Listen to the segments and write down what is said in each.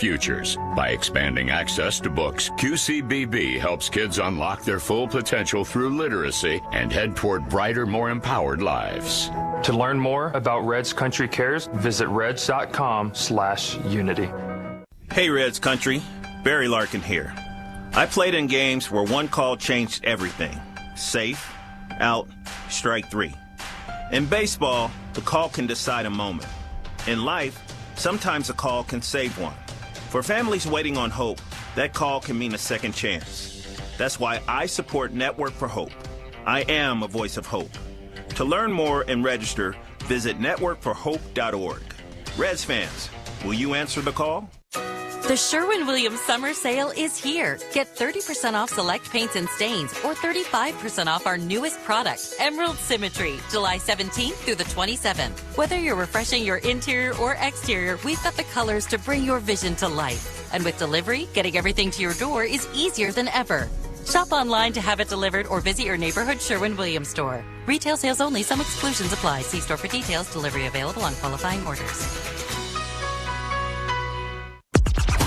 futures. By expanding access to books, QCBB helps kids unlock their full potential through literacy and head toward brighter, more empowered lives. To learn more about Reds Country Cares, visit reds.com/unity. Hey Reds Country, Barry Larkin here. I played in games where one call changed everything. Safe, out, strike three. In baseball, the call can decide a moment. In life, sometimes a call can save one. For families waiting on hope, that call can mean a second chance. That's why I support Network for Hope. I am a voice of hope. To learn more and register, visit networkforhope.org. Reds fans, will you answer the call? The Sherwin-Williams Summer Sale is here. Get 30% off select paints and stains or 35% off our newest product, Emerald Symmetry, July 17th through the 27th. Whether you're refreshing your interior or exterior, we've got the colors to bring your vision to life. And with delivery, getting everything to your door is easier than ever. Shop online to have it delivered or visit your neighborhood Sherwin-Williams store. Retail sales only. Some exclusions apply. See store for details. Delivery available on qualifying orders.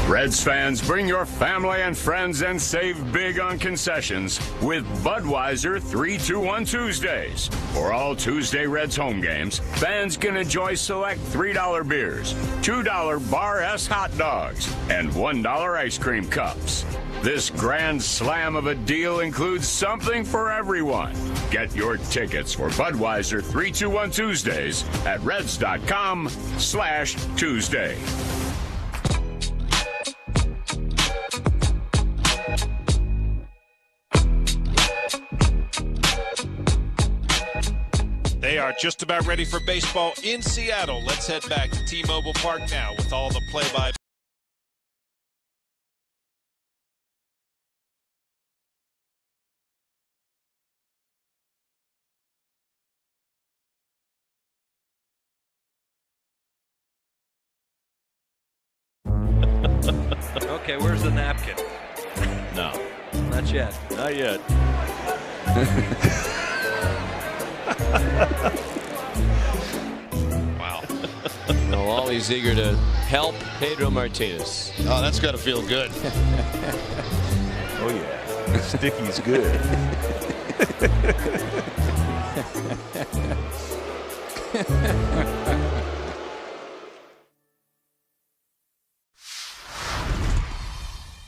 Reds fans, bring your family and friends and save big on concessions with Budweiser 3-2-1 Tuesdays. For all Tuesday Reds home games, fans can enjoy select $3 beers, $2 Bar S hot dogs, and $1 ice cream cups. This grand slam of a deal includes something for everyone. Get your tickets for Budweiser 3-2-1 Tuesdays at reds.com/Tuesday. They are just about ready for baseball in Seattle. Let's head back to T-Mobile Park now with all the play-by. Okay, where's the napkin? No. Not yet. Not yet. Wow. Well, always eager to help Pedro Martinez. Oh, that's got to feel good. Oh, yeah. Sticky's good.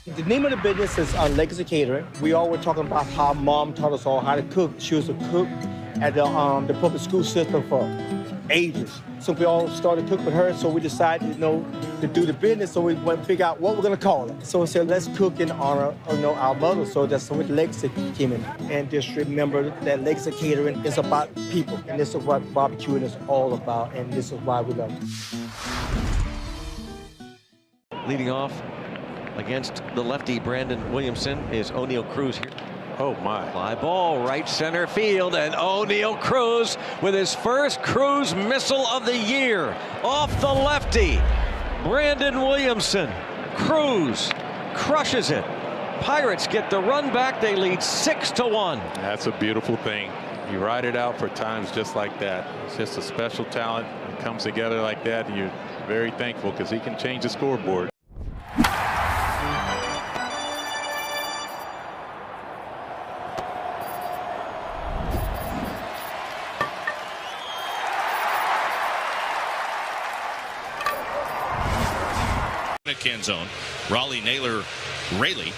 The name of the business is Legacy Catering. We all were talking about how Mom taught us all how to cook. She was a cook at the public school system for ages. So we all started to cook with her, so we decided, to do the business, so we went to figure out what we're going to call it. So we said, let's cook in honor of, our mother. So that's what Legacy came in. And just remember that Legacy Catering is about people, and this is what barbecuing is all about, and this is why we love it. Leading off against the lefty Brandon Williamson is O'Neal Cruz here. Oh, my. Fly ball, right center field, and O'Neal Cruz with his first Cruz missile of the year. Off the lefty, Brandon Williamson. Cruz crushes it. Pirates get the run back. They lead 6-1. That's a beautiful thing. You ride it out for times just like that. It's just a special talent. It comes together like that, and you're very thankful because he can change the scoreboard. Canzone, Raleigh, Naylor, Rayleigh,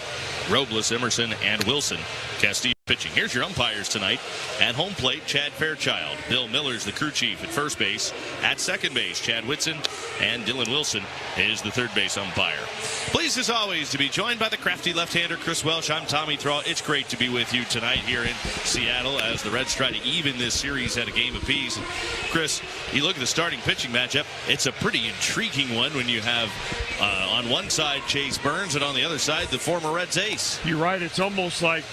Robles, Emerson, and Wilson. Castillo pitching. Here's your umpires tonight. At home plate, Chad Fairchild. Bill Miller's the crew chief at first base. At second base, Chad Whitson, and Dylan Wilson is the third base umpire. Pleased as always to be joined by the crafty left-hander Chris Welsh. I'm Tommy Thrall. It's great to be with you tonight here in Seattle as the Reds try to even this series at a game apiece. Chris, you look at the starting pitching matchup, it's a pretty intriguing one when you have on one side Chase Burns and on the other side the former Reds ace. You're right. It's almost like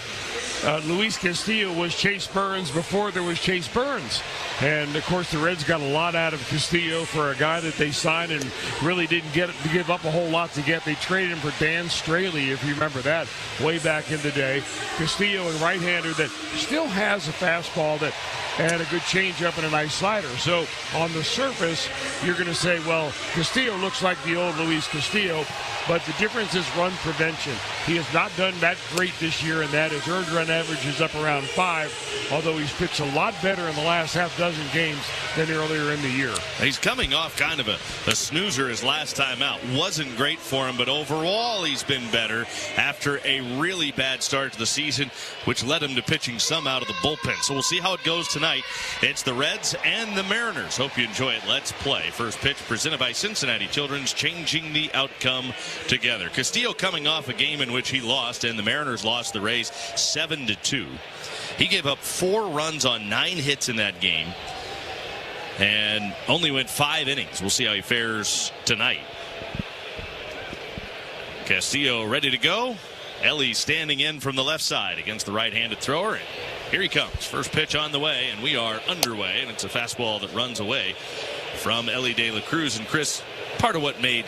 Luis Castillo was Chase Burns before there was Chase Burns. And, of course, the Reds got a lot out of Castillo for a guy that they signed and really didn't give up a whole lot to get. They traded him for Dan Straley, if you remember that, way back in the day. Castillo, a right-hander that still has a fastball that and a good changeup and a nice slider. So on the surface, you're going to say, well, Castillo looks like the old Luis Castillo, but the difference is run prevention. He has not done that great this year, and that his earned run average is up around 5, although he's pitched a lot better in the last half dozen games than earlier in the year. He's coming off kind of a snoozer his last time out. Wasn't great for him, but overall he's been better after a really bad start to the season, which led him to pitching some out of the bullpen. So we'll see how it goes tonight. It's the Reds and the Mariners. Hope you enjoy it. Let's play. First pitch presented by Cincinnati Children's, changing the outcome together. Castillo coming off a game in which he lost, and the Mariners lost the Rays 7-2. He gave up 4 runs on 9 hits in that game and only went 5 innings. We'll see how he fares tonight. Castillo ready to go. Ellie standing in from the left side against the right-handed thrower. And here he comes. First pitch on the way, and we are underway, and it's a fastball that runs away from Ellie De La Cruz. And Chris, part of what made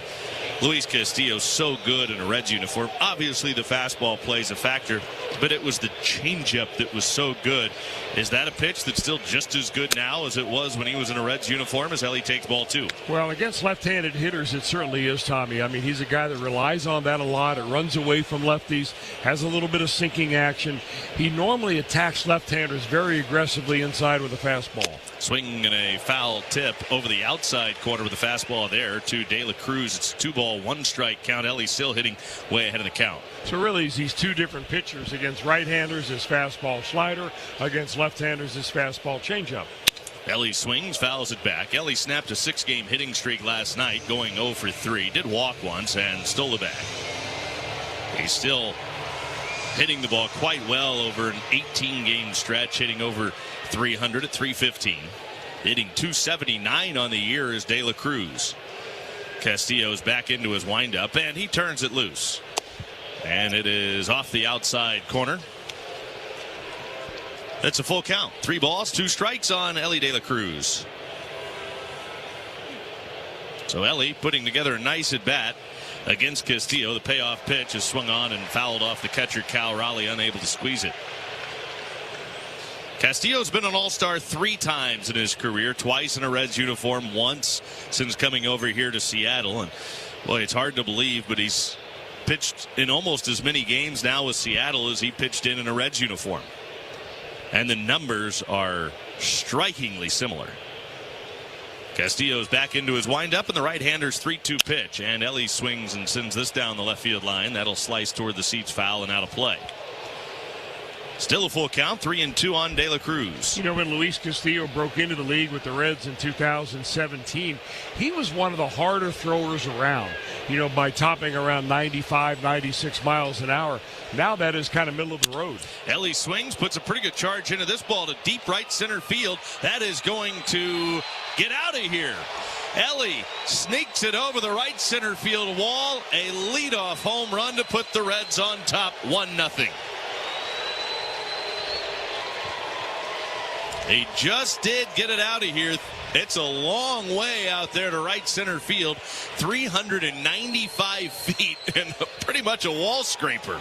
Luis Castillo so good in a Reds uniform, obviously the fastball plays a factor, but it was the changeup that was so good. Is that a pitch that's still just as good now as it was when he was in a Reds uniform as Ellie takes ball 2? Well, against left-handed hitters, it certainly is, Tommy. I mean, he's a guy that relies on that a lot. It runs away from lefties, has a little bit of sinking action. He normally attacks left-handers very aggressively inside with a fastball. Swinging in a foul tip over the outside corner with a fastball there to De La Cruz. It's 2-ball, 1-strike count. Ellie still hitting way ahead of the count. So really, he's 2 different pitchers. Against right-handers, his fastball slider. Against left-handers, his fastball changeup. Ellie swings, fouls it back. Ellie snapped a 6-game hitting streak last night, going 0 for 3. Did walk once and stole the bag. He's still hitting the ball quite well over an 18-game stretch, hitting over 300 at 315. Hitting 279 on the year is De La Cruz. Castillo's back into his windup, and he turns it loose. And it is off the outside corner. That's a full count. 3 balls, 2 strikes on Ellie De La Cruz. So Ellie putting together a nice at bat against Castillo. The payoff pitch is swung on and fouled off the catcher Cal Raleigh, unable to squeeze it. Castillo's been an all-star 3 times in his career, twice in a Reds uniform, once since coming over here to Seattle. And boy, it's hard to believe, but he's pitched in almost as many games now with Seattle as he pitched in a Reds uniform. And the numbers are strikingly similar. Castillo's back into his windup, and the right-hander's 3-2 pitch. And Ellie swings and sends this down the left field line. That'll slice toward the seats, foul and out of play. Still a full count, 3-2 on De La Cruz. You know, when Luis Castillo broke into the league with the Reds in 2017, he was one of the harder throwers around, you know, by topping around 95, 96 miles an hour. Now that is kind of middle of the road. Ellie swings, puts a pretty good charge into this ball to deep right center field. That is going to get out of here. Ellie sneaks it over the right center field wall. A leadoff home run to put the Reds on top, 1-0. He just did get it out of here. It's a long way out there to right center field. 395 feet and pretty much a wall scraper.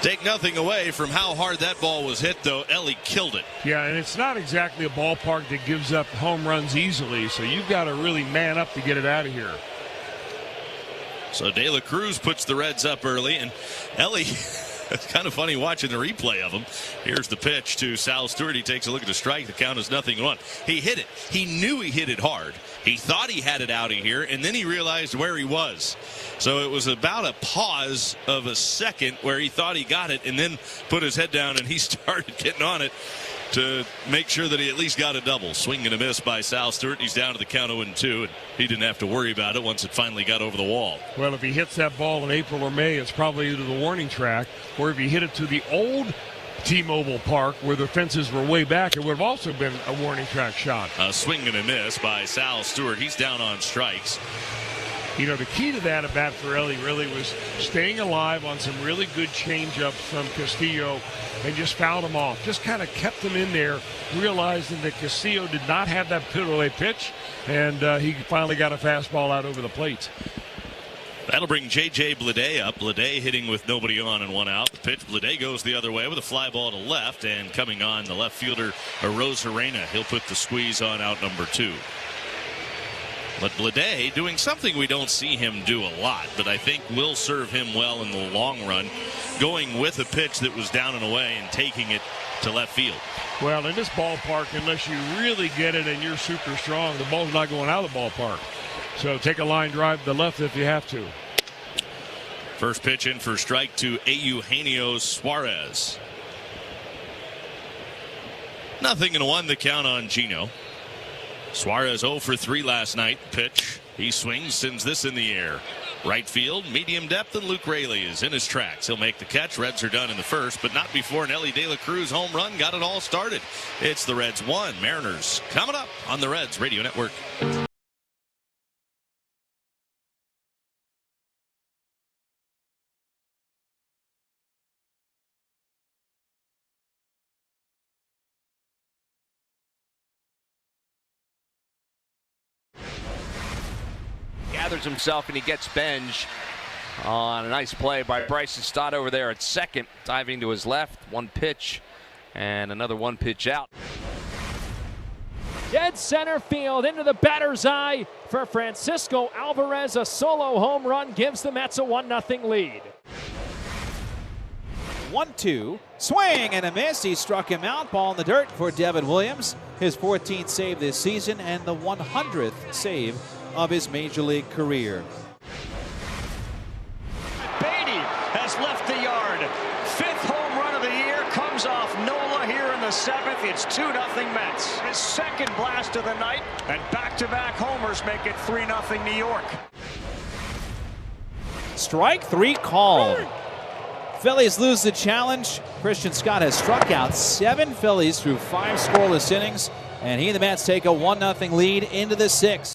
Take nothing away from how hard that ball was hit, though. Ellie killed it. Yeah, and it's not exactly a ballpark that gives up home runs easily, so you've got to really man up to get it out of here. So De La Cruz puts the Reds up early, and Ellie... It's kind of funny watching the replay of him. Here's the pitch to Sal Stewart. He takes a look at the strike. The count is 0-1. He hit it. He knew he hit it hard. He thought he had it out of here, and then he realized where he was. So it was about a pause of a second where he thought he got it and then put his head down, and he started getting on it to make sure that he at least got a double. Swing and a miss by Sal Stewart. He's down to the count 0-2, and he didn't have to worry about it once it finally got over the wall. Well, if he hits that ball in April or May, it's probably to the warning track, or if he hit it to the old T-Mobile Park where the fences were way back, it would have also been a warning track shot. A swing and a miss by Sal Stewart. He's down on strikes. You know, the key to that at bat for Ellie really was staying alive on some really good changeups from Castillo and just fouled him off. Just kind of kept him in there, realizing that Castillo did not have that put-away pitch, and he finally got a fastball out over the plate. That'll bring J.J. Bleday up. Bleday hitting with nobody on and one out. The pitch, Bleday goes the other way with a fly ball to left, and coming on, the left fielder, Arozarena. He'll put the squeeze on out number 2. But Bleday doing something we don't see him do a lot, but I think will serve him well in the long run, going with a pitch that was down and away and taking it to left field. Well, in this ballpark, unless you really get it and you're super strong, the ball's not going out of the ballpark. So take a line drive to the left if you have to. First pitch in for strike to Eugenio Suarez. 0-1 the count on Gino. Suarez 0 for 3 last night. Pitch. He swings, sends this in the air. Right field, medium depth, and Luke Raley is in his tracks. He'll make the catch. Reds are done in the first, but not before Nelly De La Cruz home run got it all started. It's the Reds 1, Mariners coming up on the Reds Radio Network. Gathers himself and he gets Benj on a nice play by Bryson Stott over there at second, diving to his left. One pitch and another one pitch out. Dead center field into the batter's eye for Francisco Alvarez. A solo home run gives the Mets a 1-0 lead. 1-2, swing and a miss. He struck him out. Ball in the dirt for Devin Williams. His 14th save this season and the 100th save of his major league career. Beatty has left the yard. 5th home run of the year comes off Nola here in the 7th. It's 2-0 Mets. His 2nd blast of the night, and back-to-back homers make it 3-0 New York. Strike 3 called. Phillies lose the challenge. Christian Scott has struck out 7 Phillies through 5 scoreless innings, and he and the Mets take a 1-0 lead into the 6th.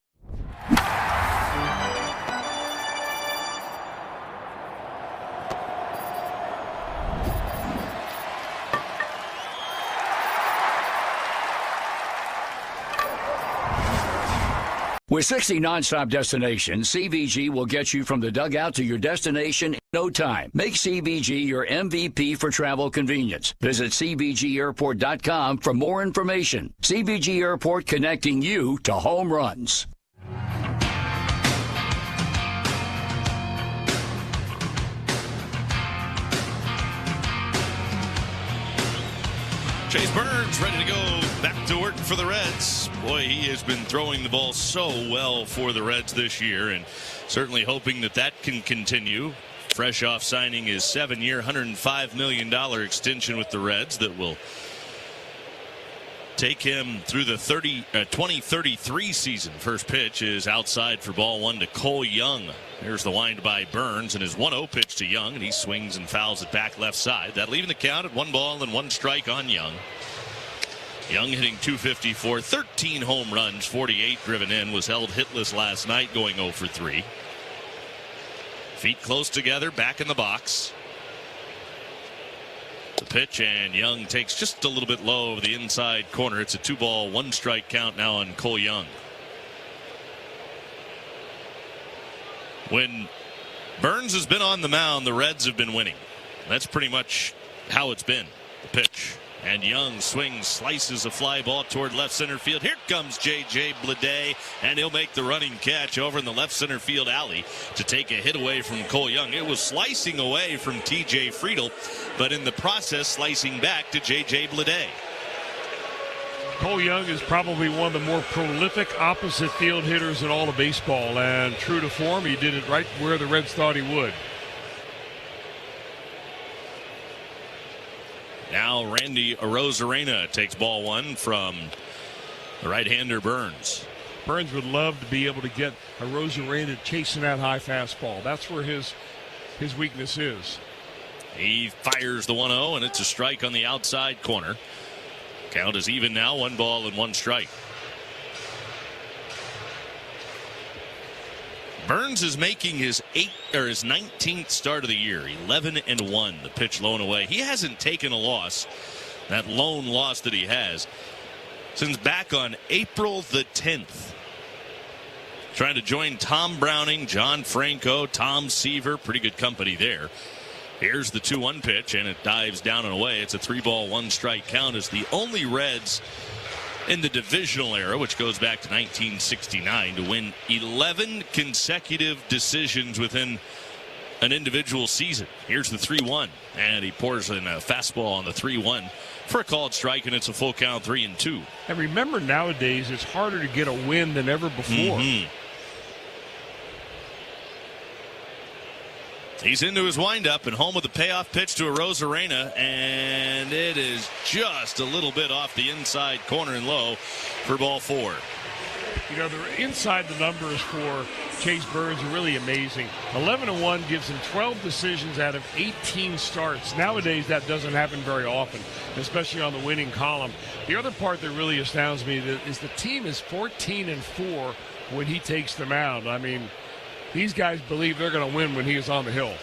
With 60 nonstop destinations, CVG will get you from the dugout to your destination in no time. Make CVG your MVP for travel convenience. Visit CVGAirport.com for more information. CVG Airport, connecting you to home runs. Chase Burns ready to go back to work for the Reds. Boy, he has been throwing the ball so well for the Reds this year, and certainly hoping that that can continue. Fresh off signing his 7-year, $105 million extension with the Reds that will take him through the 2033 season. First pitch is outside for ball 1 to Cole Young. Here's the wind by Burns and his 1-0 pitch to Young, and he swings and fouls it back left side. That leaving the count at 1 ball and 1 strike on Young. Young hitting .254, 13 home runs, 48 driven in, was held hitless last night going 0 for 3. Feet close together, back in the box. The pitch, and Young takes just a little bit low over the inside corner. It's a 2-ball, 1 strike count now on Cole Young. When Burns has been on the mound, the Reds have been winning. That's pretty much how it's been. The pitch, and Young swings, slices a fly ball toward left center field. Here comes J.J. Bleday, and he'll make the running catch over in the left center field alley to take a hit away from Cole Young. It was slicing away from T.J. Friedel, but in the process slicing back to J.J. Bleday. Cole Young is probably one of the more prolific opposite field hitters in all of baseball, and true to form, he did it right where the Reds thought he would. Now Randy Arozarena takes ball 1 from the right-hander Burns. Burns would love to be able to get Arozarena chasing that high fastball. That's where his weakness is. He fires the 1-0, and it's a strike on the outside corner. Count is even now, 1 ball and 1 strike. Burns is making his 19th start of the year, 11-1. The pitch low and away. He hasn't taken a loss, that lone loss that he has, since back on April the 10th. Trying to join Tom Browning, John Franco, Tom Seaver. Pretty good company there. Here's the 2-1 pitch, and it dives down and away. It's a 3-ball, 1-strike count. As the only Reds in the divisional era, which goes back to 1969, to win 11 consecutive decisions within an individual season. Here's the 3-1, and he pours in a fastball on the 3-1 for a called strike, and it's a full count, 3-2. And remember, nowadays it's harder to get a win than ever before. He's into his windup and home with the payoff pitch to Arozarena, and it is just a little bit off the inside corner and low for ball 4. You know, the inside the numbers for Chase Burns are really amazing. 11-1 gives him 12 decisions out of 18 starts. Nowadays, that doesn't happen very often, especially on the winning column. The other part that really astounds me is the team is 14-4 when he takes the mound. I mean, these guys believe they're going to win when he is on the hill.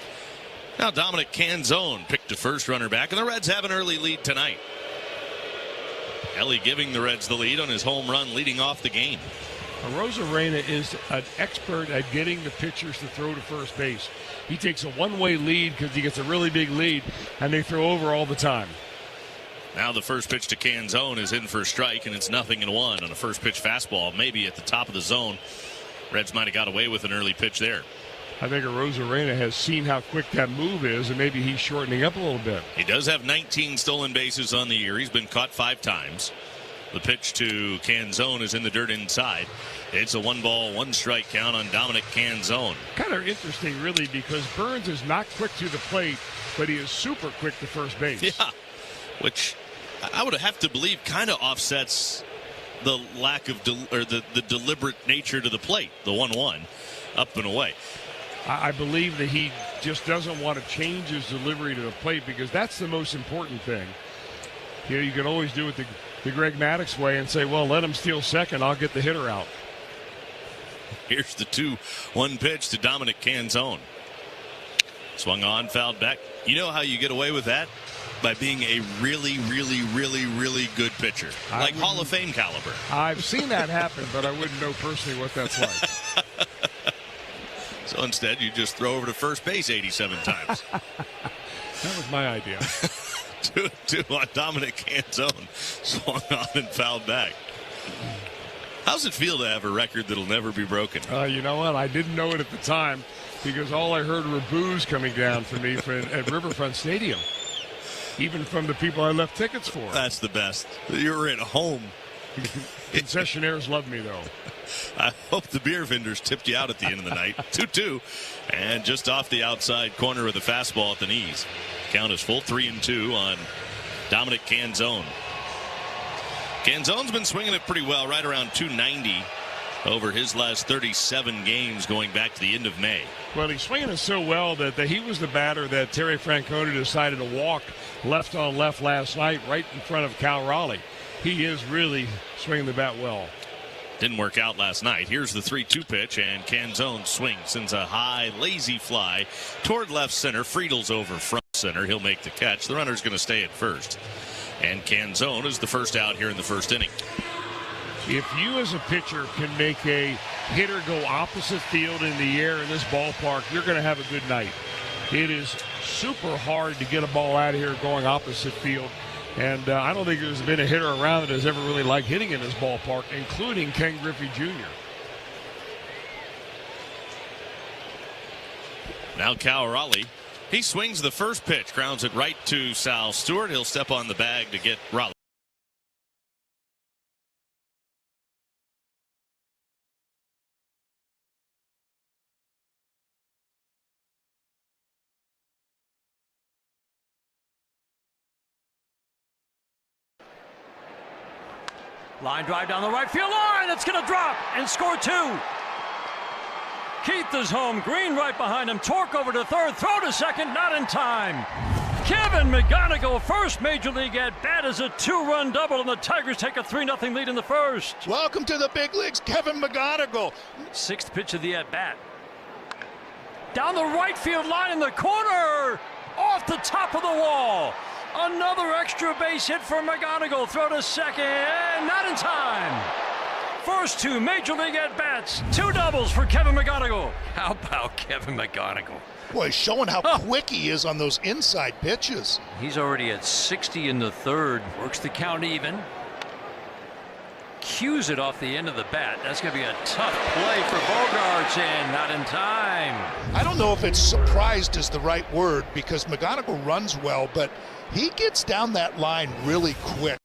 Now Dominic Canzone picked a first runner back, and the Reds have an early lead tonight. Ellie giving the Reds the lead on his home run, leading off the game. Arozarena is an expert at getting the pitchers to throw to first base. He takes a one-way lead because he gets a really big lead, and they throw over all the time. Now the first pitch to Canzone is in for a strike, and it's 0-1 on a first pitch fastball, maybe at the top of the zone. Reds might have got away with an early pitch there. I think Arozarena has seen how quick that move is, and maybe he's shortening up a little bit. He does have 19 stolen bases on the year. He's been caught 5 times. The pitch to Canzone is in the dirt inside. It's a 1-ball, 1-strike count on Dominic Canzone. Kind of interesting, really, because Burns is not quick to the plate, but he is super quick to first base. Yeah, which I would have to believe kind of offsets the lack of the deliberate nature to the plate, the 1-1, up and away. I believe that he just doesn't want to change his delivery to the plate because that's the most important thing. You know, you can always do it the Greg Maddux way and say, well, let him steal second, I'll get the hitter out. Here's the 2-1 pitch to Dominic Canzone. Swung on, fouled back. You know how you get away with that? By being a really, really, really, really good pitcher. Like Hall of Fame caliber. I've seen that happen, but I wouldn't know personally what that's like. So instead, you just throw over to first base 87 times. That was my idea. 2-2 on Dominic Canzone. Swung on and fouled back. How's it feel to have a record that'll never be broken? You know what? I didn't know it at the time because all I heard were boos coming down for me at Riverfront Stadium. Even from the people I left tickets for. That's the best. You're at home. Concessionaires love me, though. I hope the beer vendors tipped you out at the end of the night. 2-2. And just off the outside corner with a fastball at the knees. Count is full, 3-2 on Dominic Canzone. Canzone's been swinging it pretty well, right around 290 over his last 37 games going back to the end of May. Well, he's swinging it so well that he was the batter that Terry Francona decided to walk left on left last night right in front of Cal Raleigh. He is really swinging the bat well. Didn't work out last night. Here's the 3-2 pitch, and Canzone swings, sends a high, lazy fly toward left center. Friedel's over front center. He'll make the catch. The runner's going to stay at first. And Canzone is the first out here in the first inning. If you as a pitcher can make a hitter go opposite field in the air in this ballpark, you're going to have a good night. It is super hard to get a ball out of here going opposite field. And I don't think there's been a hitter around that has ever really liked hitting in this ballpark, including Ken Griffey Jr. Now Cal Raleigh. He swings the first pitch, grounds it right to Sal Stewart. He'll step on the bag to get Raleigh. Line drive down the right field line. It's going to drop and score 2. Keith is home. Green right behind him. Torque over to third. Throw to second. Not in time. Kevin McGonigal, first major league at bat, is a 2-run double, and the Tigers take a 3-0 lead in the first. Welcome to the big leagues, Kevin McGonigal. 6th pitch of the at bat. Down the right field line in the corner. Off the top of the wall. Another extra base hit for McGonigal. Throw to second. Not in time. First 2 Major League at-bats. 2 doubles for Kevin McGonigal. How about Kevin McGonigal? Boy, showing how quick he is on those inside pitches. He's already at 60 in the 3rd. Works the count even. Cues it off the end of the bat. That's going to be a tough play for Bogaerts, and not in time. I don't know if it's surprised is the right word because McGonigal runs well, but he gets down that line really quick.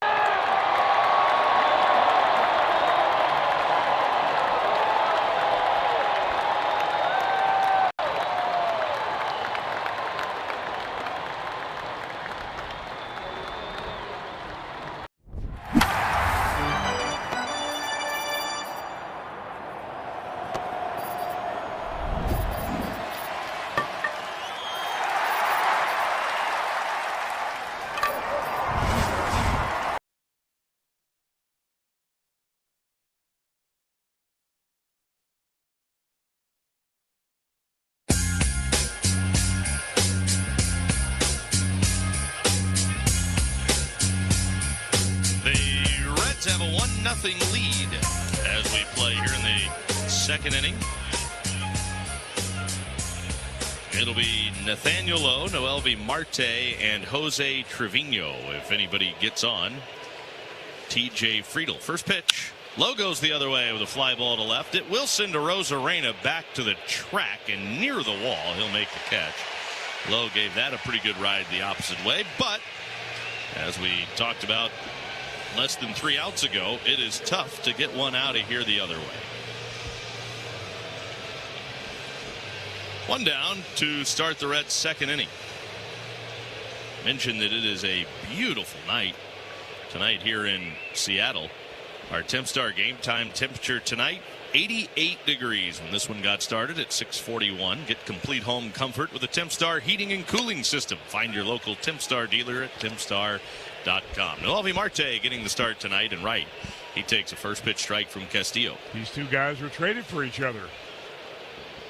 Have a 1-0 lead as we play here in the 2nd inning. It'll be Nathaniel Lowe, Noelvi Marte, and Jose Trevino if anybody gets on. TJ Friedel. First pitch. Lowe goes the other way with a fly ball to left. It will send Rosarena back to the track and near the wall. He'll make the catch. Lowe gave that a pretty good ride the opposite way, but as we talked about less than 3 outs ago, it is tough to get one out of here the other way. 1 down to start the Reds' 2nd inning. Mentioned that it is a beautiful night tonight here in Seattle. Our Tempstar game time temperature tonight, 88 degrees when this one got started at 6:41. Get complete home comfort with a Tempstar heating and cooling system. Find your local Tempstar dealer at tempstar.com. Noelvi Marte getting the start tonight, and right, he takes a first pitch strike from Castillo. These 2 guys were traded for each other.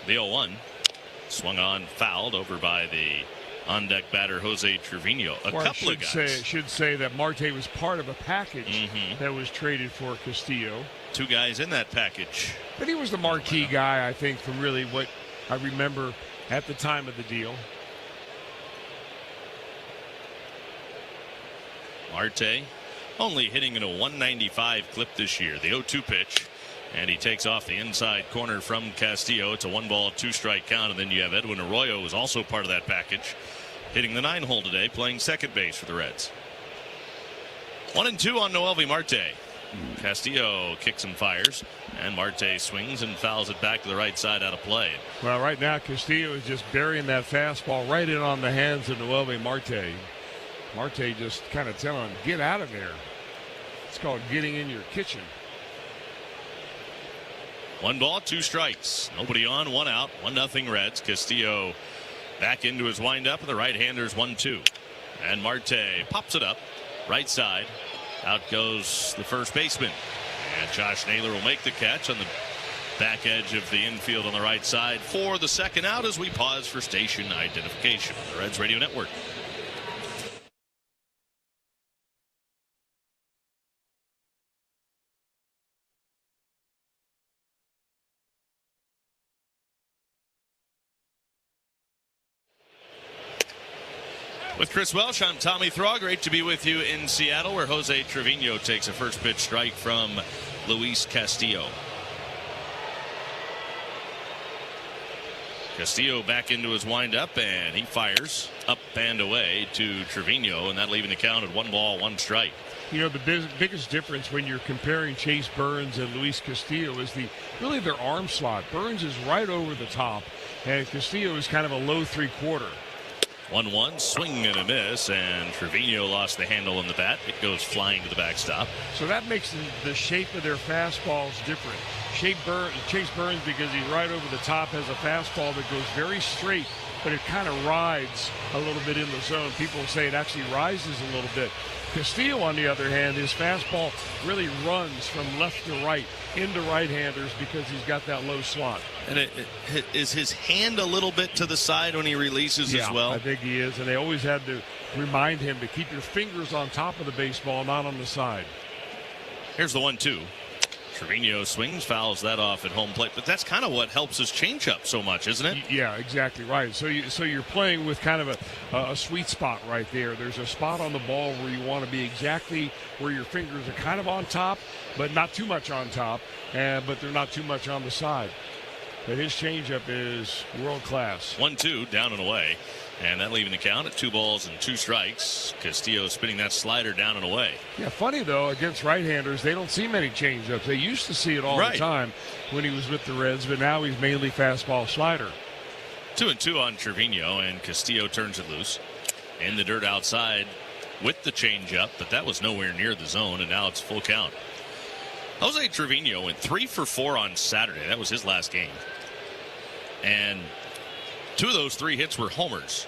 The 0-1 swung on, fouled over by the on-deck batter Jose Trevino. A couple of guys. Should say that Marte was part of a package that was traded for Castillo. 2 guys in that package. But he was the marquee guy, I think, from really what I remember at the time of the deal. Marte only hitting in a 195 clip this year. The 0-2 pitch, and he takes off the inside corner from Castillo. It's a 1-ball, 2-strike count, and then you have Edwin Arroyo, who's also part of that package, hitting the 9-hole today, playing second base for the Reds. 1-2 on Noelvi Marte. Castillo kicks and fires, and Marte swings and fouls it back to the right side out of play. Well, right now Castillo is just burying that fastball right in on the hands of Noelvi Marte. Marte just kind of telling him, get out of there. It's called getting in your kitchen. 1 ball, 2 strikes. Nobody on, 1 out. 1-0 Reds. Castillo back into his windup, and the right-hander's 1-2. And Marte pops it up. Right side. Out goes the first baseman. And Josh Naylor will make the catch on the back edge of the infield on the right side for the 2nd out as we pause for station identification on the Reds Radio Network. With Chris Welsh, I'm Tommy Thaw. Great to be with you in Seattle, where Jose Trevino takes a first pitch strike from Luis Castillo. Castillo back into his windup, and he fires up and away to Trevino, and that leaving the count at 1 ball, 1 strike. You know, the biggest difference when you're comparing Chase Burns and Luis Castillo is really their arm slot. Burns is right over the top, and Castillo is kind of a low 3/4. 1-1, swing and a miss, and Trevino lost the handle on the bat. It goes flying to the backstop. So that makes the shape of their fastballs different. Chase Burns, because he's right over the top, has a fastball that goes very straight, but it kind of rides a little bit in the zone. People say it actually rises a little bit. Castillo, on the other hand, his fastball really runs from left to right into right-handers because he's got that low slot. And is his hand a little bit to the side when he releases as well? I think he is, and they always had to remind him to keep your fingers on top of the baseball, not on the side. Here's the 1-2. Trevino swings, fouls that off at home plate, but that's kind of what helps his changeup so much, isn't it? Yeah, exactly right. So you're playing with kind of a sweet spot right there. There's a spot on the ball where you want to be exactly where your fingers are kind of on top, but not too much on top, but they're not too much on the side. But his changeup is world class. 1-2, down and away. And that leaving the count at 2 balls and 2 strikes. Castillo spinning that slider down and away. Yeah, funny though, against right-handers, they don't see many changeups. They used to see it all the time when he was with the Reds, but now he's mainly fastball slider. 2-2 on Trevino, and Castillo turns it loose. In the dirt outside with the changeup, but that was nowhere near the zone, and now it's full count. Jose Trevino went 3 for 4 on Saturday. That was his last game. And 2 of those 3 hits were homers.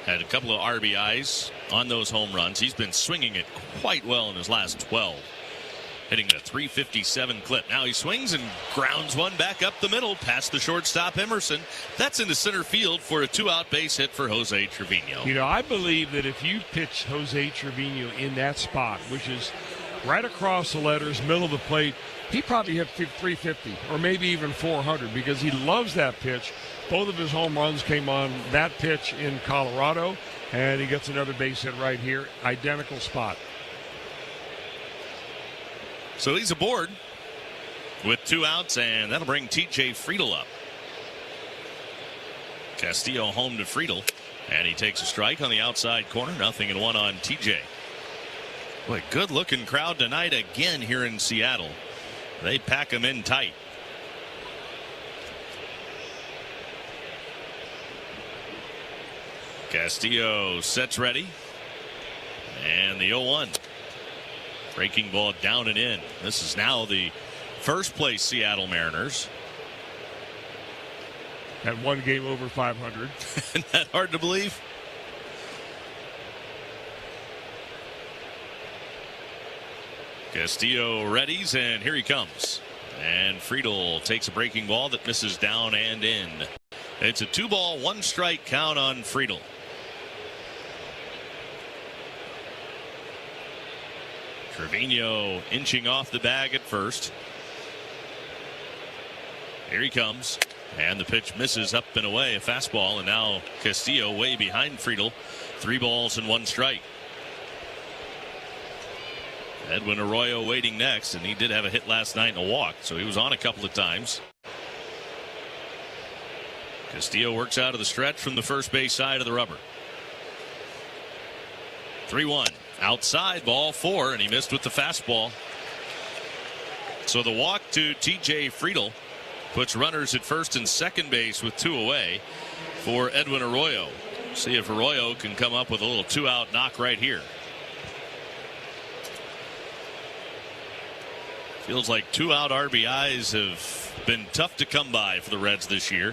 Had a couple of RBIs on those home runs. He's been swinging it quite well in his last 12. Hitting a 357 clip. Now he swings and grounds one back up the middle past the shortstop Emerson. That's into center field for a 2-out base hit for Jose Trevino. You know, I believe that if you pitch Jose Trevino in that spot, which is right across the letters, middle of the plate, he probably hit 350 or maybe even 400 because he loves that pitch. Both of his home runs came on that pitch in Colorado, and he gets another base hit right here. Identical spot. So he's aboard with 2 outs, and that'll bring T.J. Friedel up. Castillo home to Friedel, and he takes a strike on the outside corner. 0-1 on T.J. Boy, good-looking crowd tonight again here in Seattle. They pack them in tight. Castillo sets ready. And the 0-1. Breaking ball down and in. This is now the first place Seattle Mariners. Had one game over 500. Isn't that hard to believe? Castillo readies, and here he comes. And Friedel takes a breaking ball that misses down and in. It's a 2-ball, 1-strike count on Friedel. Trevino inching off the bag at first. Here he comes. And the pitch misses up and away. A fastball, and now Castillo way behind Friedel. 3 balls and 1 strike. Edwin Arroyo waiting next, and he did have a hit last night and a walk, so he was on a couple of times. Castillo works out of the stretch from the first base side of the rubber. 3-1. Outside, ball 4, and he missed with the fastball. So the walk to T.J. Friedel puts runners at first and second base with 2 away for Edwin Arroyo. See if Arroyo can come up with a little 2-out knock right here. Feels like 2-out RBIs have been tough to come by for the Reds this year.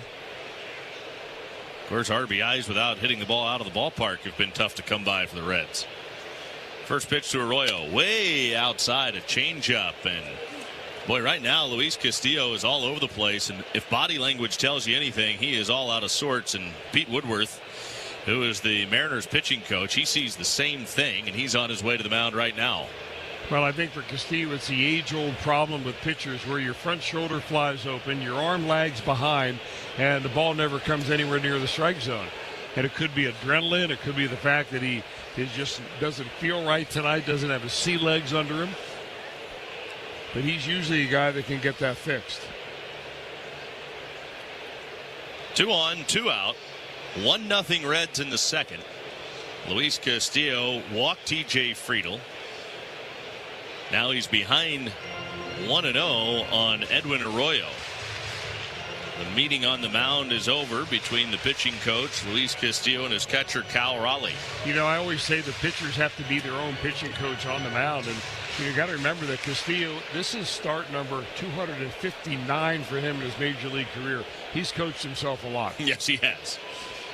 Of course, RBIs without hitting the ball out of the ballpark have been tough to come by for the Reds. First pitch to Arroyo, way outside, a changeup, and boy, right now Luis Castillo is all over the place, and if body language tells you anything, he is all out of sorts. And Pete Woodworth, who is the Mariners pitching coach, he sees the same thing, and he's on his way to the mound right now. Well, I think for Castillo, it's the age-old problem with pitchers where your front shoulder flies open, your arm lags behind, and the ball never comes anywhere near the strike zone. And it could be adrenaline. It could be the fact that he just doesn't feel right tonight, doesn't have his sea legs under him. But he's usually a guy that can get that fixed. 2 on, 2 out. 1-0 Reds in the second. Luis Castillo walked T.J. Friedel. Now he's behind 1-0 on Edwin Arroyo. The meeting on the mound is over between the pitching coach, Luis Castillo, and his catcher, Cal Raleigh. You know, I always say the pitchers have to be their own pitching coach on the mound. And you got to remember that Castillo, this is start number 259 for him in his major league career. He's coached himself a lot. Yes, he has.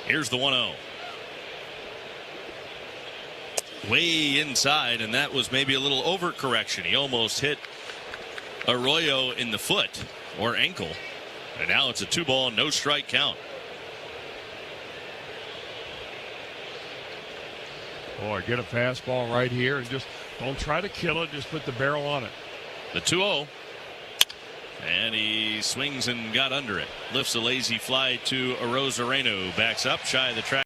Here's the 1-0. way inside, and that was maybe a little overcorrection. He almost hit Arroyo in the foot or ankle, and now it's a 2-ball, no strike count. Boy, get a fastball right here and just don't try to kill it. Just put the barrel on it. The 2-0. And he swings and got under it. Lifts a lazy fly to Arozareno. Backs up, shy of the track.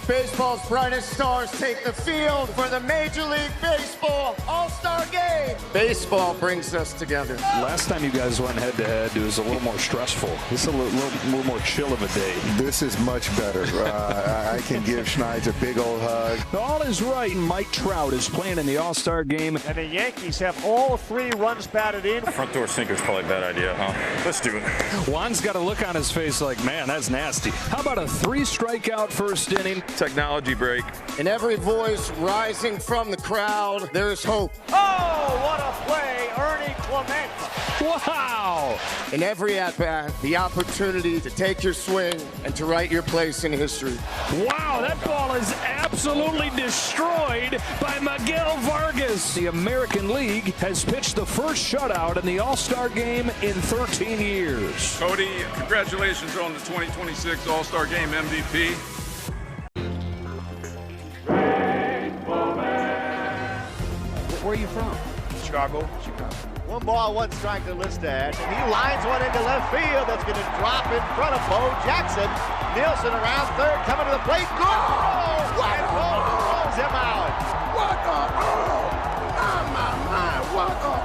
Baseball's brightest stars take the field for the Major League Baseball All-Star Game. Baseball brings us together. Last time you guys went head-to-head, it was a little more stressful. This is a little more chill of a day. This is much better. I can give Schneid's a big old hug. All is right. Mike Trout is playing in the All-Star Game. And the Yankees have all 3 runs batted in. Front door sinker's probably a bad idea, huh? Let's do it. Juan's got a look on his face like, man, that's nasty. How about a 3-strikeout first inning? Technology break. In every voice rising from the crowd, there is hope. Oh, what a play, Ernie Clement. Wow! In every at-bat, the opportunity to take your swing and to write your place in history. Wow, that ball is absolutely destroyed by Miguel Vargas. The American League has pitched the first shutout in the All-Star Game in 13 years. Cody, congratulations on the 2026 All-Star Game MVP. Where are you from? Chicago. 1 ball, 1 strike to Listad, and he lines one into left field. That's going to drop in front of Bo Jackson. Nielsen around third, coming to the plate. Goal! And Bo throws him out. What a my, what a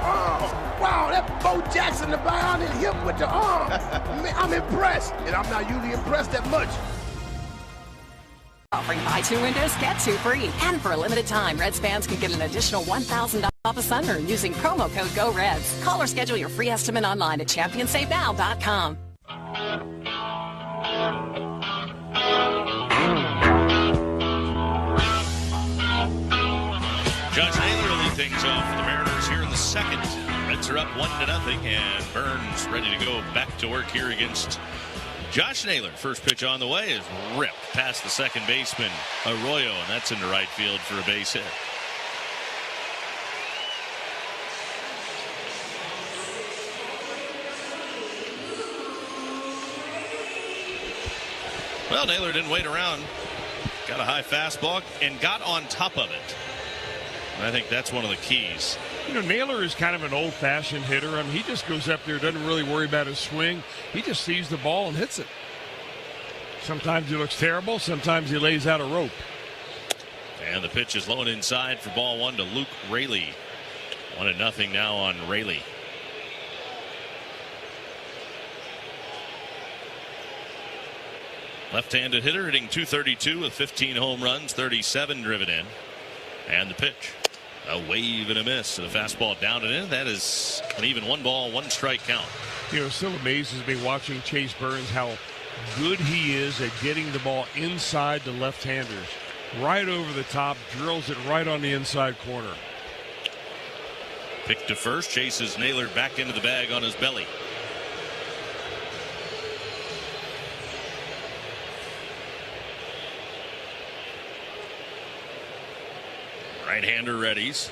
wow, that Bo Jackson the bound and hit with the arm. I'm impressed, and I'm not usually impressed that much. Offering buy 2 windows, get 2 free. And for a limited time, Reds fans can get an additional $1,000 off a sunroom using promo code GOREDS. Call or schedule your free estimate online at championsavenow.com. Josh Naylor lead things off for the Mariners here in the second. Reds are up 1-0, and Burns ready to go back to work here against Josh Naylor. First pitch on the way is ripped past the second baseman, Arroyo, and that's into right field for a base hit. Well, Naylor didn't wait around. Got a high fastball and got on top of it. And I think that's one of the keys. You know, Naylor is kind of an old-fashioned hitter. I mean, he just goes up there, doesn't really worry about his swing. He just sees the ball and hits it. Sometimes he looks terrible. Sometimes he lays out a rope. And the pitch is low and inside for ball 1 to Luke Raley. 1-0 now on Raley. Left-handed hitter hitting .232 with 15 home runs, 37 driven in. And the pitch. A wave and a miss. And the fastball down and in. That is an even 1 ball, 1 strike count. You know, it still amazes me watching Chase Burns how good he is at getting the ball inside the left-handers. Right over the top, drills it right on the inside corner. Pick to first, chases Naylor back into the bag on his belly. Right-hander readies.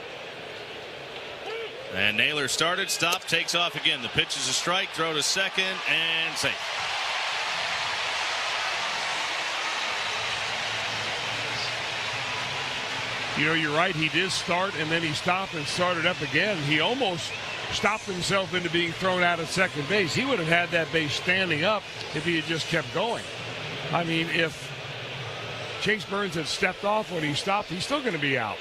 And Naylor started, stopped, takes off again. The pitch is a strike, throw to second, and safe. You know, you're right. He did start, and then he stopped and started up again. He almost stopped himself into being thrown out at second base. He would have had that base standing up if he had just kept going. I mean, if Chase Burns had stepped off when he stopped, he's still going to be out.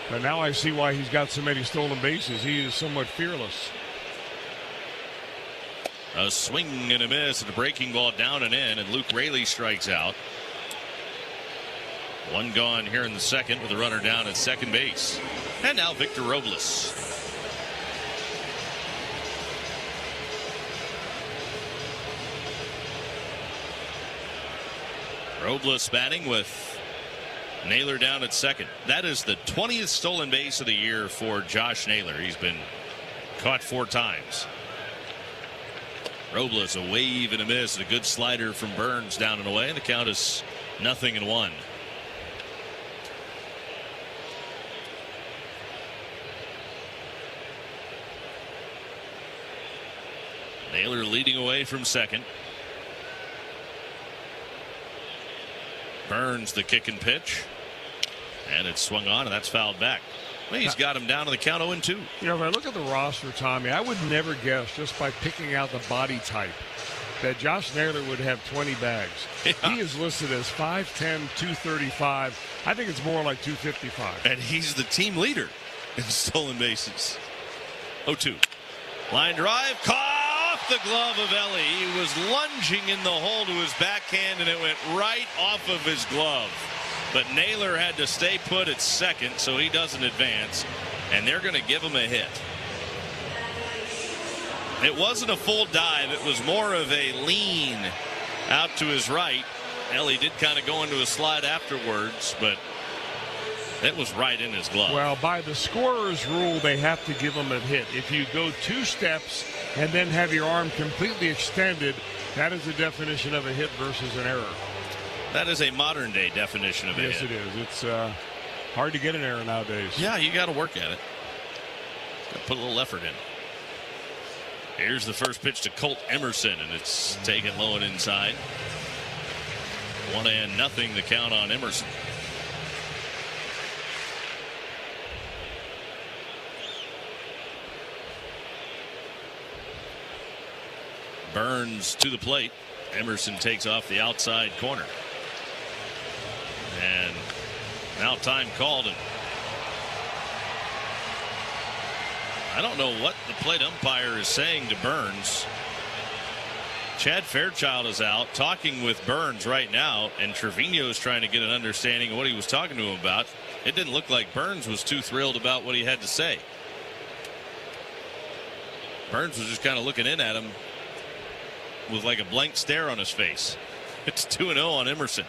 But now I see why he's got so many stolen bases. He is somewhat fearless. A swing and a miss, and a breaking ball down and in, and Luke Raley strikes out. 1 gone here in the second with a runner down at second base. And now Victor Robles. Robles batting with Naylor down at second. That is the 20th stolen base of the year for Josh Naylor. He's been caught 4 times. Robles, a wave and a miss. A good slider from Burns down and away. And the count is 0-1. Naylor leading away from second. Burns the kick and pitch. And it's swung on, and that's fouled back. Well, he's got him down to the count 0-2. You know, if I look at the roster, Tommy, I would never guess, just by picking out the body type, that Josh Naylor would have 20 bags. Yeah. He is listed as 5'10", 235. I think it's more like 255. And he's the team leader in stolen bases. 0-2. Line drive, caught off the glove of Ellie. He was lunging in the hole to his backhand, and it went right off of his glove. But Naylor had to stay put at second, so he doesn't advance, and they're going to give him a hit. It wasn't a full dive. It was more of a lean out to his right. Ellie did kind of go into a slide afterwards, but it was right in his glove. Well, by the scorer's rule, they have to give him a hit. If you go 2 steps and then have your arm completely extended, that is the definition of a hit versus an error. That is a modern-day definition of a hit. Yes, it is. It's hard to get an error nowadays. Yeah, you got to work at it. Got to put a little effort in. Here's the first pitch to Colt Emerson, and it's taken low and inside. 1-0 the count on Emerson. Burns to the plate. Emerson takes off the outside corner. And now time called, and I don't know what the plate umpire is saying to Burns. Chad Fairchild is out talking with Burns right now, and Trevino is trying to get an understanding of what he was talking to him about. It didn't look like Burns was too thrilled about what he had to say. Burns was just kind of looking in at him with like a blank stare on his face. It's 2-0 on Emerson.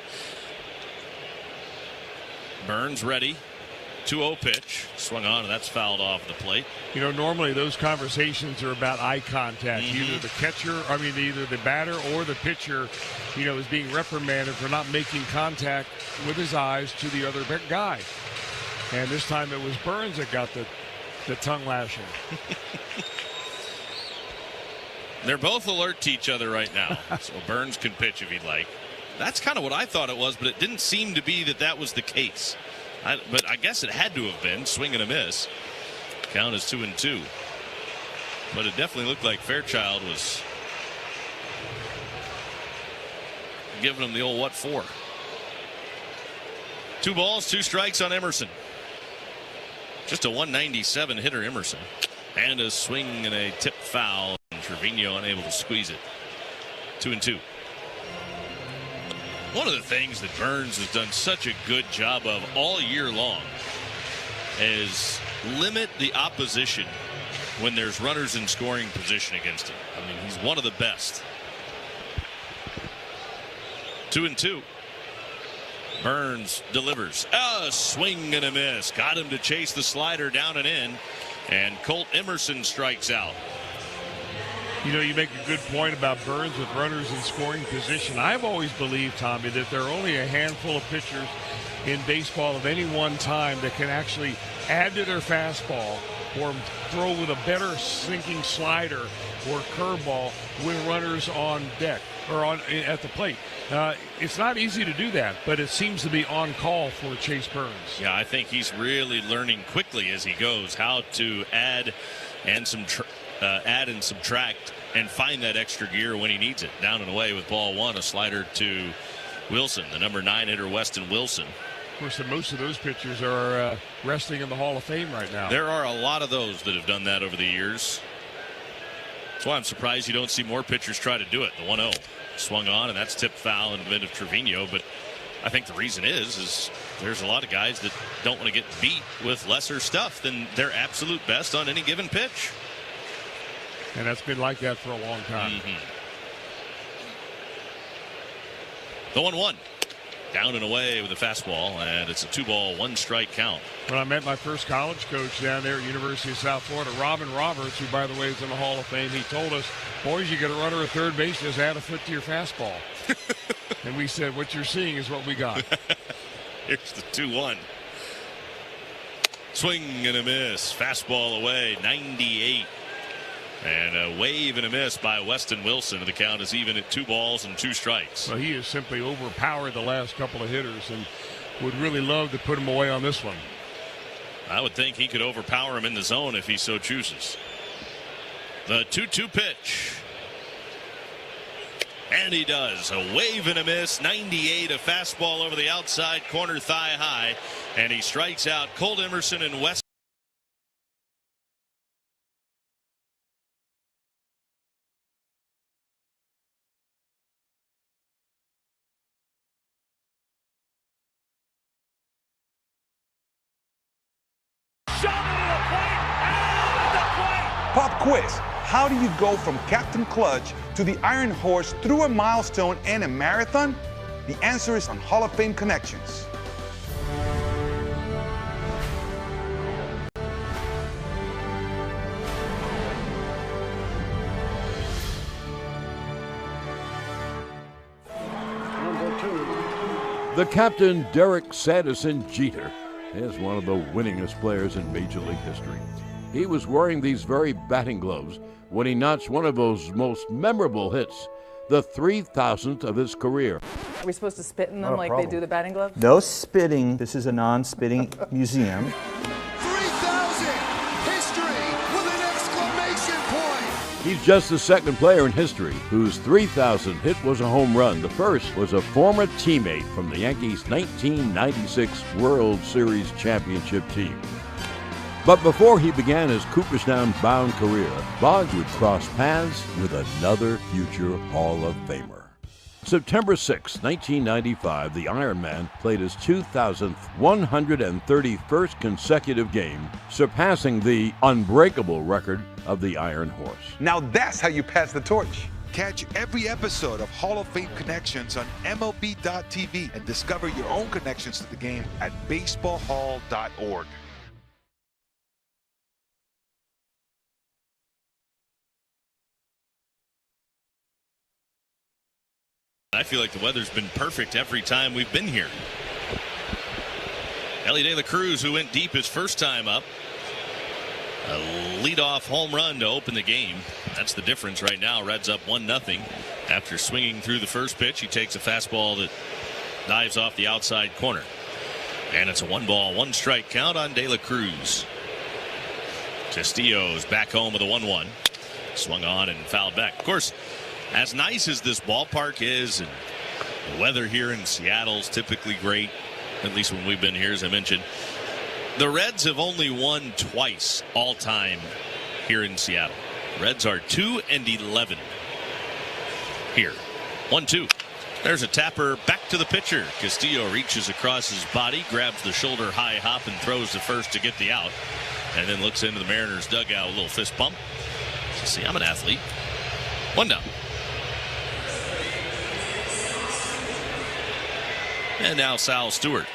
Burns ready. 2-0 pitch. Swung on, and that's fouled off the plate. You know, normally those conversations are about eye contact. Either the catcher, either the batter or the pitcher, you know, is being reprimanded for not making contact with his eyes to the other guy. And this time it was Burns that got the tongue lashing. They're both alert to each other right now. So Burns can pitch if he'd like. That's kind of what I thought it was, but it didn't seem to be that was the case. But I guess it had to have been. Swing and a miss. Count is 2-2. But it definitely looked like Fairchild was giving him the old what for. 2 balls, 2 strikes on Emerson. Just a 197 hitter, Emerson. And a swing and a tip foul. And Trevino unable to squeeze it. 2-2. One of the things that Burns has done such a good job of all year long is limit the opposition when there's runners in scoring position against him. I mean, he's one of the best. 2-2. Burns delivers. A swing and a miss. Got him to chase the slider down and in. And Colt Emerson strikes out. You know, you make a good point about Burns with runners in scoring position. I've always believed, Tommy, that there are only a handful of pitchers in baseball at any one time that can actually add to their fastball or throw with a better sinking slider or curveball with runners on deck or at the plate. It's not easy to do that, but it seems to be on call for Chase Burns. Yeah, I think he's really learning quickly as he goes how to add and subtract and find that extra gear when he needs it. Down and away with ball 1, a slider to Wilson, the number 9 hitter, Weston Wilson. Of course, most of those pitchers are resting in the Hall of Fame right now. There are a lot of those that have done that over the years. That's why I'm surprised you don't see more pitchers try to do it. The 1-0 swung on, and that's tipped foul in the mid of Trevino. But I think the reason is there's a lot of guys that don't want to get beat with lesser stuff than their absolute best on any given pitch. And that's been like that for a long time. The 1-1. down and away with a fastball, and it's a 2-ball, 1-strike count. When I met my first college coach down there at University of South Florida, Robin Roberts, who, by the way, is in the Hall of Fame, he told us, boys, you get a runner at third base, just add a foot to your fastball. And we said, what you're seeing is what we got. Here's the 2-1. Swing and a miss. Fastball away, 98. And a wave and a miss by Weston Wilson. The count is even at 2 balls and 2 strikes. Well, he has simply overpowered the last couple of hitters and would really love to put him away on this one. I would think he could overpower him in the zone if he so chooses. The 2-2 pitch. And he does. A wave and a miss. 98. A fastball over the outside corner, thigh high. And he strikes out Colt Emerson and West. Pop quiz. How do you go from Captain Clutch to the Iron Horse through a milestone and a marathon? The answer is on Hall of Fame Connections. The captain, Derek Sanderson Jeter, is one of the winningest players in Major League history. He was wearing these very batting gloves when he notched one of those most memorable hits, the 3,000th of his career. Are we supposed to spit in them like they do the batting gloves? No spitting. This is a non-spitting museum. 3,000! History with an exclamation point! He's just the second player in history whose 3,000th hit was a home run. The first was a former teammate from the Yankees' 1996 World Series championship team. But before he began his Cooperstown-bound career, Bonds would cross paths with another future Hall of Famer. September 6, 1995, the Iron Man played his 2,000th 131st consecutive game, surpassing the unbreakable record of the Iron Horse. Now that's how you pass the torch. Catch every episode of Hall of Fame Connections on MLB.tv and discover your own connections to the game at baseballhall.org. I feel like the weather's been perfect every time we've been here. Ellie De La Cruz, who went deep his first time up. A leadoff home run to open the game. That's the difference right now. Reds up 1-0. After swinging through the first pitch, he takes a fastball that dives off the outside corner. And it's a 1-ball, 1-strike count on De La Cruz. Castillo's back home with a 1-1. Swung on and fouled back. Of course, as nice as this ballpark is, and the weather here in Seattle is typically great, at least when we've been here, as I mentioned, the Reds have only won twice all time here in Seattle. Reds are 2-11 here. 1-2. There's a tapper back to the pitcher. Castillo reaches across his body, grabs the shoulder high hop, and throws to first to get the out. And then looks into the Mariners dugout with a little fist pump. See, I'm an athlete. 1 down. And now Sal Stewart.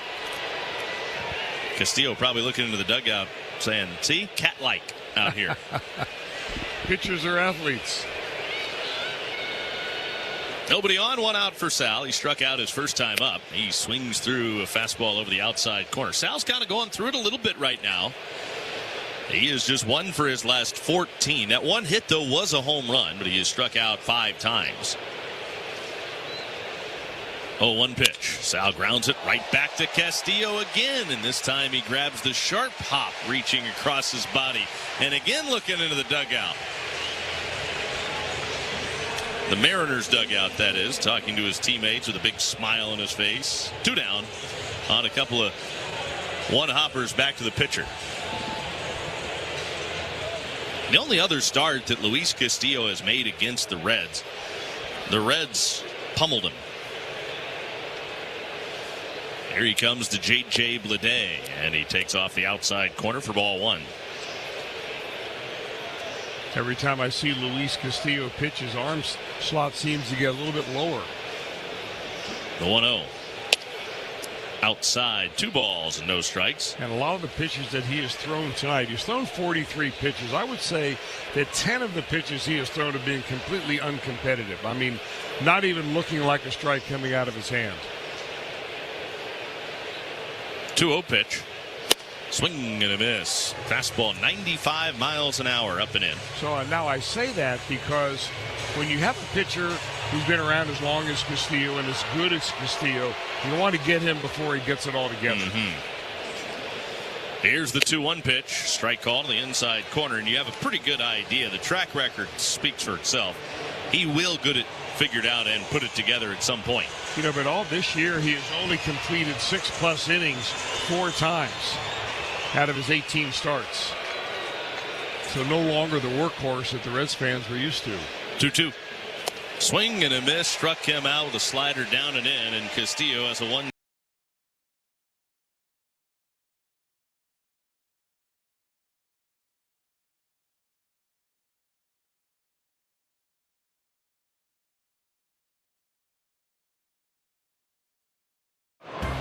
Castillo probably looking into the dugout saying, see, cat-like out here. Pitchers are athletes. Nobody on, 1 out for Sal. He struck out his first time up. He swings through a fastball over the outside corner. Sal's kind of going through it a little bit right now. He is just 1 for his last 14. That one hit, though, was a home run, but he has struck out 5 times. 0-1 pitch. Sal grounds it right back to Castillo again, and this time he grabs the sharp hop reaching across his body, and again looking into the dugout. The Mariners dugout, that is, talking to his teammates with a big smile on his face. 2 down on a couple of one-hoppers back to the pitcher. The only other start that Luis Castillo has made against the Reds pummeled him. Here he comes to J.J. Bleday, and he takes off the outside corner for ball 1. Every time I see Luis Castillo pitch, his arm slot seems to get a little bit lower. The 1-0. outside. 2 balls and no strikes. And a lot of the pitches that he has thrown tonight, he's thrown 43 pitches. I would say that 10 of the pitches he has thrown have been completely uncompetitive. I mean, not even looking like a strike coming out of his hand. 2-0 pitch. Swing and a miss. Fastball 95 miles an hour up and in. So now I say that because when you have a pitcher who's been around as long as Castillo and as good as Castillo, you want to get him before he gets it all together. Here's the 2-1 pitch. Strike call to the inside corner, and you have a pretty good idea. The track record speaks for itself. He will get it figured out and put it together at some point. You know, but all this year he has only completed 6+ innings 4 times out of his 18 starts. So no longer the workhorse that the Reds fans were used to. 2-2. Swing and a miss. Struck him out with a slider down and in, and Castillo has a 1.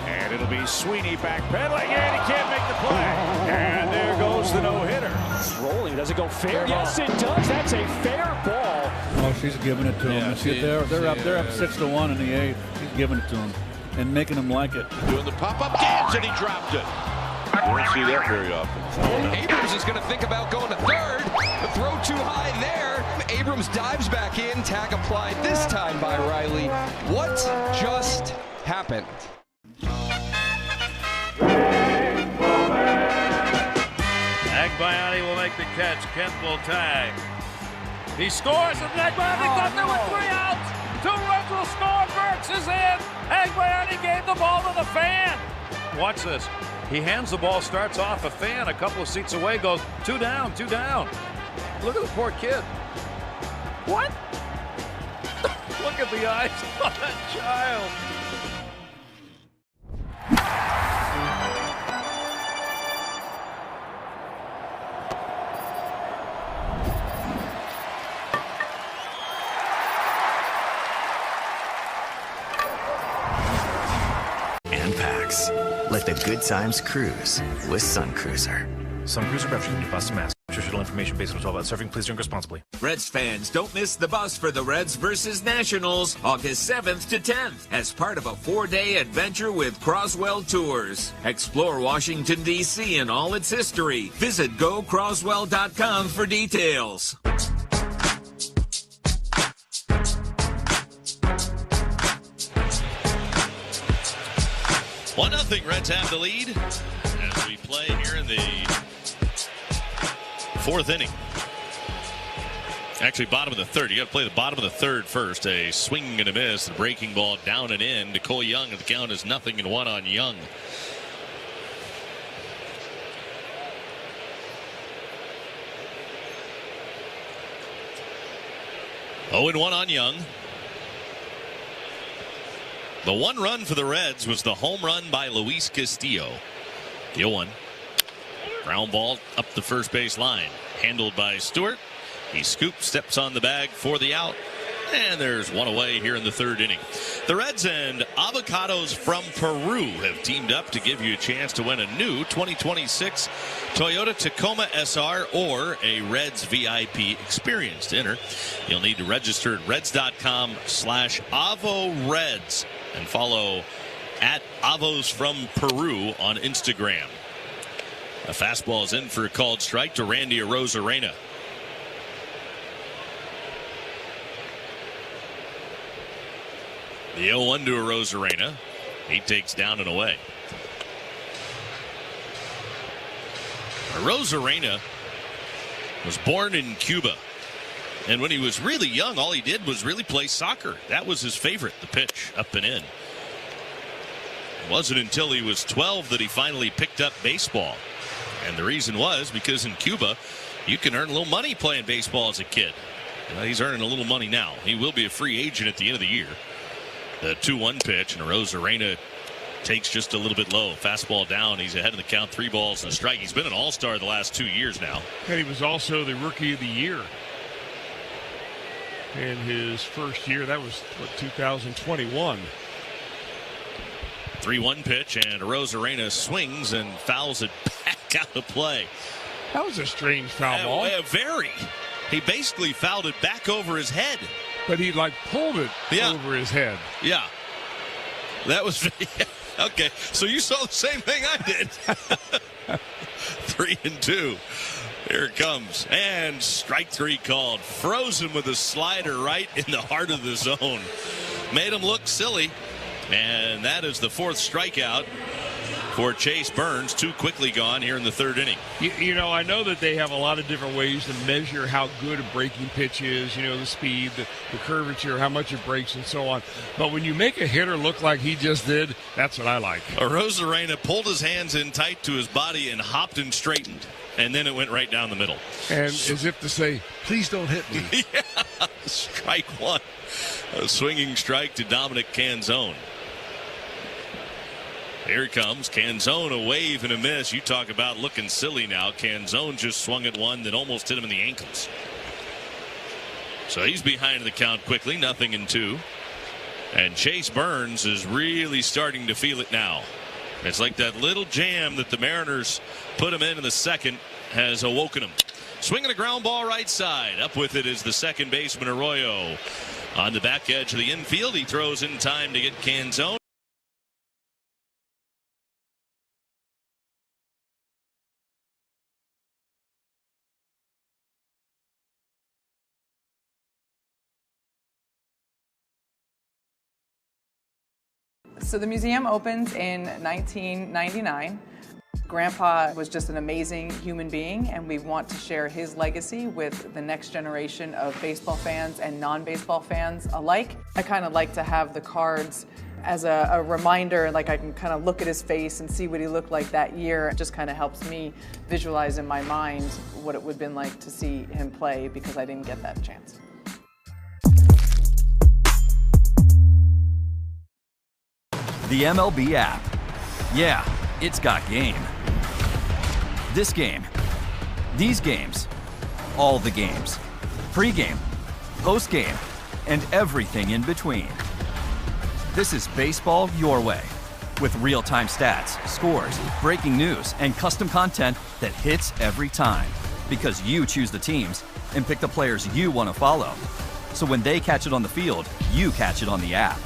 And it'll be Sweeney backpedaling, and he can't make the play. And there goes the no-hitter. It's rolling. Does it go fair? Yes, it does. That's a fair ball. Oh, she's giving it to him. They're up 6-1 in the 8th. He's giving it to him and making him like it. Doing the pop-up dance, and he dropped it. You don't see that very often. Abrams is going to think about going to third. The throw too high there. Abrams dives back in. Tag applied this time by Riley. What just happened? Agbayani will make the catch. Kent will tag. He scores, and Agbayani got there with 3 outs. 2 runs will score. Burks is in. Agbayani gave the ball to the fan. Watch this. He hands the ball, starts off a fan a couple of seats away, goes 2 down, 2 down. Look at the poor kid. What? Look at the eyes of that child. Let the good times cruise with Sun Cruiser. Sun Cruiser representing to Boston, Mass. Nutritional information based on 12 hours surfing. Please drink responsibly. Reds fans, don't miss the bus for the Reds versus Nationals, August 7th to 10th, as part of a 4-day adventure with Croswell Tours. Explore Washington, D.C. and all its history. Visit gocroswell.com for details. 1-0 Reds have the lead as we play here in the 4th inning. Actually, bottom of the 3rd. You got to play the bottom of the 3rd first. A swing and a miss. The breaking ball down and in to Cole Young. And the count is 0-1 on Young. Oh, and 1 on Young. The 1 run for the Reds was the home run by Luis Castillo. The 0-1. Ground ball up the first base line. Handled by Stewart. He scoops, steps on the bag for the out. And there's 1 away here in the 3rd inning. The Reds and Avocados from Peru have teamed up to give you a chance to win a new 2026 Toyota Tacoma SR or a Reds VIP experience. To enter, you'll need to register at reds.com/AvoReds and follow at Avos from Peru on Instagram. A fastball is in for a called strike to Randy Arozarena. The 0-1 to Arozarena. He takes down and away. Arozarena was born in Cuba. And when he was really young, all he did was really play soccer. That was his favorite, the pitch up and in. It wasn't until he was 12 that he finally picked up baseball. And the reason was because in Cuba, you can earn a little money playing baseball as a kid. He's earning a little money now. He will be a free agent at the end of the year. The 2-1 pitch, and Arozarena takes just a little bit low. Fastball down. He's ahead of the count. 3 balls and a strike. He's been an all-star the last 2 years now. And he was also the Rookie of the Year in his first year. That was, 2021. 3-1 pitch, and Arozarena swings and fouls it back out of play. That was a strange foul ball. Very. He basically fouled it back over his head. But he pulled it over his head. Yeah. That was okay. So you saw the same thing I did. 3-2. Here it comes. And strike 3 called. Frozen with a slider right in the heart of the zone. Made him look silly. And that is the 4th strikeout for Chase Burns. 2 quickly gone here in the 3rd inning. You know, I know that they have a lot of different ways to measure how good a breaking pitch is, you know, the speed, the curvature, how much it breaks, and so on. But when you make a hitter look like he just did, that's what I like. Arozarena pulled his hands in tight to his body and hopped and straightened. And then it went right down the middle. And as if to say, please don't hit me. Yeah. Strike 1. A swinging strike to Dominic Canzone. Here he comes. Canzone, a wave and a miss. You talk about looking silly now. Canzone just swung at one that almost hit him in the ankles. So he's behind the count quickly. 0-2. And Chase Burns is really starting to feel it now. It's like that little jam that the Mariners put him in the 2nd has awoken him. Swinging a ground ball right side. Up with it is the second baseman Arroyo. On the back edge of the infield, he throws in time to get Canzone. So the museum opens in 1999. Grandpa was just an amazing human being, and we want to share his legacy with the next generation of baseball fans and non-baseball fans alike. I kind of like to have the cards as a reminder, like I can kind of look at his face and see what he looked like that year. It just kind of helps me visualize in my mind what it would have been like to see him play, because I didn't get that chance. The MLB app. Yeah, it's got game. This game. These games. All the games. Pre-game, post-game, and everything in between. This is baseball your way. With real-time stats, scores, breaking news, and custom content that hits every time. Because you choose the teams and pick the players you want to follow. So when they catch it on the field, you catch it on the app.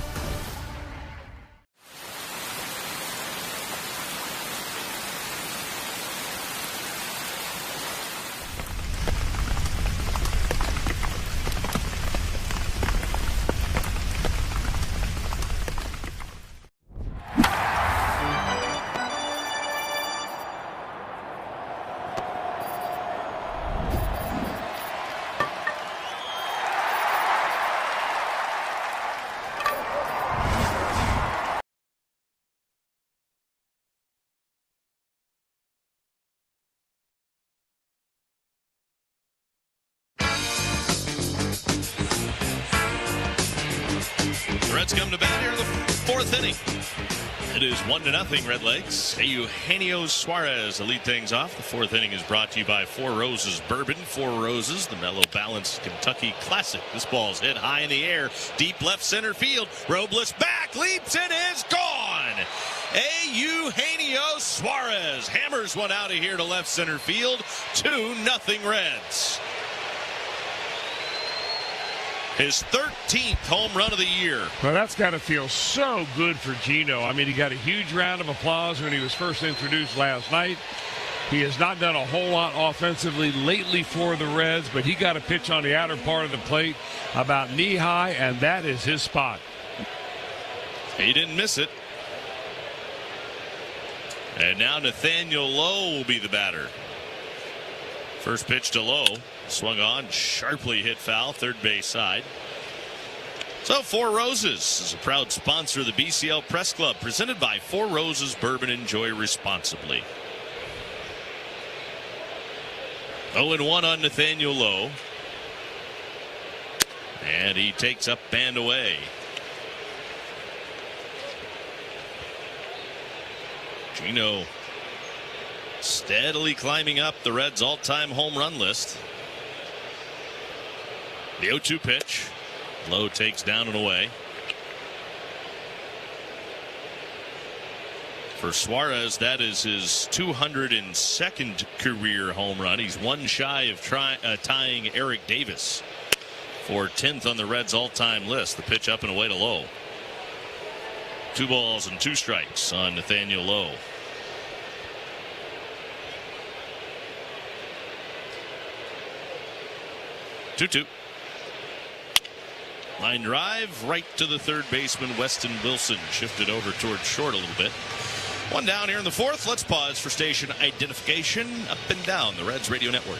Reds come to bat here in the 4th inning. It is 1-0 Red Legs. Eugenio Suarez to lead things off. The 4th inning is brought to you by Four Roses Bourbon. Four Roses, the mellow balanced Kentucky classic. This ball's hit high in the air, deep left center field. Robles back, leaps and is gone. Eugenio Suarez hammers one out of here to left center field. 2-0 Reds. His 13th home run of the year. Well, that's got to feel so good for Gino. I mean, he got a huge round of applause when he was first introduced last night. He has not done a whole lot offensively lately for the Reds, but he got a pitch on the outer part of the plate about knee high, and that is his spot. He didn't miss it. And now Nathaniel Lowe will be the batter. First pitch to Lowe. Swung on, sharply hit foul, third base side. So Four Roses is a proud sponsor of the BCL Press Club, presented by Four Roses Bourbon. Enjoy responsibly. 0-1 on Nathaniel Lowe. And he takes up and away. Gino steadily climbing up the Reds' all-time home run list. The 0-2 pitch. Lowe takes down and away. For Suarez, that is his 202nd career home run. He's one shy of tying Eric Davis for 10th on the Reds all-time list. The pitch up and away to Lowe. 2 balls and 2 strikes on Nathaniel Lowe. Two. Line drive right to the third baseman, Weston Wilson. Shifted over towards short a little bit. 1 down here in the 4th. Let's pause for station identification. Up and down the Reds Radio Network.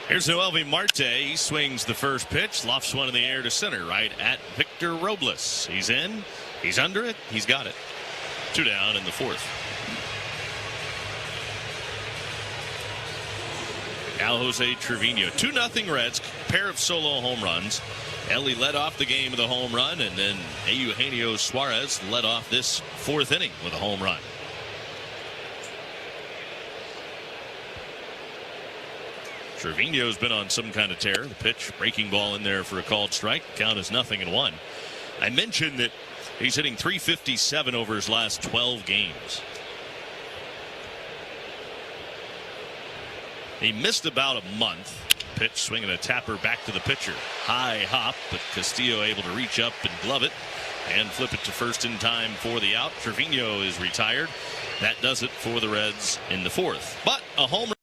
Here's Noelvi Marte. He swings the first pitch, lofts one in the air to center, right at Victor Robles. He's in, he's under it, he's got it. 2 down in the 4th. Now Jose Trevino. 2-0 Reds, pair of solo home runs. Ellie led off the game with a home run, and then Eugenio Suarez led off this 4th inning with a home run. Trevino's been on some kind of tear. The pitch, breaking ball in there for a called strike. Count is 0-1. I mentioned that he's hitting .357 over his last 12 games. He missed about a month. Pitch, swinging a tapper back to the pitcher. High hop, but Castillo able to reach up and glove it and flip it to first in time for the out. Trevino is retired. That does it for the Reds in the 4th. But a home run.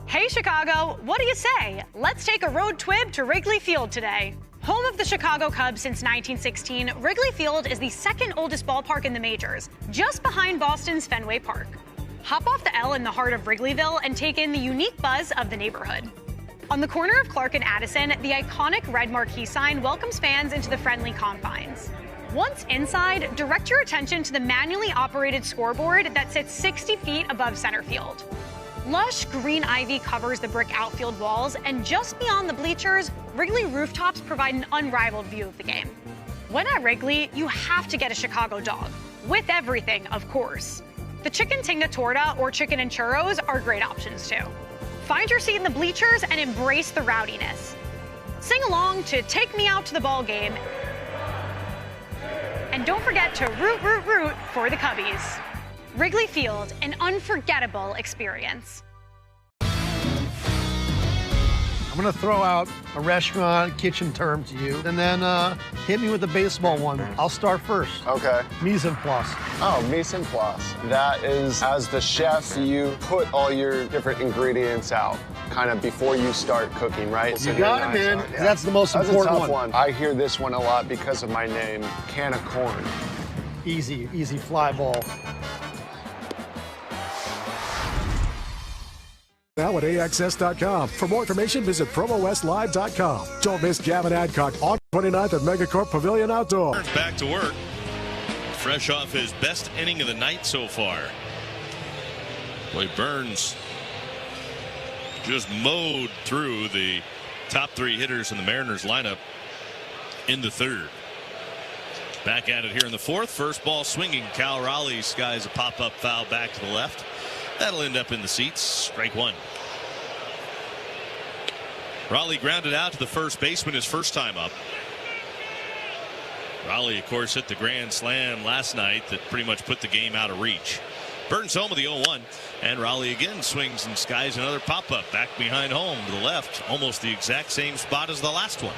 Hey Chicago, what do you say? Let's take a road trip to Wrigley Field today. Home of the Chicago Cubs since 1916, Wrigley Field is the 2nd oldest ballpark in the majors, just behind Boston's Fenway Park. Hop off the L in the heart of Wrigleyville and take in the unique buzz of the neighborhood. On the corner of Clark and Addison, the iconic red marquee sign welcomes fans into the friendly confines. Once inside, direct your attention to the manually operated scoreboard that sits 60 feet above center field. Lush green ivy covers the brick outfield walls, and just beyond the bleachers, Wrigley rooftops provide an unrivaled view of the game. When at Wrigley, you have to get a Chicago dog. With everything, of course. The chicken tinga torta or chicken and churros are great options too. Find your seat in the bleachers and embrace the rowdiness. Sing along to Take Me Out to the Ball Game. And don't forget to root for the Cubbies. Wrigley Field, an unforgettable experience. I'm going to throw out a restaurant kitchen term to you, and then hit me with the baseball one. I'll start first. Okay. Mise en place. Oh, mise en place. That is, as the chef, you put all your different ingredients out, kind of before you start cooking, right? You got it, man. Yeah. That's the most important That's a tough one. I hear this one a lot because of my name, can of corn. Easy fly ball. Now at AXS.com. For more information, visit PromoWestLive.com. Don't miss Gavin Adcock on 29th at Megacorp Pavilion Outdoor. Back to work. Fresh off his best inning of the night so far. Boy, Burns just mowed through the top 3 hitters in the Mariners lineup in the 3rd. Back at it here in the 4th. First ball swinging. Cal Raleigh skies a pop-up foul back to the left. That'll end up in the seats. Strike 1. Raleigh grounded out to the first baseman his first time up. Raleigh, of course, hit the grand slam last night that pretty much put the game out of reach. Burns home with the 0-1, and Raleigh again swings and skies another pop-up back behind home to the left, almost the exact same spot as the last one.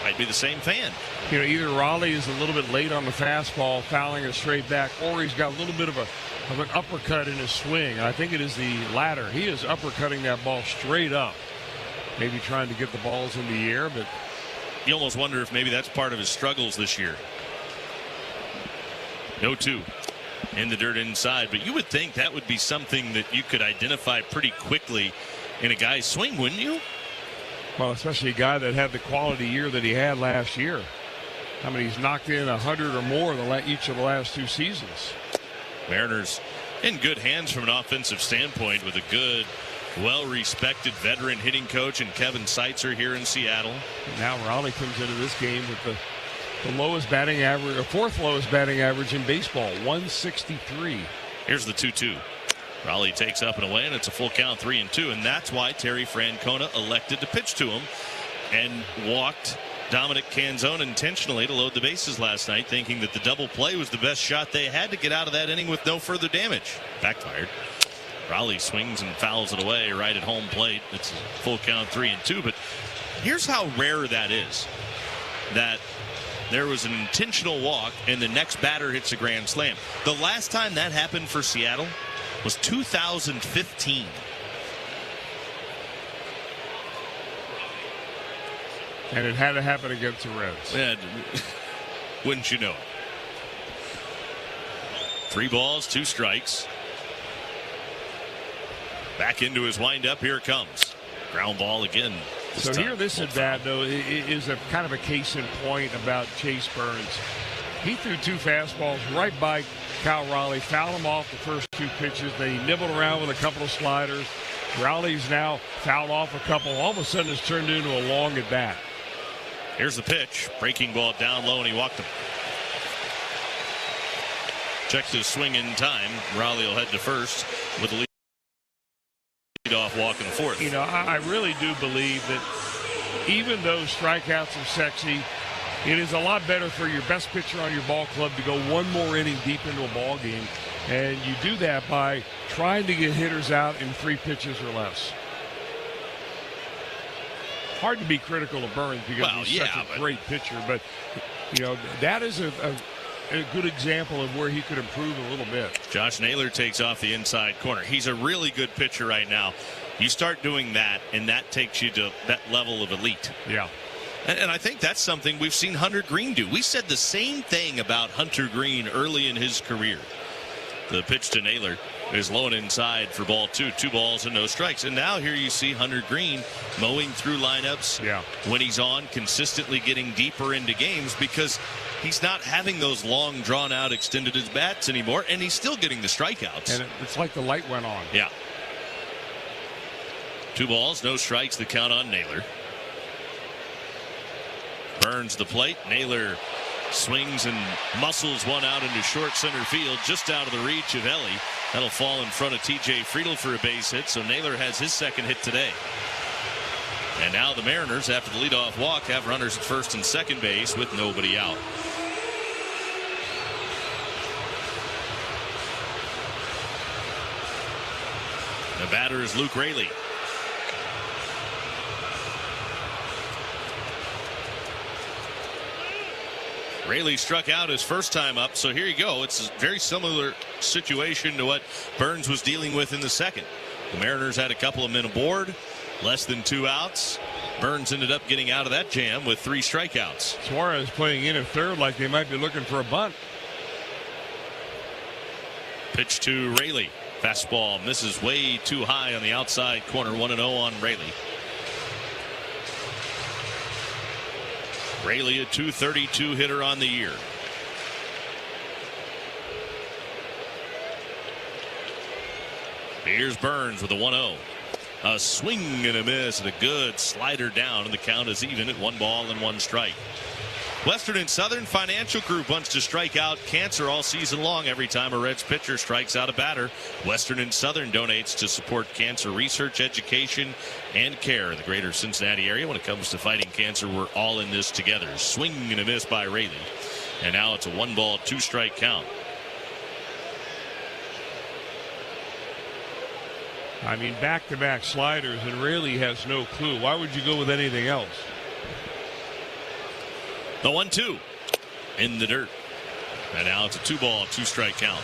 Might be the same fan. You know, either Raleigh is a little bit late on the fastball, fouling it straight back, or he's got a little bit of an uppercut in his swing. And I think it is the latter. He is uppercutting that ball straight up, maybe trying to get the balls in the air, but you almost wonder if maybe that's part of his struggles this year. 0-2 in the dirt inside, but you would think that would be something that you could identify pretty quickly in a guy's swing, wouldn't you? Well, especially a guy that had the quality year that he had last year. I mean, he's knocked in 100 or more each of the last 2 seasons. Mariners in good hands from an offensive standpoint with a good, well-respected veteran hitting coach and Kevin Seitzer here in Seattle. Now Raleigh comes into this game with the lowest batting average, or 4th lowest batting average in baseball, 163. Here's the 2-2. Raleigh takes up and away, and it's a full count, 3-2, and that's why Terry Francona elected to pitch to him and walked Dominic Canzone intentionally to load the bases last night, thinking that the double play was the best shot they had to get out of that inning with no further damage. Backfired. Raleigh swings and fouls it away right at home plate. It's a full count, 3-2. But here's how rare that is, that there was an intentional walk and the next batter hits a grand slam. The last time that happened for Seattle was 2015. And it had to happen against the Reds. Yeah, wouldn't you know it? 3 balls, 2 strikes. Back into his windup. Here it comes. Ground ball again. So here, this at bat, though, is a kind of a case in point about Chase Burns. He threw 2 fastballs right by Cal Raleigh, fouled him off the first 2 pitches. Then he nibbled around with a couple of sliders. Raleigh's now fouled off a couple. All of a sudden, it's turned into a long at bat. Here's the pitch. Breaking ball down low, and he walked him. Checks his swing in time. Raleigh will head to first with a lead-off walk in the 4th. You know, I really do believe that even though strikeouts are sexy, it is a lot better for your best pitcher on your ball club to go 1 more inning deep into a ball game. And you do that by trying to get hitters out in 3 pitches or less. Hard to be critical of Burns because he's such a great pitcher, but you know, that is a good example of where he could improve a little bit. Josh Naylor takes off the inside corner. He's a really good pitcher right now. You start doing that, and that takes you to that level of elite. Yeah. And I think that's something we've seen Hunter Green do. We said the same thing about Hunter Green early in his career. The pitch to Naylor is low and inside for ball 2. 2 balls and no strikes. And now here you see Hunter Green mowing through lineups when he's on, consistently getting deeper into games because he's not having those long, drawn-out, extended at bats anymore, and he's still getting the strikeouts. And it's like the light went on. Yeah. 2 balls, no strikes, the count on Naylor. Burns the plate. Naylor swings and muscles one out into short center field, just out of the reach of Ellie. That'll fall in front of T.J. Friedel for a base hit, so Naylor has his 2nd hit today. And now the Mariners, after the leadoff walk, have runners at first and second base with nobody out. The batter is Luke Raley. Raley struck out his first time up, so here you go. It's a very similar situation to what Burns was dealing with in the 2nd. The Mariners had a couple of men aboard, less than 2 outs. Burns ended up getting out of that jam with 3 strikeouts. Suarez playing in at 3rd like they might be looking for a bunt. Pitch to Raley. Fastball misses way too high on the outside corner. 1-0 on Raley. Raley, a .232 hitter on the year. Here's Burns with a 1-0. A swing and a miss and a good slider down, and the count is even at 1 ball and 1 strike. Western and Southern Financial Group wants to strike out cancer all season long every time a Reds pitcher strikes out a batter. Western and Southern donates to support cancer research, education, and care in the greater Cincinnati area. When it comes to fighting cancer, we're all in this together. Swing and a miss by Raley. And now it's a 1 ball, 2 strike count. I mean, back-to-back sliders, and Raley has no clue. Why would you go with anything else? The 1-2 in the dirt. And now it's a 2 ball, 2 strike count.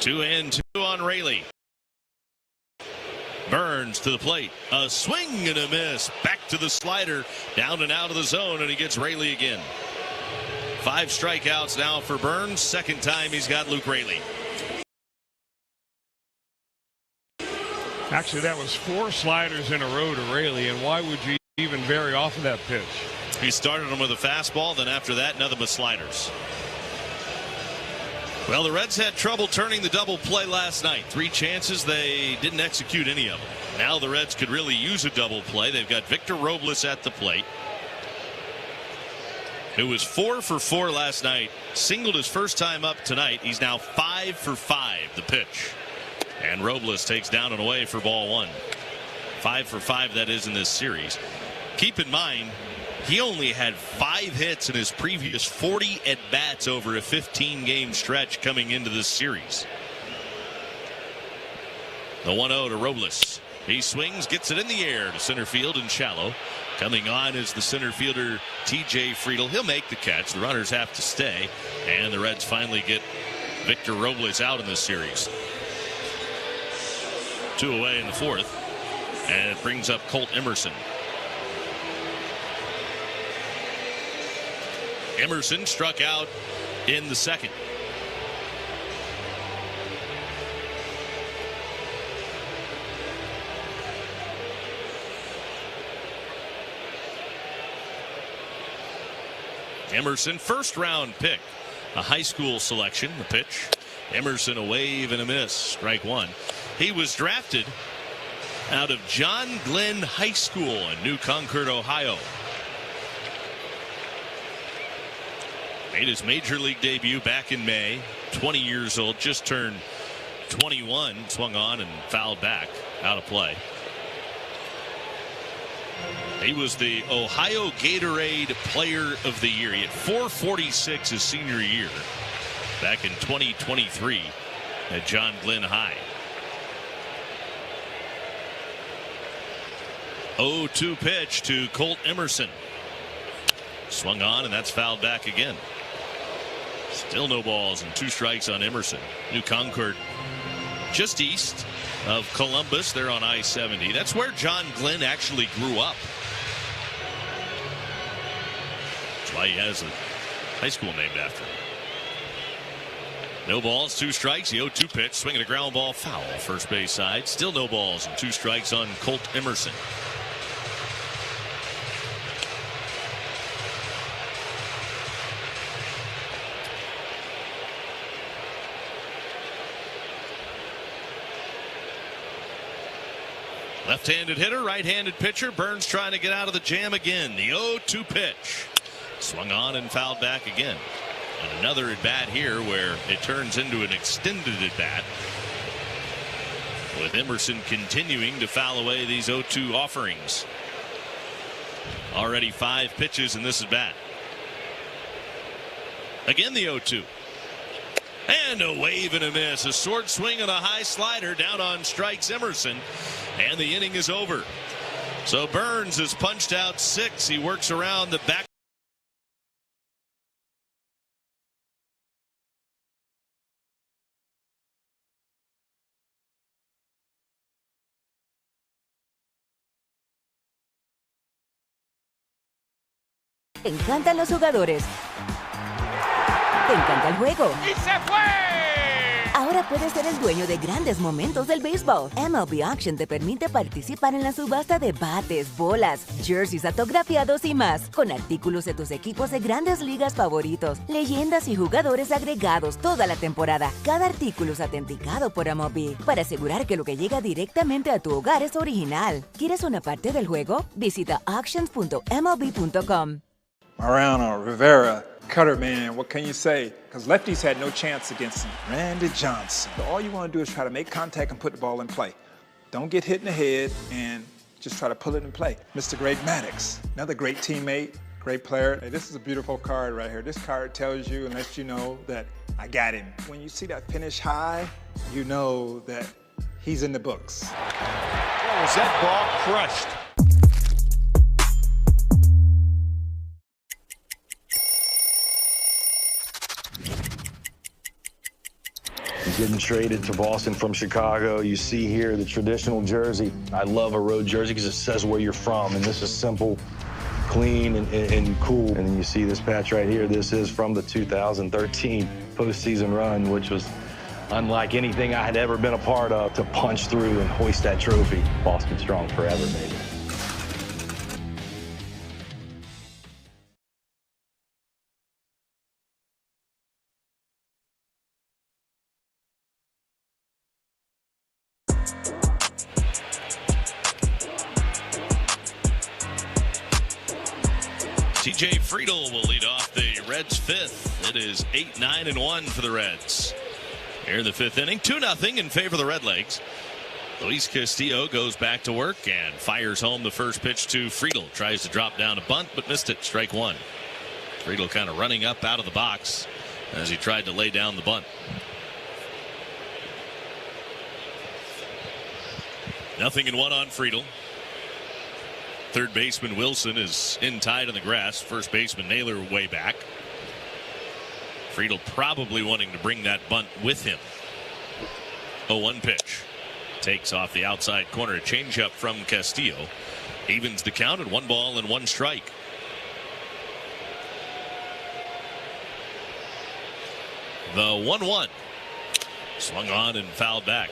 Two and two on Raley. Burns to the plate. A swing and a miss. Back to the slider. Down and out of the zone, and he gets Raley again. 5 strikeouts now for Burns. Second time he's got Luke Raley. Actually, that was 4 sliders in a row to Raley, and why would you even vary off of that pitch? He started him with a fastball, then after that, nothing but sliders. Well, the Reds had trouble turning the double play last night. 3 chances, they didn't execute any of them. Now the Reds could really use a double play. They've got Victor Robles at the plate, who was 4 for 4 last night. Singled his first time up tonight. He's now 5 for 5, the pitch. And Robles takes down and away for ball 1. 5 for 5, that is, in this series. Keep in mind, he only had 5 hits in his previous 40 at-bats over a 15-game stretch coming into this series. The 1-0 to Robles. He swings, gets it in the air to center field and shallow. Coming on is the center fielder, T.J. Friedl. He'll make the catch. The runners have to stay. And the Reds finally get Victor Robles out in this series. 2 away in the 4th. And it brings up Colt Emerson. Emerson struck out in the 2nd. Emerson, first-round pick, a high school selection. The pitch, Emerson, a wave and a miss, strike 1. He was drafted out of John Glenn High School in New Concord, Ohio. Made his major league debut back in May. 20 years old, just turned 21. Swung on and fouled back, out of play. He was the Ohio Gatorade Player of the Year. He had 446 his senior year back in 2023 at John Glenn High. 0-2 pitch to Colt Emerson. Swung on, and that's fouled back again. Still no balls and 2 strikes on Emerson. New Concord, just east of Columbus. They're on I-70. That's where John Glenn actually grew up. That's why he has a high school named after him. No balls, 2 strikes. The 0-2 pitch, swinging a ground ball, foul, first base side. Still no balls and 2 strikes on Colt Emerson. Left-handed hitter, right-handed pitcher. Burns trying to get out of the jam again. The 0-2 pitch. Swung on and fouled back again. And another at-bat here where it turns into an extended at-bat, with Emerson continuing to foul away these 0-2 offerings. Already 5 pitches in this at-bat. Again the 0-2. And a wave and a miss. A sword swing and a high slider down on strikes Emerson. And the inning is over. So Burns has punched out 6. He works around the back. Te encantan los jugadores. Te encanta el juego. ¡Y se fue! Ahora puedes ser el dueño de grandes momentos del béisbol. MLB Auction te permite participar en la subasta de bates, bolas, jerseys autografiados y más, con artículos de tus equipos de grandes ligas favoritos, leyendas y jugadores agregados toda la temporada. Cada artículo es autenticado por MLB para asegurar que lo que llega directamente a tu hogar es original. ¿Quieres una parte del juego? Visita auctions.mlb.com. Mariano Rivera, cutter man, what can you say? Because lefties had no chance against him. Randy Johnson. All you want to do is try to make contact and put the ball in play. Don't get hit in the head and just try to pull it in play. Mr. Greg Maddux, another great teammate, great player. Hey, this is a beautiful card right here. This card tells you and lets you know that I got him. When you see that finish high, you know that he's in the books. Oh, was that ball crushed? Getting traded to Boston from Chicago. You see here the traditional jersey. I love a road jersey because it says where you're from, and this is simple. clean and cool. And then you see this patch right here. This is from the 2013 postseason run, which was unlike anything I had ever been a part of, to punch through and hoist that trophy. Boston strong forever, baby. TJ Friedel will lead off the Reds' fifth. It is 8-9-1 for the Reds. Here in the fifth inning, 2-0 in favor of the Redlegs. Luis Castillo goes back to work and fires home the first pitch to Friedel. Tries to drop down a bunt, but missed it. Strike one. Friedel kind of running up out of the box as he tried to lay down the bunt. 0-1 on Friedel. Third baseman Wilson is in tied on the grass. First baseman Naylor way back. Friedel probably wanting to bring that bunt with him. 0-1 pitch. Takes off the outside corner. A changeup from Castillo. Evens the count at 1 ball and 1 strike. The 1-1. Swung on and fouled back.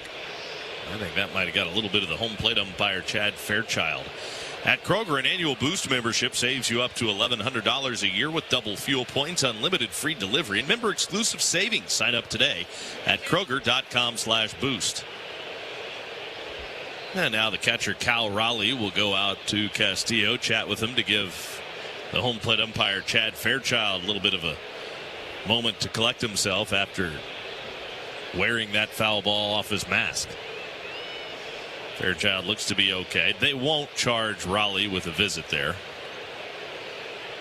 I think that might have got a little bit of the home plate umpire Chad Fairchild. At Kroger, an annual Boost membership saves you up to $1,100 a year with double fuel points, unlimited free delivery, and member exclusive savings. Sign up today at Kroger.com/boost. And now the catcher Cal Raleigh will go out to Castillo, chat with him to give the home plate umpire Chad Fairchild a little bit of a moment to collect himself after wearing that foul ball off his mask. Fairchild looks to be okay. They won't charge Raleigh with a visit there.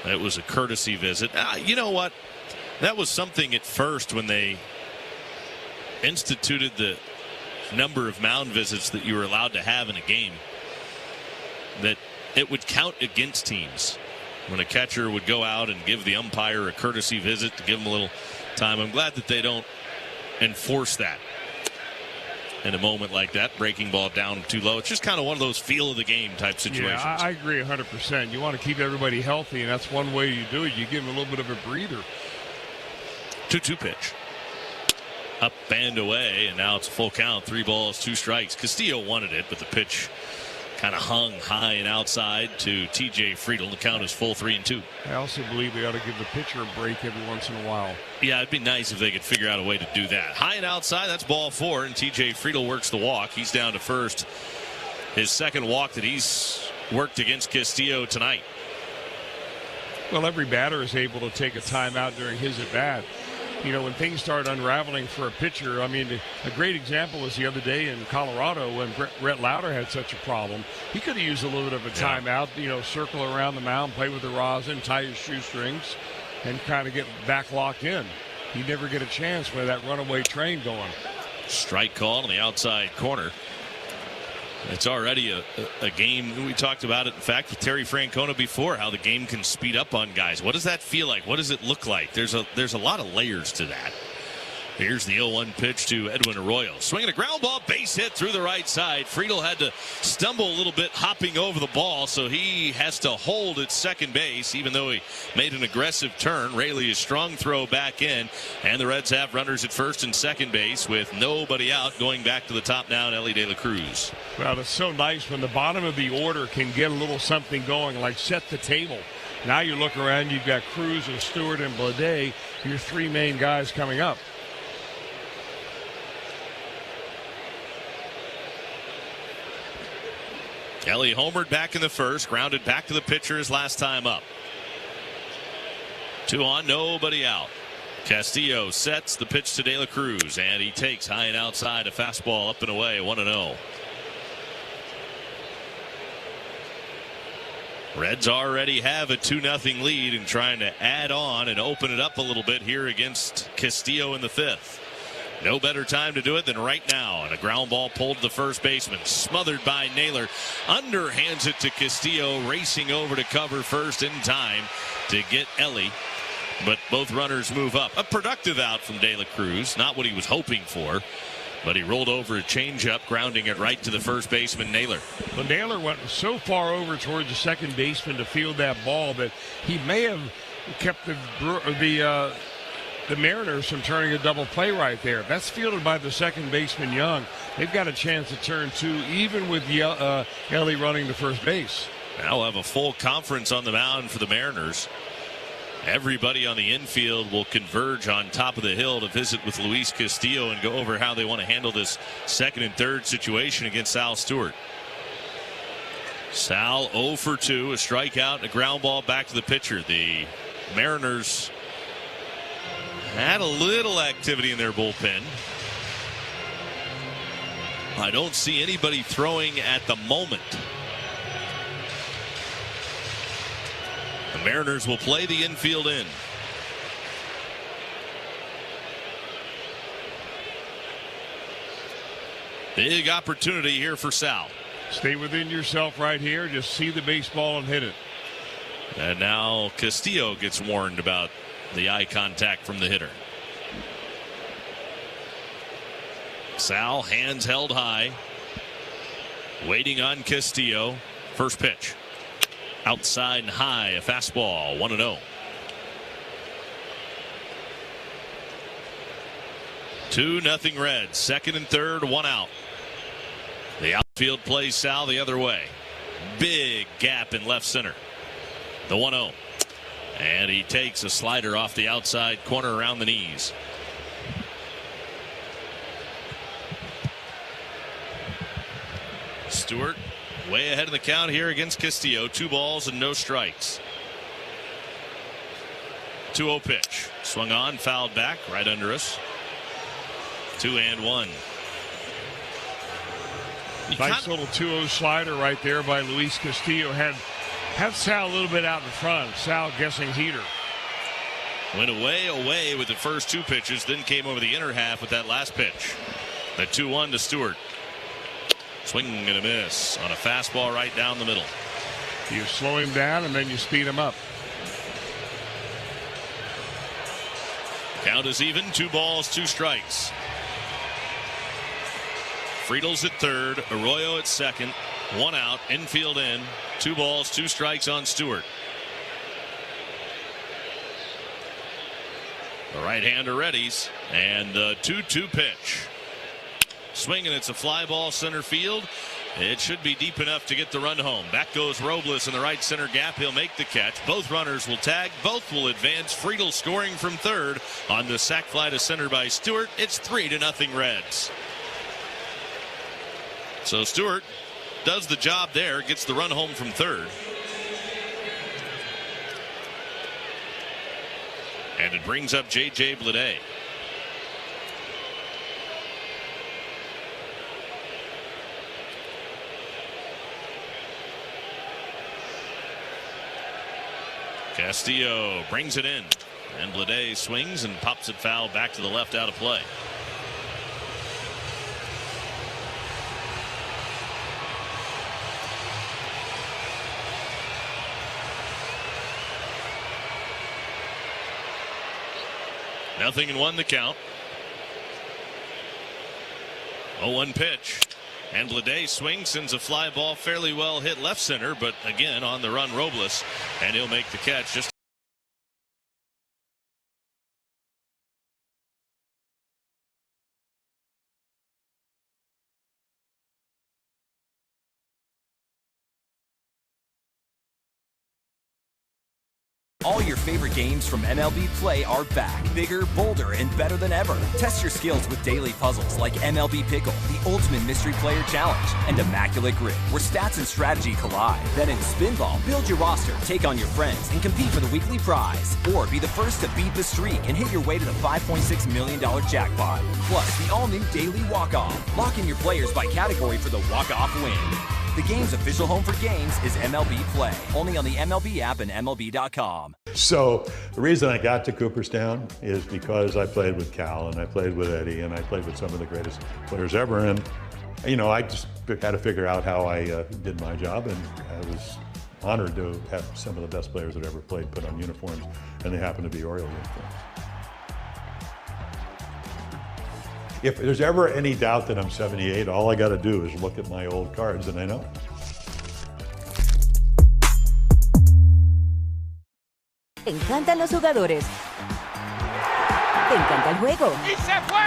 It was a courtesy visit. You know what? That was something at first when they instituted the number of mound visits that you were allowed to have in a game, that it would count against teams when a catcher would go out and give the umpire a courtesy visit to give him a little time. I'm glad that they don't enforce that in a moment like that. Breaking ball down too low. It's just kind of one of those feel of the game type situations. Yeah, I agree 100%. You want to keep everybody healthy, and that's one way you do it. You give them a little bit of a breather. 2-2 pitch. Up and away, and now it's a full count. 3 balls, 2 strikes. Castillo wanted it, but the pitch kind of hung high and outside to TJ Friedel. The count is full 3-2. I also believe they ought to give the pitcher a break every once in a while. Yeah, it'd be nice if they could figure out a way to do that. High and outside, that's ball 4, and TJ Friedel works the walk. He's down to first. His second walk that he's worked against Castillo tonight. Well, every batter is able to take a timeout during his at-bat. You know, when things start unraveling for a pitcher, I mean, a great example was the other day in Colorado when Brett Lauder had such a problem. He could have used a little bit of a timeout, you know, circle around the mound, play with the rosin, tie his shoestrings, and kind of get back locked in. He'd never get a chance with that runaway train going. Strike call on the outside corner. It's already a game. We talked about it, in fact, with Terry Francona before, how the game can speed up on guys. What does that feel like? What does it look like? There's a lot of layers to that. Here's the 0-1 pitch to Edwin Arroyo. Swinging a ground ball, base hit through the right side. Friedel had to stumble a little bit hopping over the ball, so he has to hold at second base, even though he made an aggressive turn. Raley is strong throw back in, and the Reds have runners at first and second base with nobody out. Going back to the top now, Ellie De La Cruz. Well, it's so nice when the bottom of the order can get a little something going, like set the table. Now you look around, you've got Cruz and Stewart and Blade, your 3 main guys coming up. Ellie homered back in the first, grounded back to the pitcher his last time up. 2 on, nobody out. Castillo sets the pitch to De La Cruz, and he takes high and outside a fastball up and away, 1-0. Reds already have a 2-0 lead and trying to add on and open it up a little bit here against Castillo in the 5th. No better time to do it than right now. And a ground ball pulled to the first baseman. Smothered by Naylor. Underhands it to Castillo. Racing over to cover first in time to get Ellie. But both runners move up. A productive out from De La Cruz. Not what he was hoping for. But he rolled over a changeup, grounding it right to the first baseman, Naylor. Well, Naylor went so far over towards the second baseman to field that ball that he may have kept the Mariners from turning a double play right there. That's fielded by the second baseman, Young. They've got a chance to turn two, even with Ellie running to first base. Now we'll have a full conference on the mound for the Mariners. Everybody on the infield will converge on top of the hill to visit with Luis Castillo and go over how they want to handle this second and third situation against Sal Stewart. Sal 0 for 2, a strikeout and a ground ball back to the pitcher. The Mariners had a little activity in their bullpen. I don't see anybody throwing at the moment. The Mariners will play the infield in. Big opportunity here for Sal. Stay within yourself right here. Just see the baseball and hit it. And now Castillo gets warned about the eye contact from the hitter. Sal, hands held high, waiting on Castillo. First pitch. Outside and high, a fastball, 1-0. 2-0 Reds. Second and third, one out. The outfield plays Sal the other way. Big gap in left center. The 1-0. And he takes a slider off the outside corner around the knees. Stewart way ahead of the count here against Castillo. 2 balls and no strikes. 2-0 pitch. Swung on, fouled back, right under us. 2-1. Nice little 2-0 slider right there by Luis Castillo. Had Sal a little bit out in front. Sal guessing heater. Went away with the first 2 pitches, then came over the inner half with that last pitch. The 2-1 to Stewart. Swing and a miss on a fastball right down the middle. You slow him down and then you speed him up. Count is even. 2 balls, 2 strikes. Friedel's at third, Arroyo at second, 1 out, infield in, 2 balls, 2 strikes on Stewart. The right-hander readies, and the 2-2 pitch. Swing, and it's a fly ball center field. It should be deep enough to get the run home. Back goes Robles in the right center gap. He'll make the catch. Both runners will tag. Both will advance. Friedel scoring from third on the sac fly to center by Stewart. It's 3-0 Reds. So Stewart does the job there, gets the run home from third. And it brings up J.J. Bleday. Castillo brings it in, and Bleday swings and pops it foul back to the left, out of play. Nothing and 1 the count. 0-1 pitch. And Bleday swings, sends a fly ball fairly well hit left center, but again on the run Robles, and he'll make the catch. Just All your favorite games from MLB Play are back, bigger, bolder, and better than ever. Test your skills with daily puzzles like MLB Pickle, the ultimate mystery player challenge, and Immaculate Grip, where stats and strategy collide. Then in Spinball, build your roster, take on your friends, and compete for the weekly prize. Or be the first to beat the streak and hit your way to the $5.6 million jackpot. Plus, the all-new Daily Walk-Off. Lock in your players by category for the walk-off win. The game's official home for games is MLB Play, only on the MLB app and MLB.com. So the reason I got to Cooperstown is because I played with Cal and I played with Eddie and I played with some of the greatest players ever. And, you know, I just had to figure out how I did my job, and I was honored to have some of the best players that ever played put on uniforms, and they happened to be Oriole uniforms. If there's ever any doubt that I'm 78, all I got to do is look at my old cards and I know. Te encantan los jugadores. Te encanta el juego. ¡Y se fue!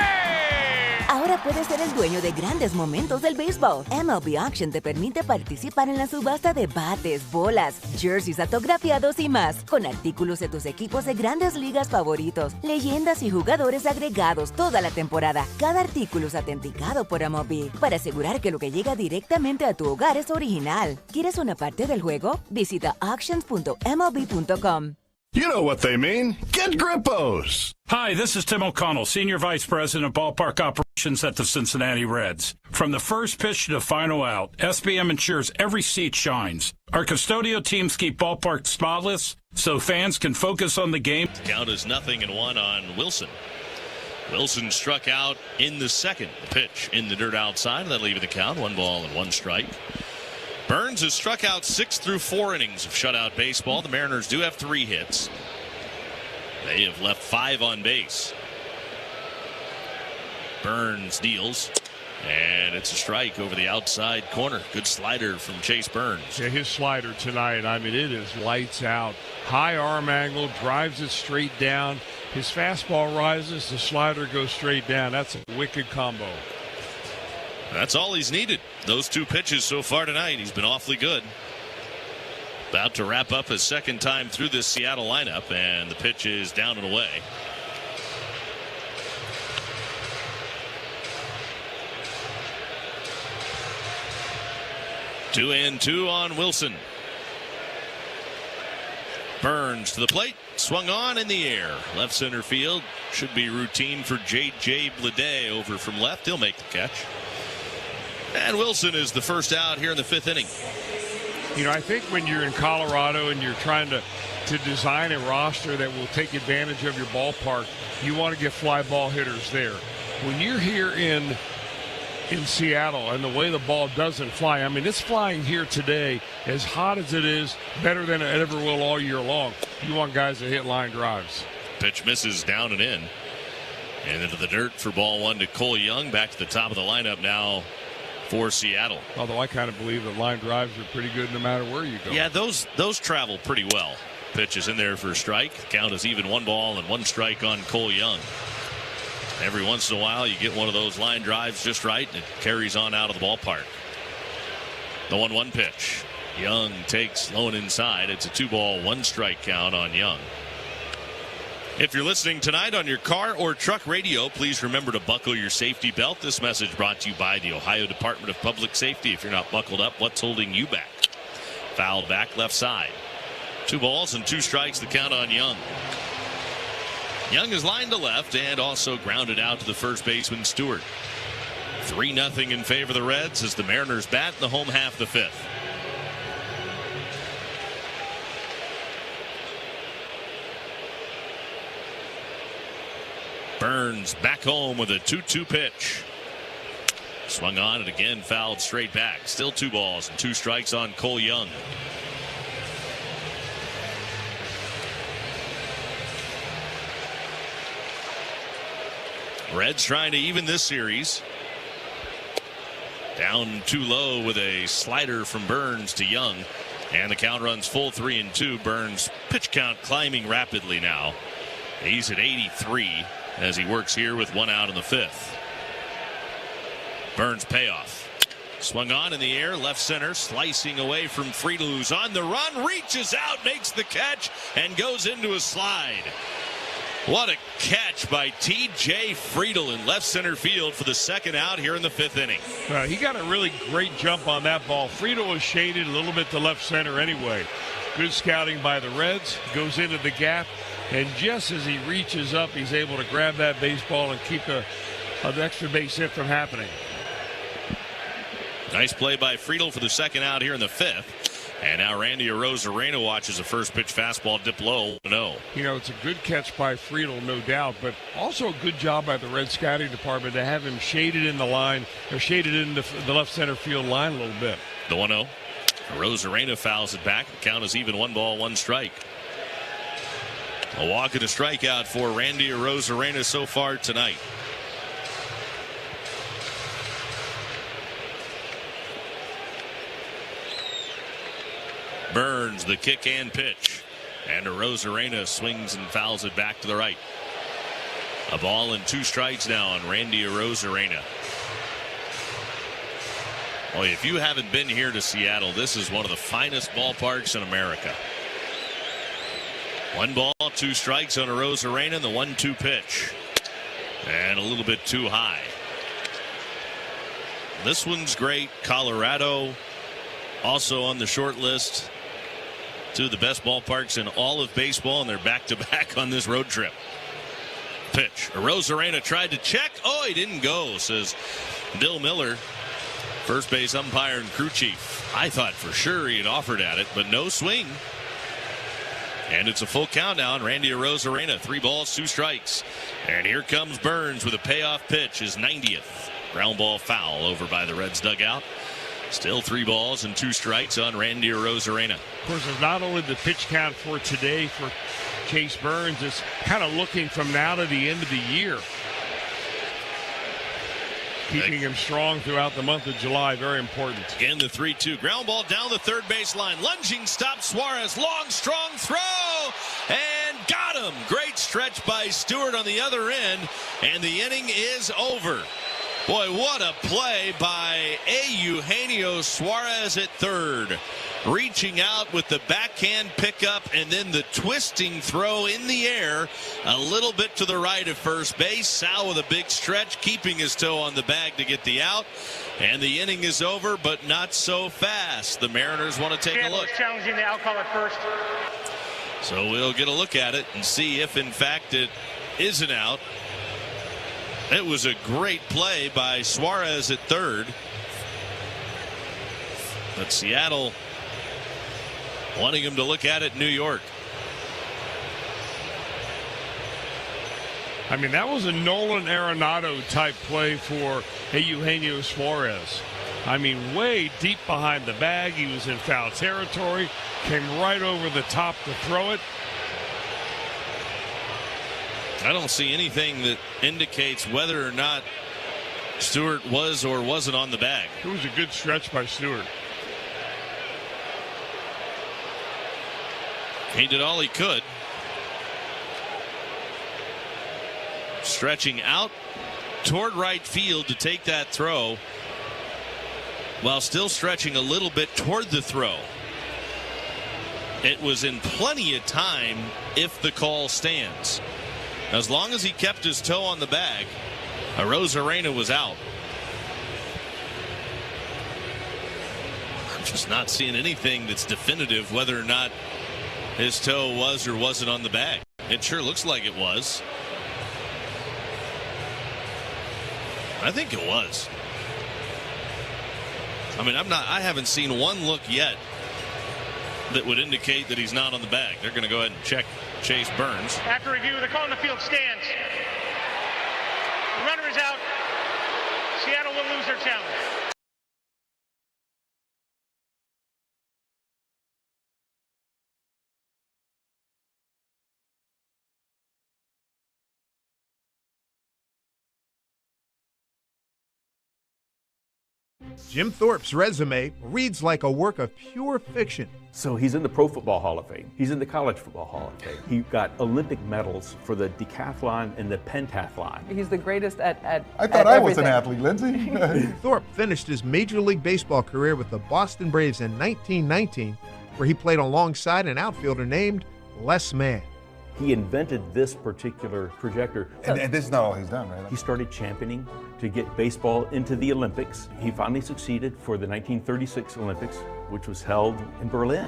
Ahora puedes ser el dueño de grandes momentos del béisbol. MLB Auction te permite participar en la subasta de bates, bolas, jerseys autografiados y más, con artículos de tus equipos de grandes ligas favoritos, leyendas y jugadores agregados toda la temporada. Cada artículo es autenticado por MLB para asegurar que lo que llega directamente a tu hogar es original. ¿Quieres una parte del juego? Visita auctions.mlb.com. You know what they mean. Get Grippos. Hi, this is Tim O'Connell, Senior Vice President of Ballpark Operations at the Cincinnati Reds. From the first pitch to the final out, SBM ensures every seat shines. Our custodial teams keep ballparks spotless so fans can focus on the game. Count is 0-1 on Wilson. Wilson struck out in the second. The pitch in the dirt outside. That'll leave the count. 1 ball and 1 strike. Burns has struck out 6 through 4 innings of shutout baseball. The Mariners do have 3 hits. They have left 5 on base. Burns deals, and it's a strike over the outside corner. Good slider from Chase Burns. Yeah, his slider tonight, I mean, it is lights out. High arm angle, drives it straight down. His fastball rises, the slider goes straight down. That's a wicked combo. That's all he's needed. Those 2 pitches so far tonight. He's been awfully good. About to wrap up his second time through this Seattle lineup, and the pitch is down and away. Two and 2 on Wilson. Burns to the plate, swung on in the air. Left center field. Should be routine for J.J. Bleday over from left. He'll make the catch. And Wilson is the first out here in the 5th inning. You know, I think when you're in Colorado and you're trying to design a roster that will take advantage of your ballpark, you want to get fly ball hitters there. When you're here in Seattle and the way the ball doesn't fly, I mean, it's flying here today as hot as it is, better than it ever will all year long. You want guys that hit line drives. Pitch misses down and in. And into the dirt for ball 1 to Cole Young. Back to the top of the lineup now for Seattle. Although I kind of believe that line drives are pretty good no matter where you go. Yeah, those travel pretty well. Pitch is in there for a strike. Count is even 1 ball and 1 strike on Cole Young. Every once in a while you get one of those line drives just right and it carries on out of the ballpark. The 1-1 pitch. Young takes low and inside. It's a 2 ball 1 strike count on Young. If you're listening tonight on your car or truck radio, please remember to buckle your safety belt. This message brought to you by the Ohio Department of Public Safety. If you're not buckled up, what's holding you back? Fouled back left side. 2 balls and 2 strikes, the count on Young. Young is lined to left and also grounded out to the first baseman Stewart. 3-0 in favor of the Reds as the Mariners bat in the home half of the 5th. Burns back home with a 2-2 pitch. Swung on and again fouled straight back. Still 2 balls and 2 strikes on Cole Young. Reds trying to even this series. Down too low with a slider from Burns to Young. And the count runs full 3-2. Burns pitch count climbing rapidly now. He's at 83 as he works here with 1 out in the 5th. Burns payoff. Swung on in the air, left center, slicing away from Friedel, who's on the run, reaches out, makes the catch, and goes into a slide. What a catch by T.J. Friedel in left center field for the 2nd out here in the 5th inning. He got a really great jump on that ball. Friedel was shaded a little bit to left center anyway. Good scouting by the Reds. Goes into the gap, and just as he reaches up, he's able to grab that baseball and keep an extra base hit from happening. Nice play by Friedel for the 2nd out here in the 5th. And now Randy Arozarena watches a first pitch fastball dip low. No. You know, it's a good catch by Friedel, no doubt, but also a good job by the Red scouting department to have him shaded in the line, or shaded in the left center field line a little bit. The 1-0. Arozarena fouls it back. The count is even 1 ball, 1 strike. A walk and a strikeout for Randy Arozarena so far tonight. Burns, the kick and pitch. And Arozarena swings and fouls it back to the right. A ball and 2 strikes now on Randy Arozarena. Well, if you haven't been here to Seattle, this is one of the finest ballparks in America. 1 ball, 2 strikes on Arozarena, the 1-2 pitch. And a little bit too high. This one's great. Colorado also on the short list. 2 of the best ballparks in all of baseball, and they're back-to-back on this road trip. Pitch. Arozarena tried to check. Oh, he didn't go, says Bill Miller, first base umpire and crew chief. I thought for sure he had offered at it, but no swing. And it's a full count now on Randy Arozarena. 3 balls, 2 strikes. And here comes Burns with a payoff pitch, his 90th. Ground ball foul over by the Reds dugout. Still 3 balls and 2 strikes on Randy Arozarena. Of course, it's not only the pitch count for today for Chase Burns, it's kind of looking from now to the end of the year. Keeping him strong throughout the month of July, very important. Again, the 3-2 ground ball down the third baseline. Lunging stop Suarez. Long, strong throw. And got him. Great stretch by Stewart on the other end. And the inning is over. Boy, what a play by Eugenio Suarez at third. Reaching out with the backhand pickup and then the twisting throw in the air a little bit to the right of first base. Sal with a big stretch, keeping his toe on the bag to get the out. And the inning is over, but not so fast. The Mariners want to take a look. Challenging the out call at first. So we'll get a look at it and see if, in fact, it is an out. It was a great play by Suarez at third. But Seattle wanting him to look at it in New York. I mean, that was a Nolan Arenado type play for Eugenio Suarez. I mean, way deep behind the bag. He was in foul territory. Came right over the top to throw it. I don't see anything that indicates whether or not Stewart was or wasn't on the bag. It was a good stretch by Stewart. He did all he could. Stretching out toward right field to take that throw while still stretching a little bit toward the throw. It was in plenty of time if the call stands. As long as he kept his toe on the bag, Arozarena was out. I'm just not seeing anything that's definitive whether or not his toe was or wasn't on the bag. It sure looks like it was. I think it was. I mean, I haven't seen one look yet that would indicate that he's not on the bag. They're going to go ahead and check Chase Burns. After review, the call on the field stands. The runner is out. Seattle will lose their challenge. Jim Thorpe's resume reads like a work of pure fiction. So he's in the Pro Football Hall of Fame. He's in the College Football Hall of Fame. He got Olympic medals for the decathlon and the pentathlon. He's the greatest at I thought I was an athlete, Lindsay. Thorpe finished his Major League Baseball career with the Boston Braves in 1919, where he played alongside an outfielder named Les Mann. He invented this particular projector. And this is not all he's done, right? He started championing to get baseball into the Olympics. He finally succeeded for the 1936 Olympics, which was held in Berlin.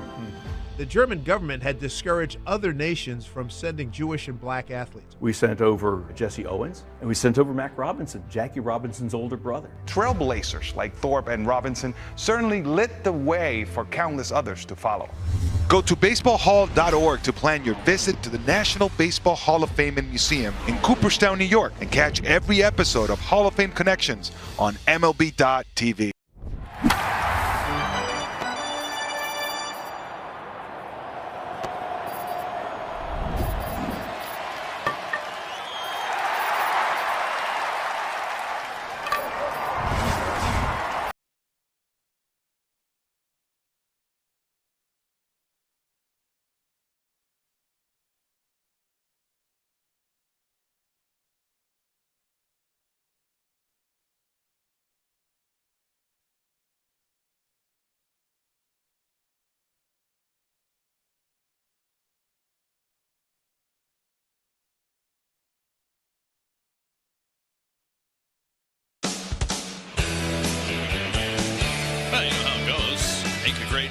The German government had discouraged other nations from sending Jewish and black athletes. We sent over Jesse Owens, and we sent over Mac Robinson, Jackie Robinson's older brother. Trailblazers like Thorpe and Robinson certainly lit the way for countless others to follow. Go to baseballhall.org to plan your visit to the National Baseball Hall of Fame and Museum in Cooperstown, New York, and catch every episode of Hall of Fame Connections on MLB.tv.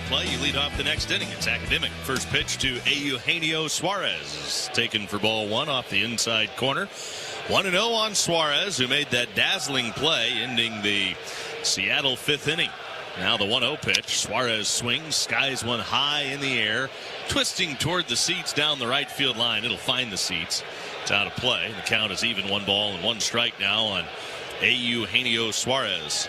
play, you lead off the next inning. It's Academic. First pitch to Eugenio Suarez. Taken for ball one off the inside corner. 1-0 on Suarez, who made that dazzling play, ending the Seattle fifth inning. Now the 1-0 pitch. Suarez swings, skies one high in the air, twisting toward the seats down the right field line. It'll find the seats. It's out of play. The count is even, 1 ball and 1 strike now on Eugenio Suarez.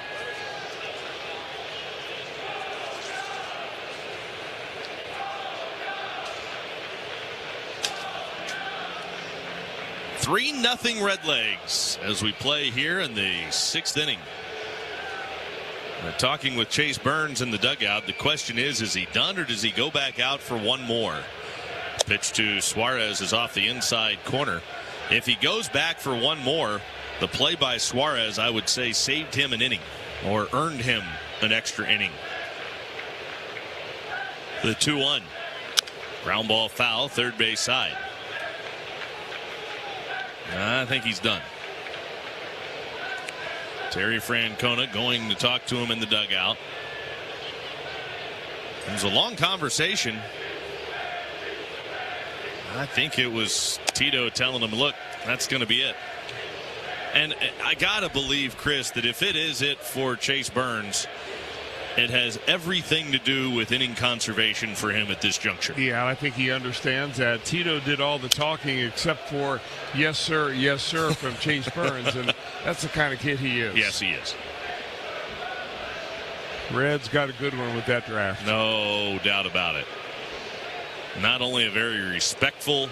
Three 0 Redlegs as we play here in the 6th inning. Talking with Chase Burns in the dugout, the question is he done or does he go back out for one more? Pitch to Suarez is off the inside corner. If he goes back for one more, the play by Suarez, I would say, saved him an inning or earned him an extra inning. The 2-1. Ground ball foul, third base side. I think he's done. Terry Francona going to talk to him in the dugout. It was a long conversation. I think it was Tito telling him, look, that's going to be it. And I got to believe, Chris, that if it is it for Chase Burns, it has everything to do with inning conservation for him at this juncture. Yeah, I think he understands that. Tito did all the talking except for yes, sir, from Chase Burns, and that's the kind of kid he is. Yes, he is. Reds got a good one with that draft. No doubt about it. Not only a very respectful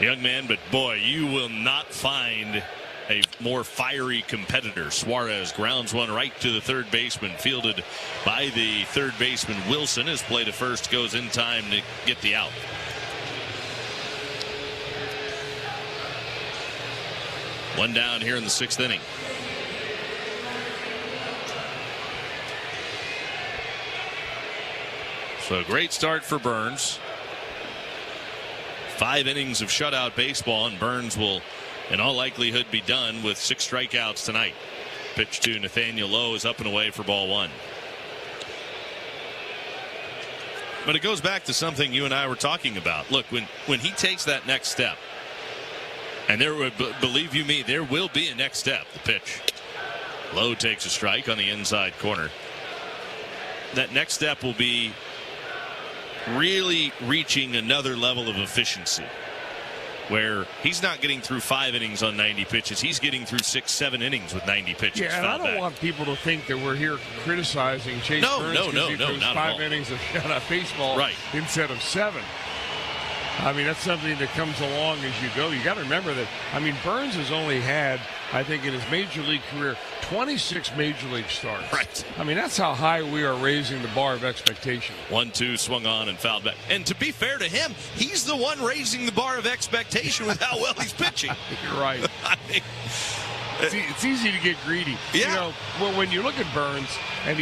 young man, but boy, you will not find a more fiery competitor. Suarez grounds one right to the third baseman, fielded by the third baseman Wilson. His play to first goes in time to get the out. One down here in the 6th inning. So a great start for Burns. 5 innings of shutout baseball, and Burns will in all likelihood be done with 6 strikeouts tonight. Pitch to Nathaniel Lowe is up and away for ball 1. But it goes back to something you and I were talking about. Look, when he takes that next step, and there would, believe you me, there will be a next step. The pitch. Lowe takes a strike on the inside corner. That next step will be really reaching another level of efficiency, where he's not getting through 5 innings on 90 pitches. He's getting through 6-7 innings with 90 pitches. Yeah, and I don't want people to think that we're here criticizing Chase Burns because he throws 5 innings of shutout baseball instead of 7. I mean, that's something that comes along as you go. You got to remember that, I mean, Burns has only had, I think, in his major league career, 26 major league starts. Right. I mean, that's how high we are raising the bar of expectation. 1-2 swung on and fouled back. And to be fair to him, he's the one raising the bar of expectation with how well he's pitching. You're right. I mean, it's easy to get greedy. Yeah. You know, well, when you look at Burns, and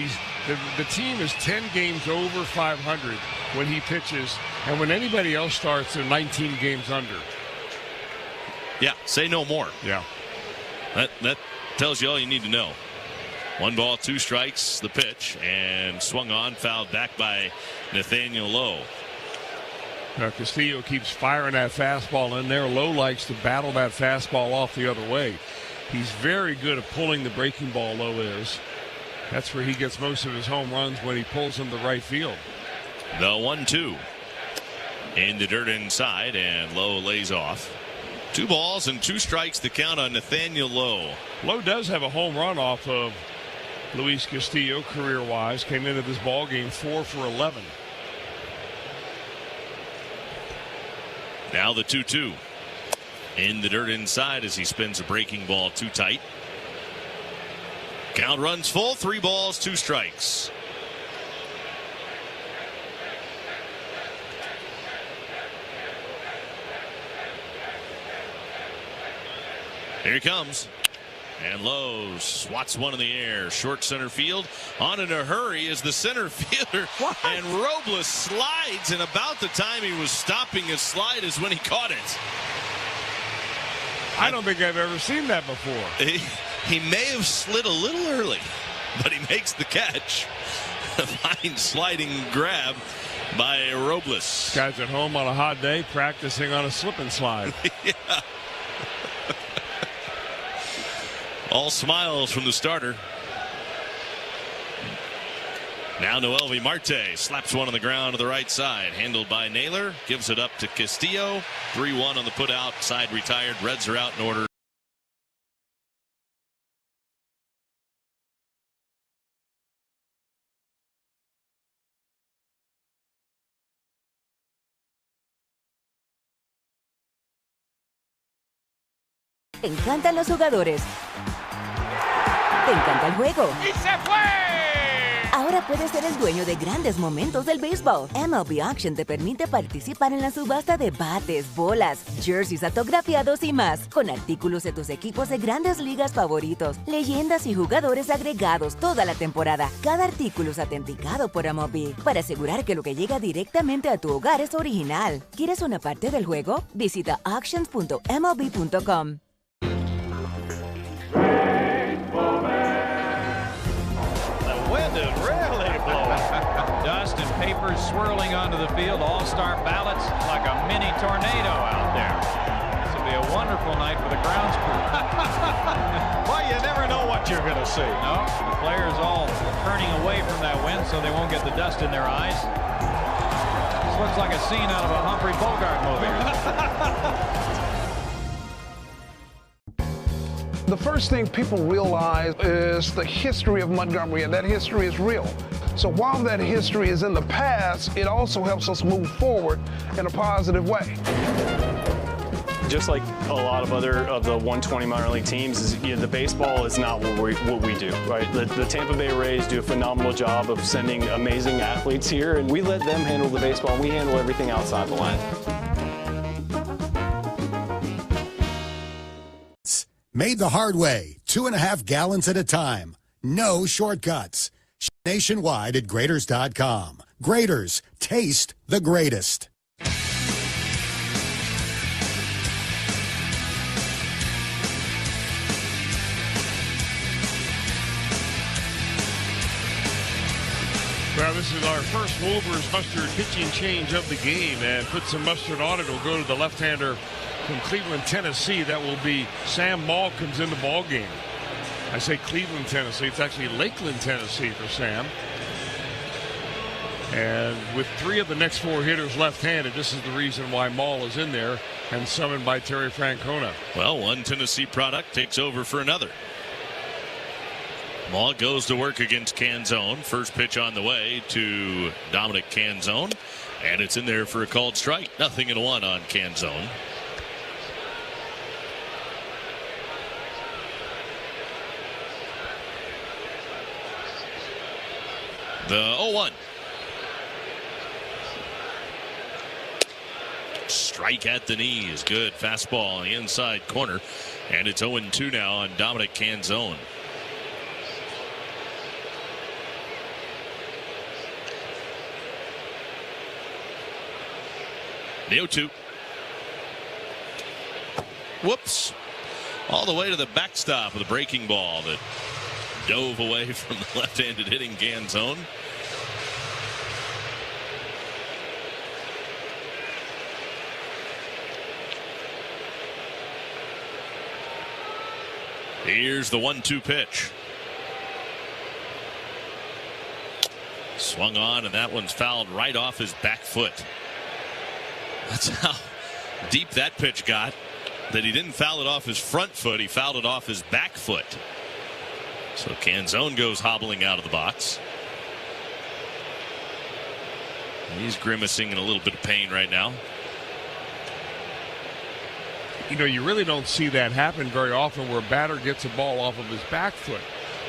the team is 10 games over 500 when he pitches, and when anybody else starts, they're 19 games under. Yeah, say no more. Yeah. That tells you all you need to know. 1 ball, 2 strikes, the pitch, and swung on, fouled back by Nathaniel Lowe. Castillo keeps firing that fastball in there. Lowe likes to battle that fastball off the other way. He's very good at pulling the breaking ball, Lowe is. That's where he gets most of his home runs, when he pulls them to right field. The 1-2 in the dirt inside, and Lowe lays off. 2 balls and 2 strikes to count on Nathaniel Lowe. Lowe does have a home run off of Luis Castillo career-wise. Came into this ball game 4 for 11. Now the 2-2 in the dirt inside as he spins a breaking ball too tight. Count runs full, 3 balls, 2 strikes. Here he comes. And Lowe swats one in the air. Short center field. On in a hurry is the center fielder. What? And Robles slides, and about the time he was stopping his slide is when he caught it. I don't think I've ever seen that before. He may have slid a little early, but he makes the catch. Fine sliding grab by Robles. Guys at home on a hot day practicing on a slip and slide. Yeah. All smiles from the starter. Now Noelvi Marte slaps one on the ground to the right side. Handled by Naylor. Gives it up to Castillo. 3-1 on the put out. Side retired. Reds are out in order. Te encantan los jugadores. Te encanta el juego. ¡Y se fue! Ahora puedes ser el dueño de grandes momentos del béisbol. MLB Auction te permite participar en la subasta de bates, bolas, jerseys autografiados y más, con artículos de tus equipos de grandes ligas favoritos, leyendas y jugadores agregados toda la temporada. Cada artículo es autenticado por MLB para asegurar que lo que llega directamente a tu hogar es original. ¿Quieres una parte del juego? Visita auctions.mlb.com. Wind is really blowing. Dust and papers swirling onto the field. All-star ballots like a mini tornado out there. This will be a wonderful night for the grounds crew. Well, you never know what you're going to see. No, the players all turning away from that wind so they won't get the dust in their eyes. This looks like a scene out of a Humphrey Bogart movie. The first thing people realize is the history of Montgomery, and that history is real. So while that history is in the past, it also helps us move forward in a positive way. Just like a lot of other of the 120 minor league teams, the baseball is not what we do, right? The Tampa Bay Rays do a phenomenal job of sending amazing athletes here, and we let them handle the baseball, and we handle everything outside the line. Made the hard way, 2.5 gallons at a time. No shortcuts. Nationwide at Graders.com. Graders, taste the greatest. Well, this is our first Wolvers mustard pitching change of the game, and put some mustard on it. It'll go to the left-hander from Cleveland, Tennessee. That will be Sam Maul comes in the ball game. I say Cleveland, Tennessee. It's actually Lakeland, Tennessee for Sam. And with 3 of the next 4 hitters left-handed, this is the reason why Maul is in there and summoned by Terry Francona. Well, one Tennessee product takes over for another. Maul goes to work against Canzone. First pitch on the way to Dominic Canzone. And it's in there for a called strike. 0-1 on Canzone. The 0-1. Strike at the knee is good. Fastball on the inside corner. And it's 0-2 now on Dominic Canzone. The 0-2. Whoops. All the way to the backstop with a breaking ball that dove away from the left-handed hitting Canzone. Here's the 1-2 pitch. Swung on, and that one's fouled right off his back foot. That's how deep that pitch got, that he didn't foul it off his front foot, he fouled it off his back foot. So Canzone goes hobbling out of the box. He's grimacing in a little bit of pain right now. You know, you really don't see that happen very often, where a batter gets a ball off of his back foot.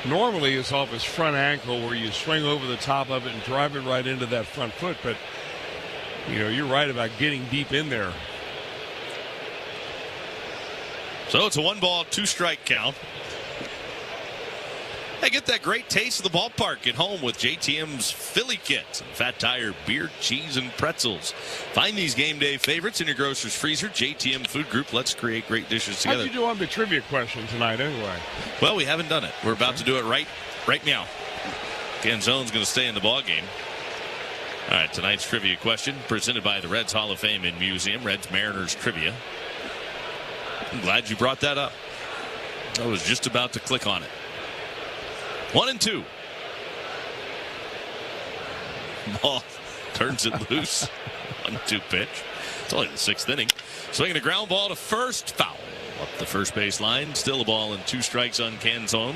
Normally it's off his front ankle, where you swing over the top of it and drive it right into that front foot. But, you know, you're right about getting deep in there. So it's a 1-ball, 2-strike count. Hey, get that great taste of the ballpark at home with JTM's Philly Kits and Fat Tire beer, cheese, and pretzels. Find these game day favorites in your grocer's freezer. JTM Food Group. Let's create great dishes together. How'd you do on the trivia question tonight anyway? Well, we haven't done it. We're about to do it right now. Canzone's going to stay in the ball game. All right, tonight's trivia question presented by the Reds Hall of Fame and Museum, Reds Mariners Trivia. I'm glad you brought that up. I was just about to click on it. 1-2. Ball turns it loose. 1-2 pitch. It's only the 6th inning. Swinging a ground ball to first, foul up the first base line. Still a ball and 2 strikes on Canzone.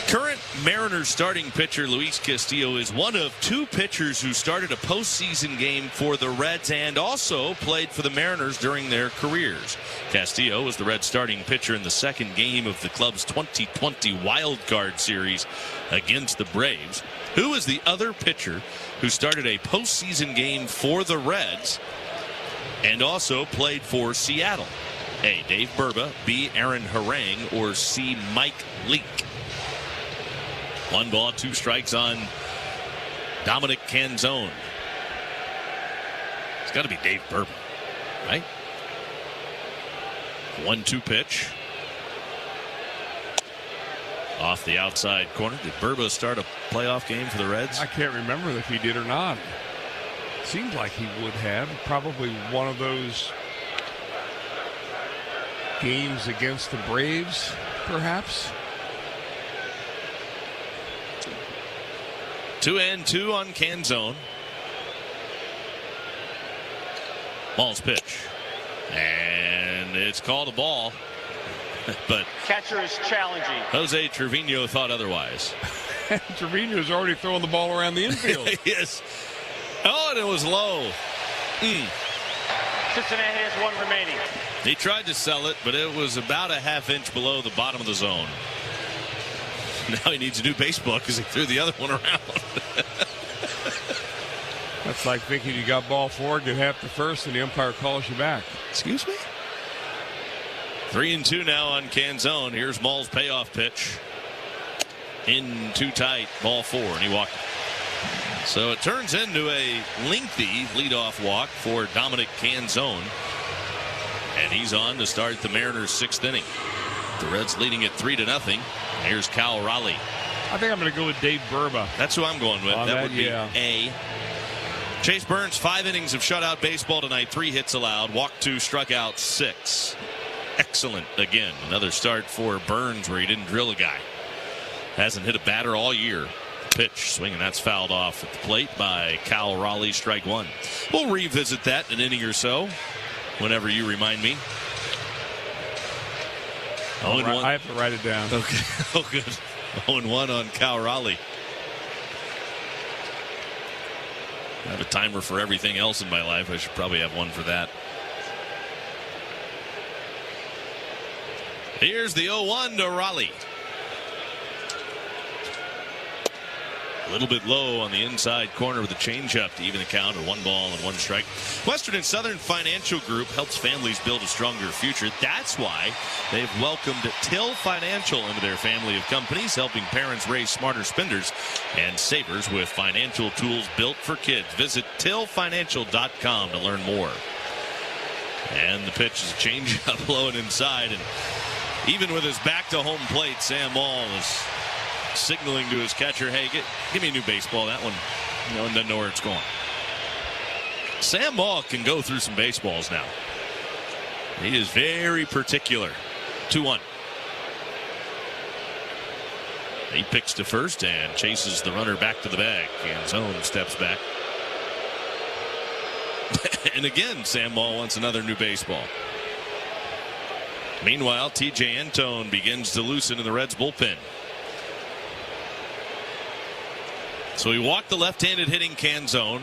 Current Mariners starting pitcher Luis Castillo is one of 2 pitchers who started a postseason game for the Reds and also played for the Mariners during their careers. Castillo was the Reds starting pitcher in the 2nd game of the club's 2020 Wild Card Series against the Braves. Who is the other pitcher who started a postseason game for the Reds and also played for Seattle? A. Dave Burba, B. Aaron Harang, or C. Mike Leake? 1 ball, 2 strikes on Dominic Canzone. It's got to be Dave Burba, right? 1-2 pitch. Off the outside corner. Did Burba start a playoff game for the Reds? I can't remember if he did or not. Seems like he would have. Probably one of those games against the Braves, perhaps. 2-2 on Canzone. Ball's pitch. And it's called a ball. But catcher is challenging. Jose Trevino thought otherwise. Trevino's already throwing the ball around the infield. Yes. Oh, and it was low. Cincinnati has 1 remaining. He tried to sell it, but it was about a ½ inch below the bottom of the zone. Now he needs a new baseball because he threw the other one around. That's like thinking you got ball forward, get half the first, and the umpire calls you back. Excuse me? 3-2 now on Canzone. Here's Maul's payoff pitch. In too tight, ball 4, and he walked. So it turns into a lengthy leadoff walk for Dominic Canzone. And he's on to start the Mariners' 6th inning. The Reds leading it 3-0. Here's Cal Raleigh. I think I'm going to go with Dave Burba. That's who I'm going with. That would be A. Chase Burns, 5 innings of shutout baseball tonight. 3 hits allowed. Walked 2, struck out 6. Excellent again. Another start for Burns where he didn't drill a guy. Hasn't hit a batter all year. Pitch swing, and that's fouled off at the plate by Cal Raleigh. Strike 1. We'll revisit that in an inning or so whenever you remind me. 0-1. I have to write it down. Okay. Oh, good. 0-1 on Cal Raleigh. I have a timer for everything else in my life. I should probably have one for that. Here's the 0-1 to Raleigh. A little bit low on the inside corner with a changeup to even the count at 1 ball and 1 strike. Western and Southern Financial Group helps families build a stronger future. That's why they've welcomed Till Financial into their family of companies, helping parents raise smarter spenders and savers with financial tools built for kids. Visit tillfinancial.com to learn more. And the pitch is a changeup low and inside. And even with his back to home plate, Sam Maul is signaling to his catcher, hey, give me a new baseball. That one, doesn't know where it's going. Sam Maul can go through some baseballs now. He is very particular. 2-1. He picks to first and chases the runner back to the bag. Canzone steps back. And again, Sam Maul wants another new baseball. Meanwhile, TJ Antone begins to loosen in the Reds bullpen. So he walked the left-handed hitting Canzone.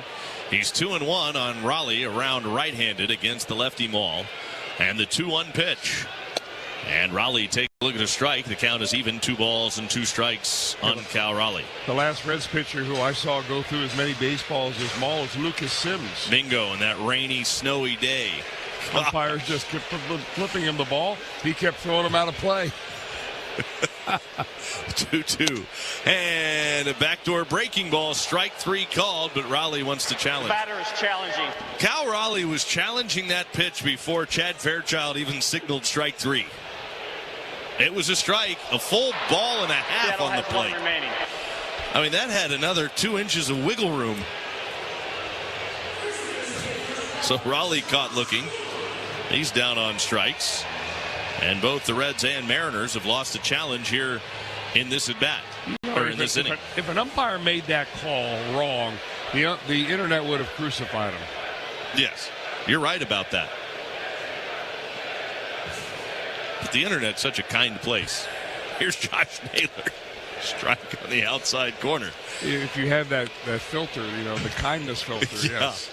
He's 2-1 on Raleigh, around right-handed against the lefty Maul. And the 2-1 pitch. And Raleigh takes a look at a strike. The count is even. 2 balls and 2 strikes on Cal Raleigh. The last Reds pitcher who I saw go through as many baseballs as Maul is Lucas Sims. Bingo, on that rainy, snowy day. Umpires just kept flipping him the ball. He kept throwing him out of play. 2-2. And a backdoor breaking ball. Strike 3 called, but Raleigh wants to challenge. The batter is challenging. Cal Raleigh was challenging that pitch before Chad Fairchild even signaled strike 3. It was a strike, a full ball and a half Seattle on the plate. I mean, that had another 2 inches of wiggle room. So Raleigh caught looking. He's down on strikes. And both the Reds and Mariners have lost a challenge here in this at-bat. Or in this inning. If an umpire made that call wrong, the internet would have crucified him. Yes, you're right about that. But the internet's such a kind place. Here's Josh Naylor. Strike on the outside corner. If you have that filter, the kindness filter, yeah. Yes.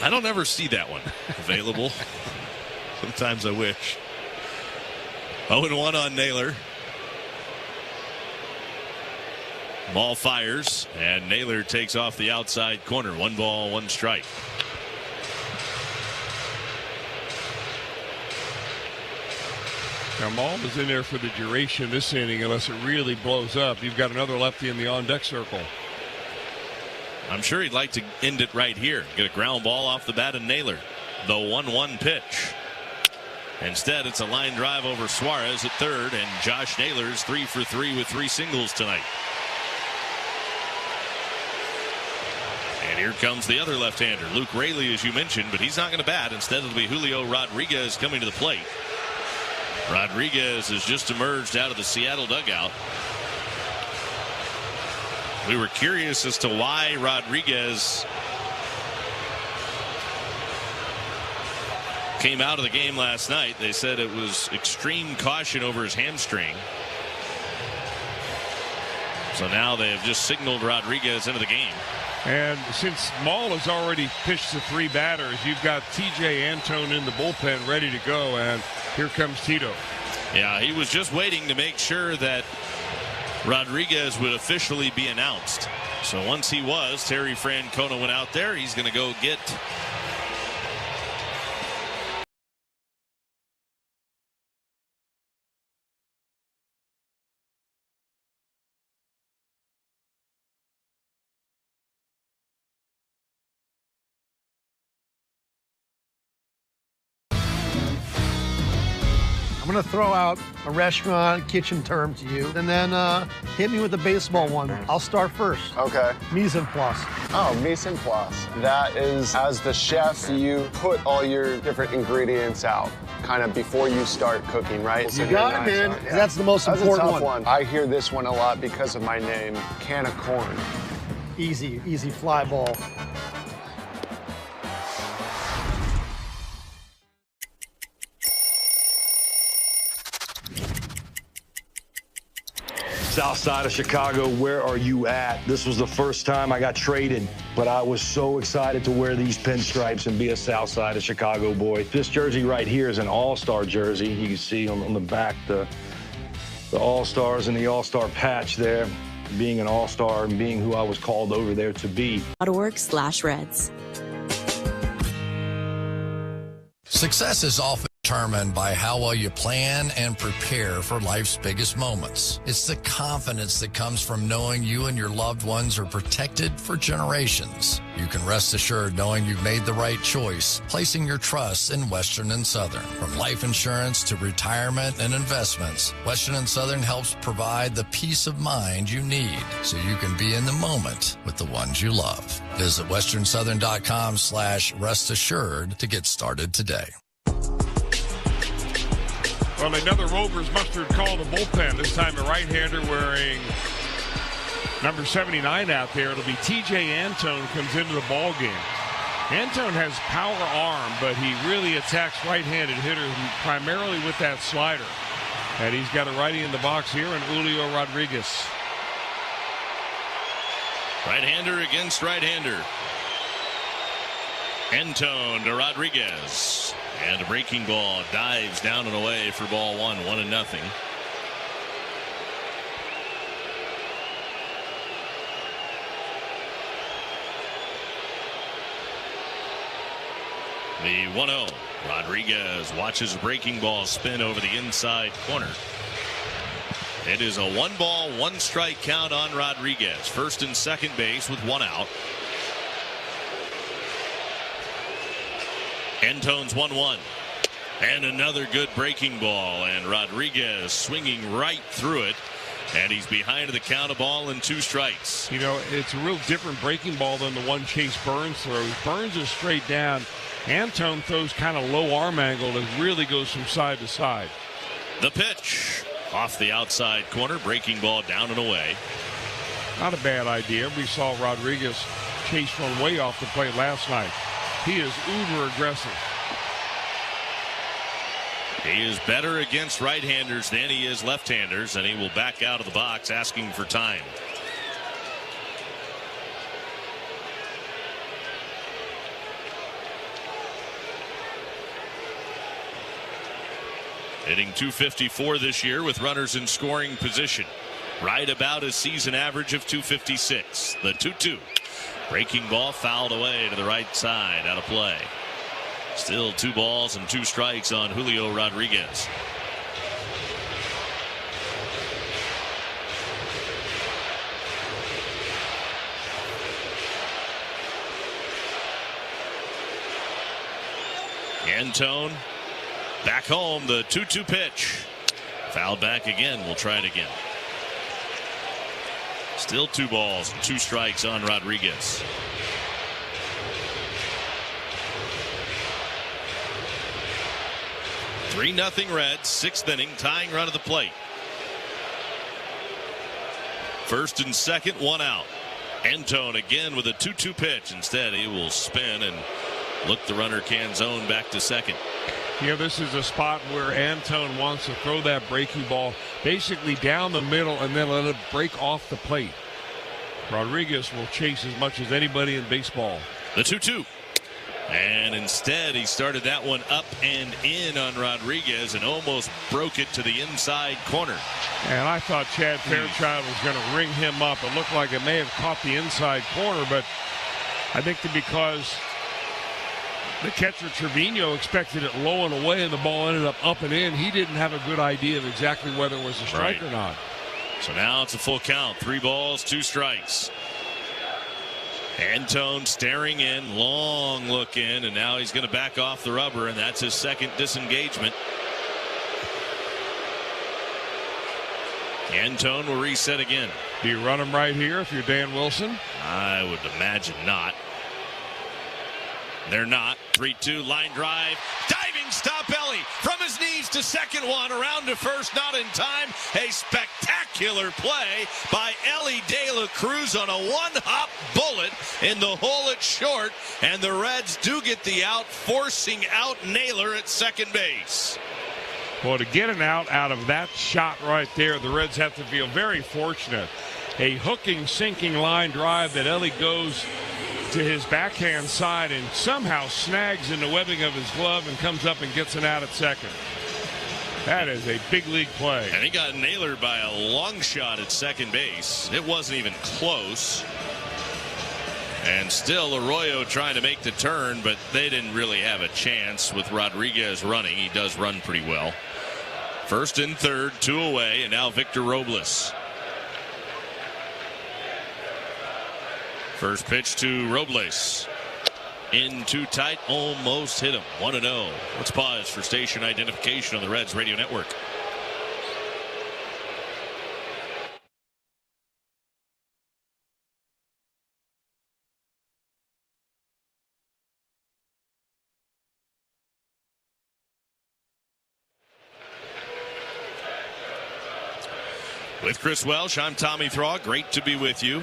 I don't ever see that one available. Sometimes I wish. 0-1 on Naylor. Ball fires, and Naylor takes off the outside corner. 1 ball, 1 strike. Now, Maul is in there for the duration of this inning unless it really blows up. You've got another lefty in the on-deck circle. I'm sure he'd like to end it right here. Get a ground ball off the bat of Naylor. The 1-1 pitch. Instead, it's a line drive over Suarez at third, and Josh Naylor's 3 for 3 with 3 singles tonight. And here comes the other left-hander, Luke Raley, as you mentioned, but he's not going to bat. Instead, it'll be Julio Rodriguez coming to the plate. Rodriguez has just emerged out of the Seattle dugout. We were curious as to why Rodriguez came out of the game last night. They said it was extreme caution over his hamstring. So now they have just signaled Rodriguez into the game. And since Maul has already pitched the 3 batters, you've got T.J. Antone in the bullpen ready to go, and here comes Tito. Yeah, he was just waiting to make sure that Rodriguez would officially be announced. So once he was, Terry Francona went out there. He's going to go get I'm going to throw out a restaurant kitchen term to you, and then hit me with the baseball one. I'll start first. Okay. Mise en place. Oh, mise en place. That is, as the chef, you put all your different ingredients out, kind of before you start cooking, right? You got it, man. Yeah. That's the most important That's a tough one. I hear this one a lot because of my name, can of corn. Easy fly ball. South side of Chicago, where are you at? This was the first time I got traded, but I was so excited to wear these pinstripes and be a South side of Chicago boy. This jersey right here is an all-star jersey. You can see on the back the all-stars and the all-star patch there, being an all-star and being who I was called over there to be. .org/Reds. Success is often determined by how well you plan and prepare for life's biggest moments. It's the confidence that comes from knowing you and your loved ones are protected for generations. You can rest assured knowing you've made the right choice, placing your trust in Western and Southern. From life insurance to retirement and investments, Western and Southern helps provide the peace of mind you need so you can be in the moment with the ones you love. Visit westernsouthern.com/rest assured to get started today. Well, another Rovers mustard call to bullpen. This time a right-hander wearing number 79 out there. It'll be T.J. Antone comes into the ball game. Antone has power arm, but he really attacks right-handed hitters primarily with that slider. And he's got a righty in the box here, and Julio Rodriguez. Right-hander against right-hander. Antone to Rodriguez. And a breaking ball dives down and away for ball 1, 1-0. The 1-0. Rodriguez watches a breaking ball spin over the inside corner. It is a 1-ball, 1-strike count on Rodriguez. First and second base with 1 out. Antone's 1-1. And another good breaking ball. And Rodriguez swinging right through it. And he's behind the count, a ball and 2 strikes. You know, it's a real different breaking ball than the one Chase Burns throws. Burns is straight down. Antone throws kind of low arm angle and really goes from side to side. The pitch off the outside corner, breaking ball down and away. Not a bad idea. We saw Rodriguez chase one way off the plate last night. He is uber aggressive. He is better against right-handers than he is left-handers, and he will back out of the box asking for time. Hitting .254 this year with runners in scoring position. Right about his season average of .256. The 2-2. Breaking ball fouled away to the right side, out of play. Still 2 balls and 2 strikes on Julio Rodriguez. Antone back home, the 2-2 pitch. Fouled back again. We'll try it again. Still 2 balls and 2 strikes on Rodriguez. Three 3-0 Reds, 6th inning, tying run at the plate. First and second, 1 out. Antone again with a 2-2 pitch. Instead, he will spin and look the runner Canzone back to second. Yeah, this is a spot where Antone wants to throw that breaking ball basically down the middle and then let it break off the plate. Rodriguez will chase as much as anybody in baseball. The 2-2. And instead, he started that one up and in on Rodriguez and almost broke it to the inside corner. And I thought Chad Fairchild was going to ring him up. It looked like it may have caught the inside corner, but I think that because the catcher Trevino expected it low and away and the ball ended up and in, he didn't have a good idea of exactly whether it was a strike or not. So now it's a full count. 3 balls, 2 strikes. Antone staring in, long look in, and now he's going to back off the rubber, and that's his second disengagement. Antone will reset again. Do you run him right here if you're Dan Wilson? I would imagine not. They're not. 3-2 line drive. Diving stop Ellie from his knees to second one. Around to first, not in time. A spectacular play by Ellie De La Cruz on a 1-hop bullet in the hole at short. And the Reds do get the out, forcing out Naylor at second base. Well, to get an out of that shot right there, the Reds have to feel very fortunate. A hooking, sinking line drive that Ellie goes to his backhand side and somehow snags in the webbing of his glove and comes up and gets an out at second. That is a big league play. And he got Naylor by a long shot at second base. It wasn't even close. And still Arroyo trying to make the turn, but they didn't really have a chance with Rodriguez running. He does run pretty well. First and third, 2 away, and now Victor Robles. First pitch to Robles. In too tight, almost hit him. 1-0. Let's pause for station identification on the Reds Radio Network. With Chris Welsh, I'm Tommy Thaw. Great to be with you.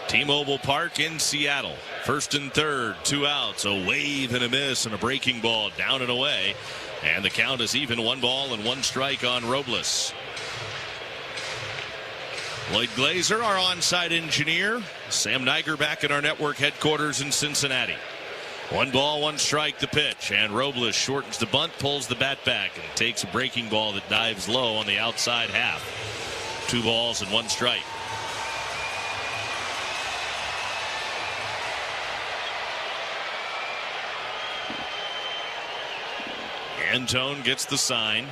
T-Mobile Park in Seattle. First and third, 2 outs, a wave and a miss and a breaking ball down and away. And the count is even, 1 ball and 1 strike on Robles. Lloyd Glazer, our on-site engineer. Sam Niger back at our network headquarters in Cincinnati. 1 ball, 1 strike, the pitch. And Robles shortens the bunt, pulls the bat back, and takes a breaking ball that dives low on the outside half. 2 balls and 1 strike. Antone gets the sign.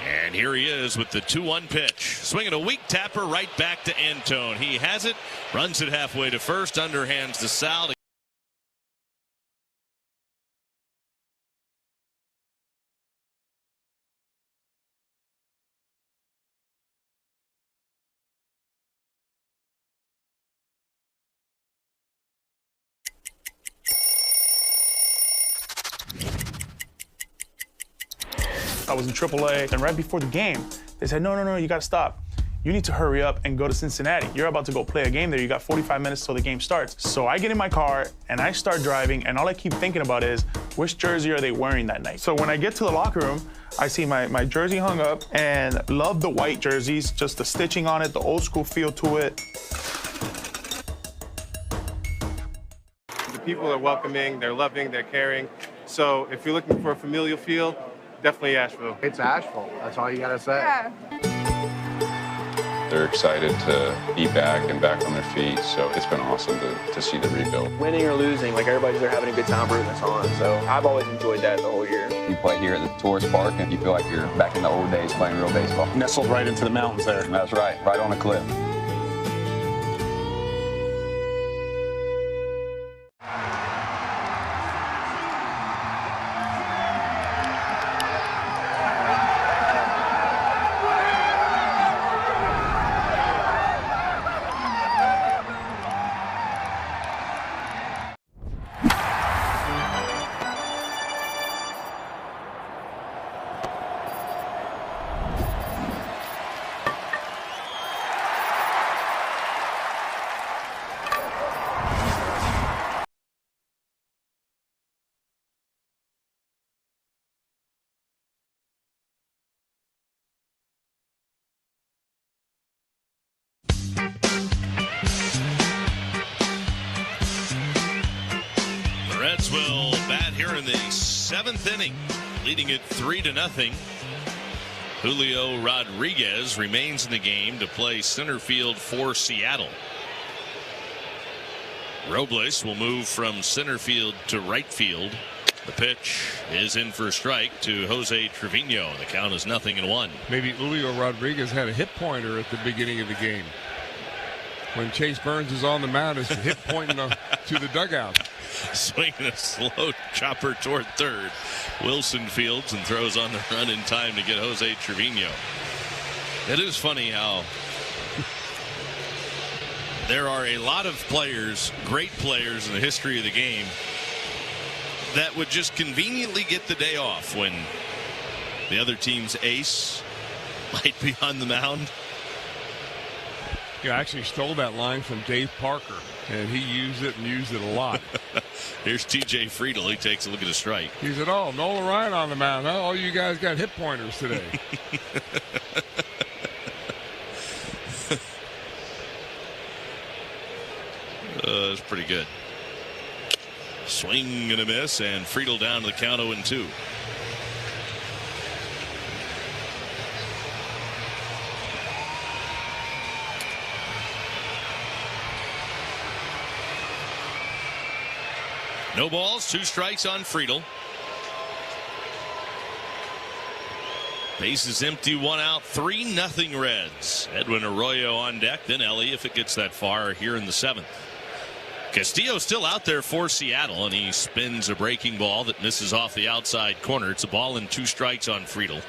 And here he is with the 2-1 pitch. Swinging a weak tapper right back to Antone. He has it, runs it halfway to first, underhands to Sal. I was in AAA, and right before the game, they said, no, you got to stop. You need to hurry up and go to Cincinnati. You're about to go play a game there. You got 45 minutes till the game starts. So I get in my car and I start driving, and all I keep thinking about is, which jersey are they wearing that night? So when I get to the locker room, I see my jersey hung up, and love the white jerseys, just the stitching on it, the old school feel to it. The people are welcoming, they're loving, they're caring. So if you're looking for a familial feel, definitely Asheville. It's Asheville. That's all you gotta say. Yeah. They're excited to be back and back on their feet, so it's been awesome to see the rebuild. Winning or losing, like everybody's there having a good time rooting us on, so I've always enjoyed that the whole year. You play here at the tourist park and you feel like you're back in the old days playing real baseball. Nestled right into the mountains there. That's right on a cliff. Reds will bat here in the 7th inning, leading it 3-0. Julio Rodriguez remains in the game to play center field for Seattle. Robles will move from center field to right field. The pitch is in for a strike to Jose Trevino. The count is 0-1. Maybe Julio Rodriguez had a hit pointer at the beginning of the game. When Chase Burns is on the mound, it's hip pointing to the dugout. Swinging a slow chopper toward third. Wilson fields and throws on the run in time to get Jose Trevino. It is funny how there are a lot of players, great players in the history of the game, that would just conveniently get the day off when the other team's ace might be on the mound. Yeah, I actually stole that line from Dave Parker, and he used it a lot. Here's T.J. Friedel. He takes a look at a strike. He said, "Oh, Nolan Ryan on the mound. Huh? All you guys got hit pointers today." That's pretty good. Swing and a miss, and Friedel down to the count 0-2. No balls, 2 strikes on Friedel. Base is empty, 1 out, 3-0 Reds. Edwin Arroyo on deck, then Ellie if it gets that far here in the 7th. Castillo still out there for Seattle, and he spins a breaking ball that misses off the outside corner. It's a ball and 2 strikes on Friedel.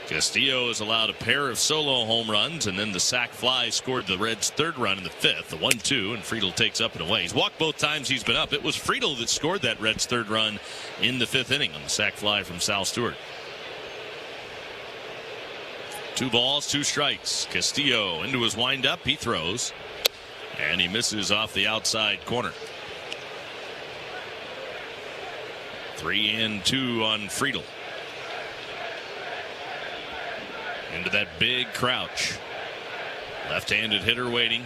Castillo has allowed a pair of solo home runs, and then the sac fly scored the Reds' 3rd run in the 5th, the 1-2, and Friedel takes up and away. He's walked both times he's been up. It was Friedel that scored that Reds' 3rd run in the 5th inning on the sac fly from Sal Stewart. 2 balls, 2 strikes. Castillo into his windup. He throws, and he misses off the outside corner. 3-2 on Friedel. Into that big crouch. Left-handed hitter waiting.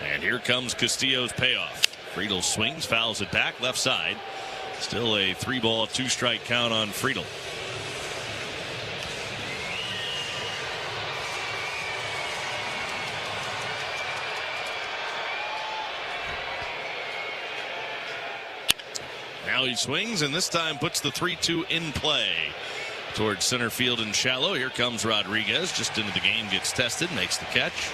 And here comes Castillo's payoff. Friedel swings, fouls it back, left side. Still a 3-ball, 2-strike count on Friedel. Now he swings, and this time puts the 3-2 in play. Towards center field and shallow. Here comes Rodriguez. Just into the game, gets tested, makes the catch.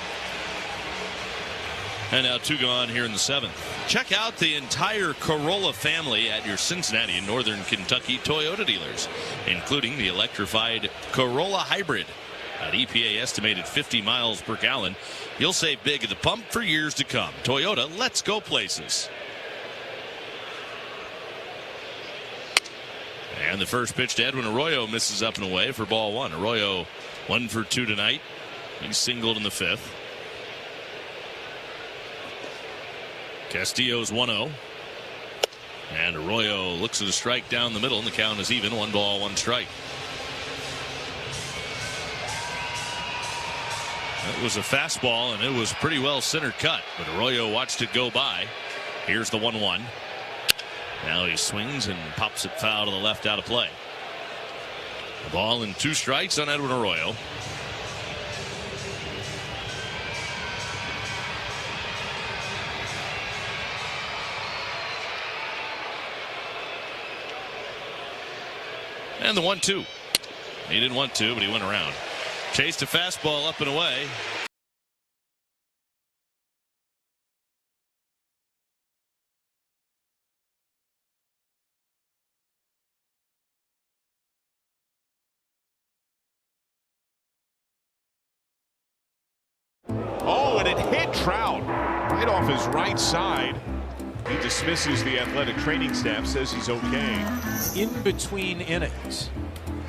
And now 2 gone here in the 7th. Check out the entire Corolla family at your Cincinnati and Northern Kentucky Toyota dealers, including the electrified Corolla Hybrid. At EPA estimated 50 miles per gallon. You'll save big at the pump for years to come. Toyota, let's go places. And the first pitch to Edwin Arroyo misses up and away for ball one. Arroyo 1 for 2 tonight. He singled in the 5th. Castillo's 1-0. And Arroyo looks at a strike down the middle, and the count is even. 1 ball, 1 strike. That was a fastball, and it was pretty well center cut, but Arroyo watched it go by. Here's the 1-1. Now he swings and pops it foul to the left, out of play. The ball and 2 strikes on Edwin Arroyo. And the 1-2. He didn't want to, but he went around. Chased a fastball up and away. Oh, and it hit Trout right off his right side. He dismisses the athletic training staff, says he's okay. In between innings.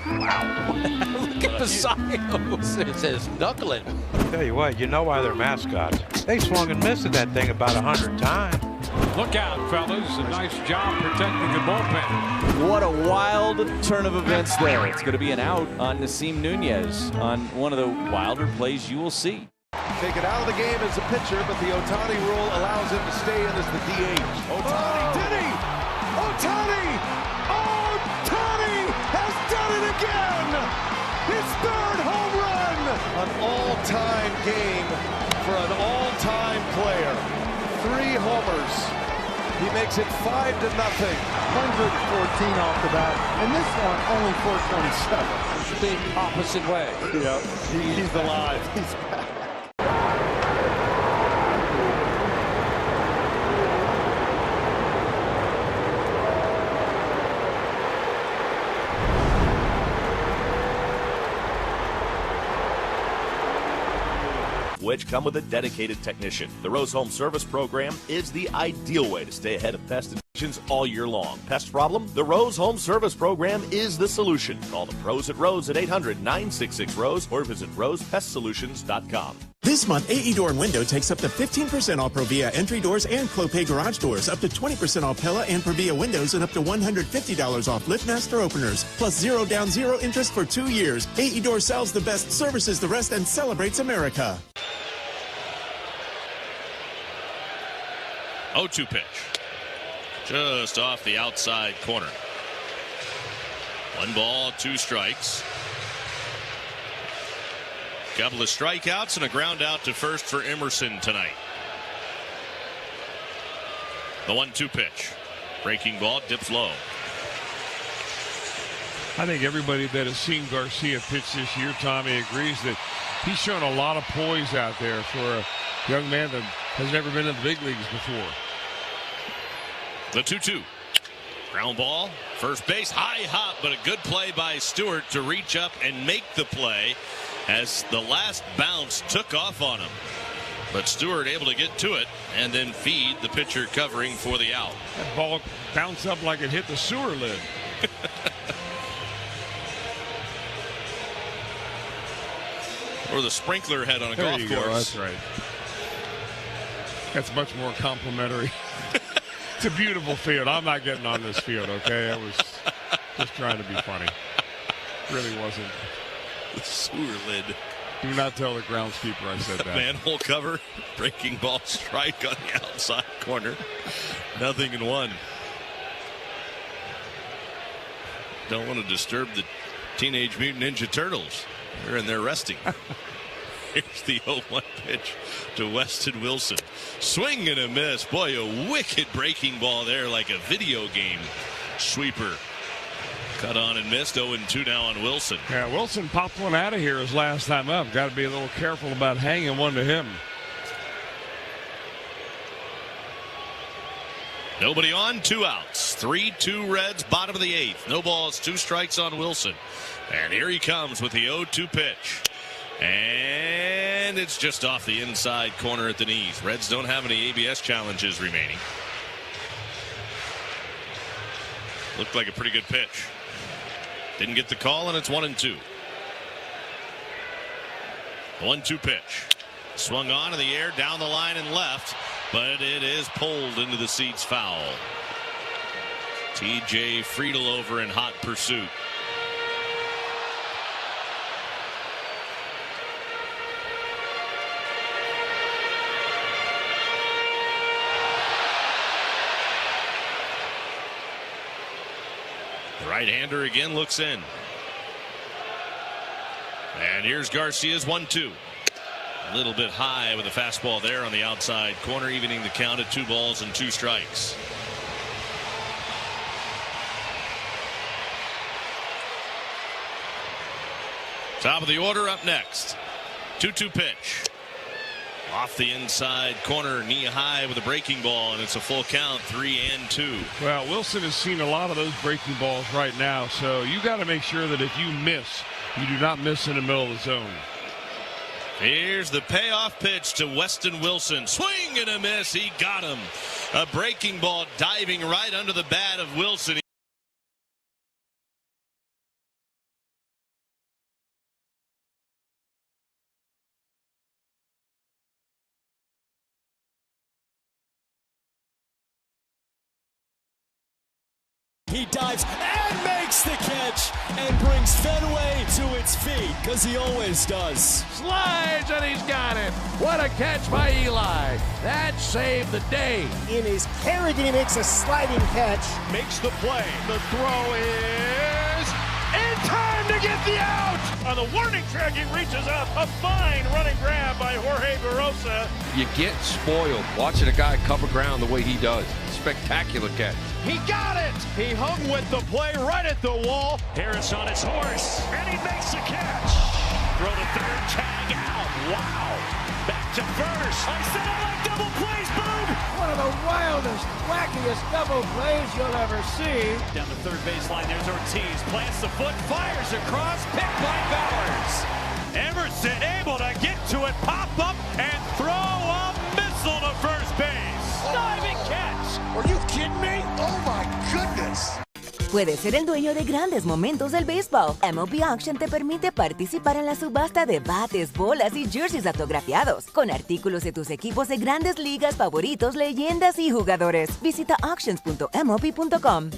Wow. Look at the size. It says knuckling. Tell you what, you know why they're mascots. They swung and missed at that thing about 100 times. Look out, fellas. A nice job protecting the bullpen. What a wild turn of events there. It's going to be an out on Nasim Nunez on one of the wilder plays you will see. Taken out of the game as a pitcher, but the Ohtani rule allows him to stay in as the DH. Ohtani, did he? Ohtani! Ohtani has done it again! His 3rd home run! An all-time game for an all-time player. 3 homers. He makes it 5-0. 114 off the bat, and this one only 427. The opposite way. Yeah, he's alive. He's back. which come with a dedicated technician. The Rose Home Service Program is the ideal way to stay ahead of pest infections all year long. Pest problem? The Rose Home Service Program is the solution. Call the pros at Rose at 800-966-ROSE or visit rosepestsolutions.com. This month, AE Door and Window takes up to 15% off Provia entry doors and Clopay garage doors, up to 20% off Pella and Provia windows, and up to $150 off LiftMaster openers. Plus 0 down, 0 interest for 2 years. AE Door sells the best, services the rest, and celebrates America. 0-2 pitch. Just off the outside corner. 1 ball, 2 strikes. Couple of strikeouts and a ground out to first for Emerson tonight. The 1-2 pitch. Breaking ball, dips low. I think everybody that has seen Garcia pitch this year, Tommy, agrees that he's shown a lot of poise out there for a young man that has never been in the big leagues before. The 2-2. Ground ball, first base, high hop, but a good play by Stewart to reach up and make the play as the last bounce took off on him. But Stewart able to get to it and then feed the pitcher covering for the out. That ball bounced up like it hit the sewer lid. Or the sprinkler head on a there golf you course. Go. That's right. That's much more complimentary. It's a beautiful field. I'm not getting on this field, okay? I was just trying to be funny. Really wasn't. The sewer lid. Do not tell the groundskeeper I said that. Manhole cover, breaking ball strike on the outside corner. 0-1. Don't want to disturb the Teenage Mutant Ninja Turtles. They're in there resting. Here's the 0-1 pitch to Weston Wilson. Swing and a miss. Boy, a wicked breaking ball there, like a video game sweeper. Cut on and missed. 0-2 now on Wilson. Yeah, Wilson popped one out of here his last time up. Got to be a little careful about hanging one to him. Nobody on, 2 outs. 3-2 Reds, bottom of the 8th. No balls, 2 strikes on Wilson. And here he comes with the 0-2 pitch. And it's just off the inside corner at the knees. Reds don't have any ABS challenges remaining. Looked like a pretty good pitch. Didn't get the call, and it's 1-2. The 1-2 pitch. Swung on in the air, down the line and left, but it is pulled into the seats foul. TJ Friedel over in hot pursuit. The right-hander again looks in. And here's Garcia's 1-2. A little bit high with a fastball there on the outside corner, evening the count at 2 balls and 2 strikes. Top of the order up next. 2-2 pitch. Off the inside corner, knee high with a breaking ball, and it's a full count, 3-2. Well, Wilson has seen a lot of those breaking balls right now, so you got to make sure that if you miss, you do not miss in the middle of the zone. Here's the payoff pitch to Weston Wilson. Swing and a miss. He got him. A breaking ball diving right under the bat of Wilson. He dives and makes the catch and brings Fenway to its feet, because he always does. Slides, and he's got it. What a catch by Eli. That saved the day. In his Kerrigan, he makes a sliding catch. Makes the play. The throw is in time to get the out. On the warning track, he reaches up. A fine running grab by Jorge Barosa. You get spoiled watching a guy cover ground the way he does. Spectacular catch. He got it! He hung with the play right at the wall. Harris on his horse, and he makes the catch. Throw to third, tag out. Wow. Back to first. I said I like double plays, boom! One of the wildest, wackiest double plays you'll ever see. Down the third baseline, there's Ortiz. Plants the foot, fires across, picked by Bowers. Emerson able to get to it, pop up, and throw a missile to first base. Diving catch. Are you kidding me? Oh my goodness. Puedes ser el dueño de grandes momentos del béisbol. MLB Auction te permite participar en la subasta de bates, bolas y jerseys autografiados, con artículos de tus equipos de grandes ligas favoritos, leyendas y jugadores. Visita auctions.mlb.com.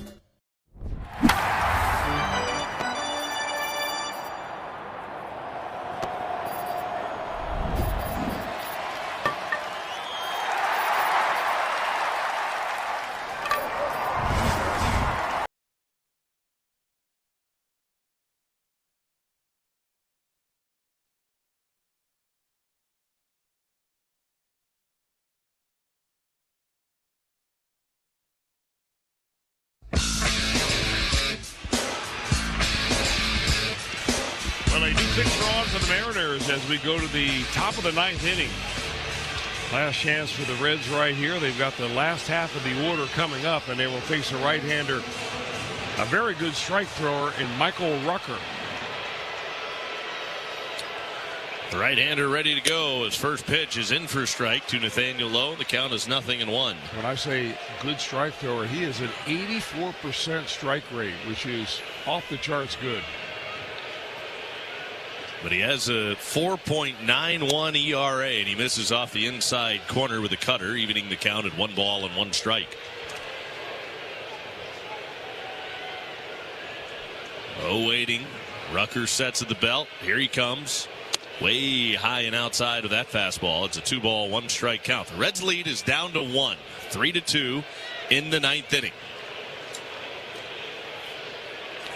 For the Mariners as we go to the top of the 9th inning. Last chance for the Reds right here. They've got the last half of the order coming up, and they will face a right-hander, a very good strike thrower in Michael Rucker. The right-hander ready to go. His first pitch is in for a strike to Nathaniel Lowe. The count is 0-1. When I say good strike thrower, he is an 84% strike rate, which is off the charts good. But he has a 4.91 ERA, and he misses off the inside corner with a cutter, evening the count at 1 ball and 1 strike. Oh, waiting. Rucker sets at the belt. Here he comes. Way high and outside of that fastball. It's a 2 ball, 1 strike count. The Reds' lead is down to 1, 3-2 in the 9th inning.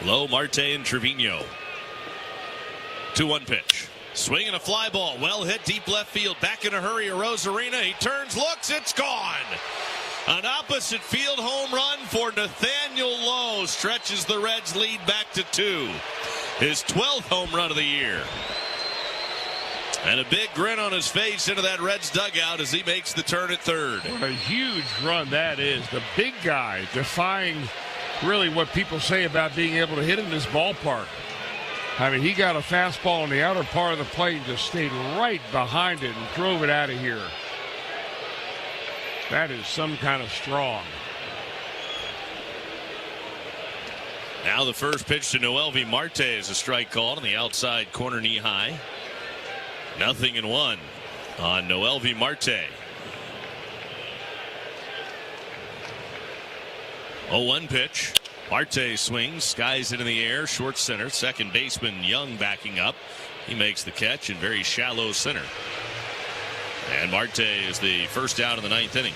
Lowe, Marte, and Trevino. 2-1 pitch. Swing and a fly ball. Well hit deep left field. Back in a hurry. Arozarena. He turns, looks. It's gone. An opposite field home run for Nathaniel Lowe stretches the Reds' lead back to 2. His 12th home run of the year. And a big grin on his face into that Reds dugout as he makes the turn at third. What a huge run that is. The big guy defying really what people say about being able to hit in this ballpark. I mean, he got a fastball on the outer part of the plate and just stayed right behind it and drove it out of here. That is some kind of strong. Now the first pitch to Noelvi Marte is a strike called on the outside corner, knee high. 0-1 on Noelvi Marte. 0-1 pitch. Marte swings, skies it in the air, short center. Second baseman Young backing up. He makes the catch in very shallow center. And Marte is the first out in the 9th inning.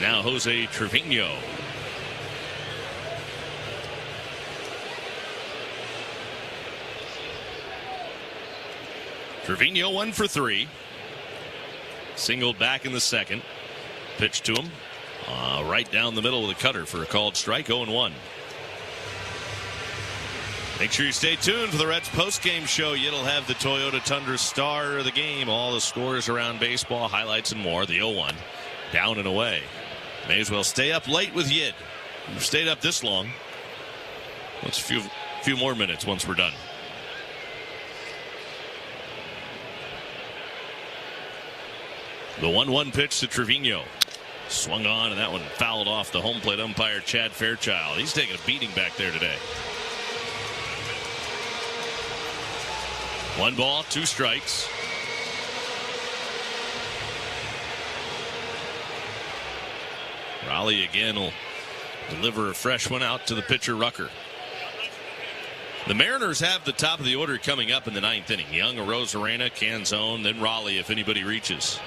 Now Jose Trevino. Trevino 1 for 3. Singled back in the second. Pitch to him. Right down the middle of the cutter for a called strike. 0-1. Make sure you stay tuned for the Reds post-game show. It'll have the Toyota Tundra star of the game, all the scores around baseball, highlights, and more. The 0-1 down and away. May as well stay up late with Yid. We've stayed up this long. Let's a few more minutes once we're done. The 1-1 pitch to Trevino. Swung on, and that one fouled off the home plate umpire, Chad Fairchild. He's taking a beating back there today. 1 ball, 2 strikes. Raleigh again will deliver a fresh one out to the pitcher, Rucker. The Mariners have the top of the order coming up in the 9th inning. Young, Arozarena, Canzone, then Raleigh if anybody reaches.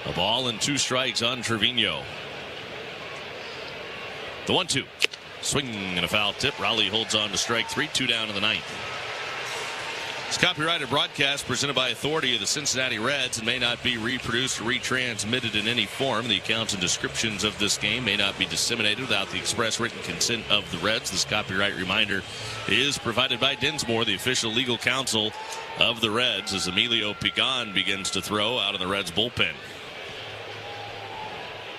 A ball and 2 strikes on Trevino. The 1-2. Swing and a foul tip. Raleigh holds on to strike 3, 2 down in the 9th. This copyrighted broadcast presented by authority of the Cincinnati Reds and may not be reproduced or retransmitted in any form. The accounts and descriptions of this game may not be disseminated without the express written consent of the Reds. This copyright reminder is provided by Dinsmore, the official legal counsel of the Reds, as Emilio Pagan begins to throw out of the Reds bullpen.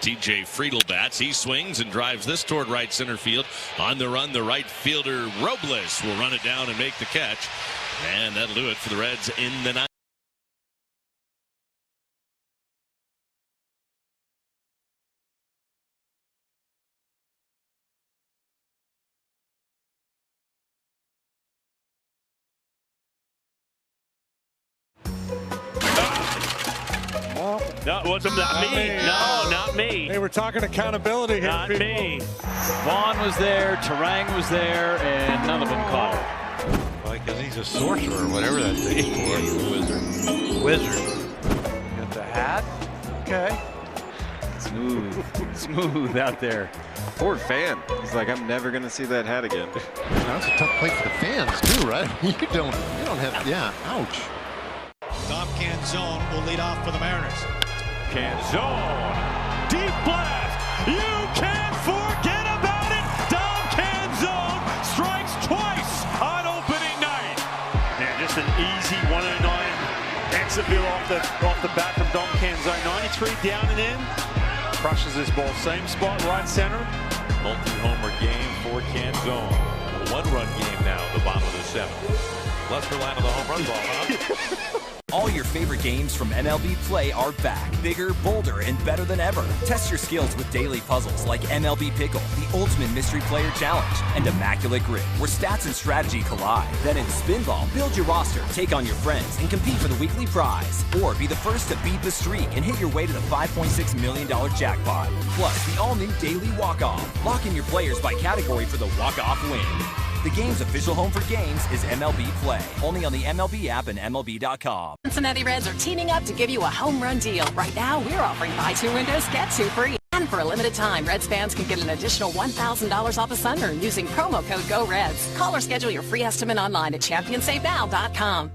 TJ Friedel bats. He swings and drives this toward right center field. On the run, the right fielder Robles will run it down and make the catch. And that'll do it for the Reds in the 9th. No, it wasn't not me. No, not me. They were talking accountability here. Not me. Vaughn was there, Terang was there, and none of them caught it. Well, because he's a sorcerer or whatever that thing is. Yeah, he's a wizard. Wizard. Got the hat. Okay. Smooth out there. Poor fan. He's like, I'm never going to see that hat again. That's a tough play for the fans too, right? You don't have, yeah, ouch. Dom Canzone will lead off for the Mariners. Canzone. Deep left. You can't forget about it. Dom Canzone strikes twice on opening night. Yeah, just an easy 1-9 exit off the bat from Dom Canzone. 93 down and in. Crushes this ball. Same spot, right center. Multi-homer game for Canzone. A 1-run game now at the bottom of the 7th. Lester landed the home run ball, huh? All your favorite games from MLB Play are back. Bigger, bolder, and better than ever. Test your skills with daily puzzles like MLB Pickle, the Ultimate Mystery Player Challenge, and Immaculate Grid, where stats and strategy collide. Then in Spinball, build your roster, take on your friends, and compete for the weekly prize. Or be the first to beat the streak and hit your way to the $5.6 million jackpot. Plus, the all-new Daily Walk-Off. Lock in your players by category for the walk-off win. The game's official home for games is MLB Play. Only on the MLB app and MLB.com. Cincinnati Reds are teaming up to give you a home run deal. Right now, we're offering buy 2 windows, get 2 free. And for a limited time, Reds fans can get an additional $1,000 off a sunroom using promo code GOREDS. Call or schedule your free estimate online at championsavenow.com.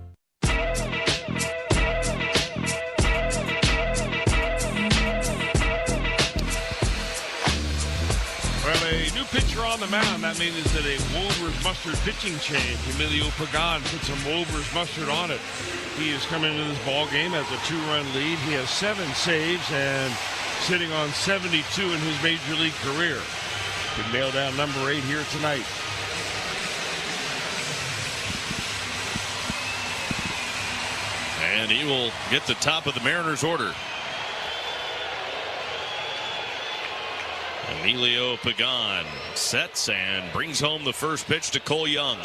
Well, a new pitcher on the mound. That means that a Wolvers mustard pitching change. Emilio Pagan put some Wolvers mustard on it. He is coming into this ball game as a 2-run lead. He has 7 saves and sitting on 72 in his major league career. Could nail down number 8 here tonight. And he will get the top of the Mariners order. Emilio Pagan sets and brings home the first pitch to Cole Young.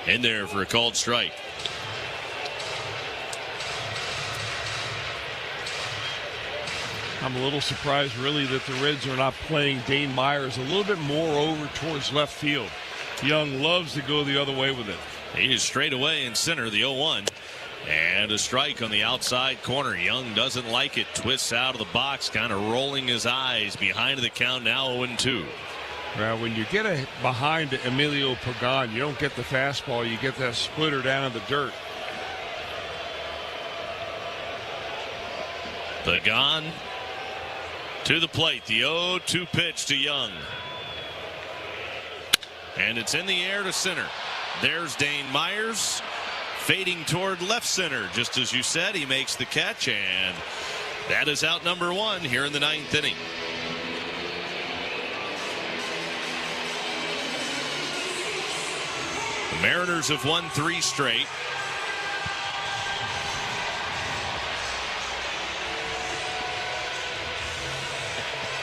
In there for a called strike. I'm a little surprised, really, that the Reds are not playing Dane Myers a little bit more over towards left field. Young loves to go the other way with it. He is straight away in center, the 0-1. And a strike on the outside corner. Young doesn't like it. Twists out of the box, kind of rolling his eyes. Behind the count now 0-2. Well, when you get behind Emilio Pagan, you don't get the fastball. You get that splitter down in the dirt. Pagan to the plate. The 0-2 pitch to Young. And it's in the air to center. There's Dane Myers. Fading toward left center, just as you said. He makes the catch, and that is out number 1 here in the 9th inning. The Mariners have won 3 straight.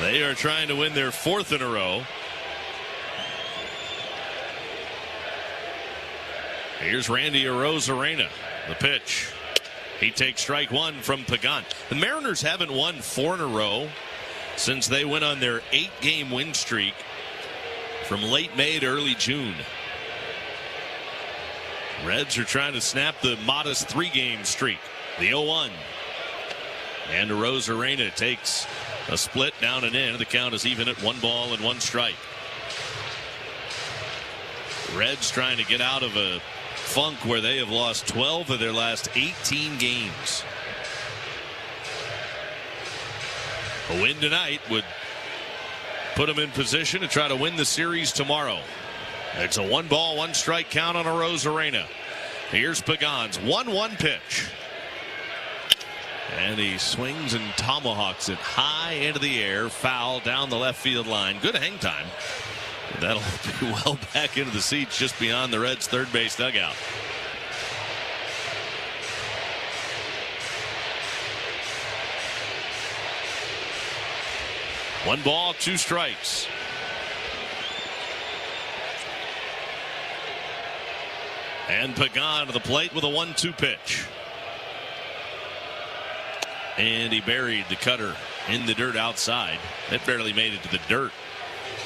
They are trying to win their 4th in a row. Here's Randy Arozarena. The pitch. He takes strike 1 from Pagan. The Mariners haven't won 4 in a row since they went on their 8-game win streak from late May to early June. Reds are trying to snap the modest 3-game streak. The 0-1. And Arozarena takes a split down and in. The count is even at 1 ball and 1 strike. Reds trying to get out of a funk where they have lost 12 of their last 18 games. A win tonight would put them in position to try to win the series tomorrow. It's a 1 ball, 1 strike count on Arozarena. Here's Pagan's 1-1 pitch. And he swings and tomahawks it high into the air, foul down the left field line. Good hang time. That'll be well back into the seats just beyond the Reds' third base dugout. One ball, 2 strikes. And Pagan to the plate with a 1-2 pitch. And he buried the cutter in the dirt outside. That barely made it to the dirt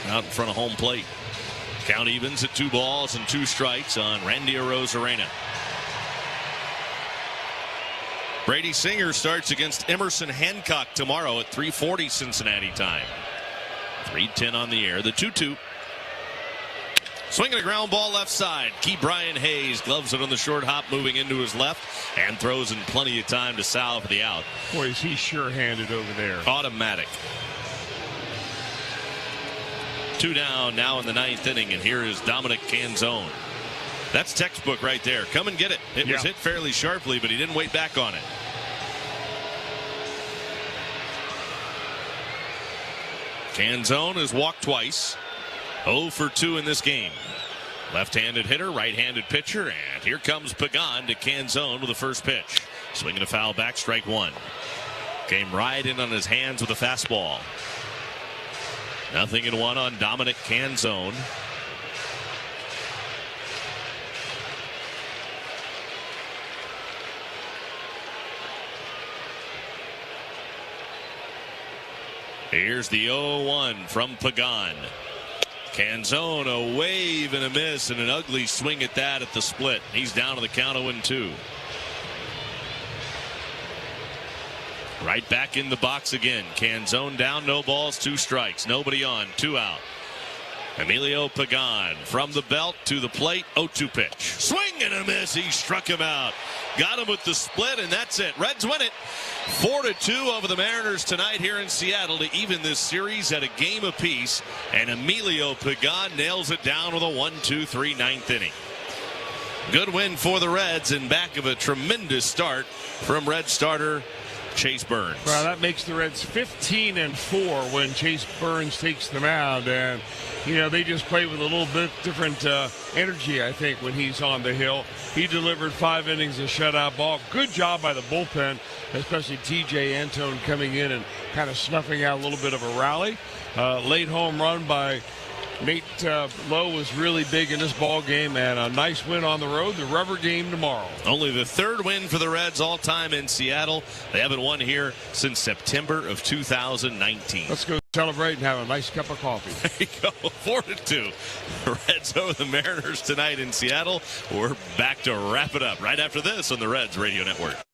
out in front of home plate. Count evens at 2 balls and 2 strikes on Randy Arozarena. Brady Singer starts against Emerson Hancock tomorrow at 3:40 Cincinnati time. 3:10 on the air. The 2-2. Swinging a ground ball left side. Key Brian Hayes gloves it on the short hop, moving into his left, and throws in plenty of time to Sal for the out. Boy, is he sure-handed over there. Automatic. 2 down now in the 9th inning, and here is Dominic Canzone. That's textbook right there. Come and get it. It was hit fairly sharply, but he didn't wait back on it. Canzone has walked twice. 0 for 2 in this game. Left-handed hitter, right-handed pitcher, and here comes Pagan to Canzone with the first pitch. Swinging a foul back, strike 1. Came right in on his hands with a fastball. 0-1 on Dominic Canzone. Here's the 0-1 from Pagan. Canzone, a wave and a miss and an ugly swing at that at the split. He's down to the count of 1-2. Right back in the box again. Canzone down, no balls, 2 strikes. Nobody on, 2 out. Emilio Pagan from the belt to the plate, 0-2 pitch. Swing and a miss. He struck him out. Got him with the split, and that's it. Reds win it 4-2 over the Mariners tonight here in Seattle to even this series at a game apiece. And Emilio Pagan nails it down with a 1-2-3 9th inning. Good win for the Reds and back of a tremendous start from Red starter Chase Burns. Well, that makes the Reds 15-4 when Chase Burns takes them out, and they just play with a little bit different energy, I think, when he's on the hill. He delivered 5 innings of shutout ball. Good job by the bullpen, especially T.J. Antone coming in and kind of snuffing out a little bit of a rally. Late home run by Nate Lowe was really big in this ball game, and a nice win on the road. The rubber game tomorrow. Only the 3rd win for the Reds all time in Seattle. They haven't won here since September of 2019. Let's go celebrate and have a nice cup of coffee. There you go. 4-2. The Reds over the Mariners tonight in Seattle. We're back to wrap it up right after this on the Reds Radio Network.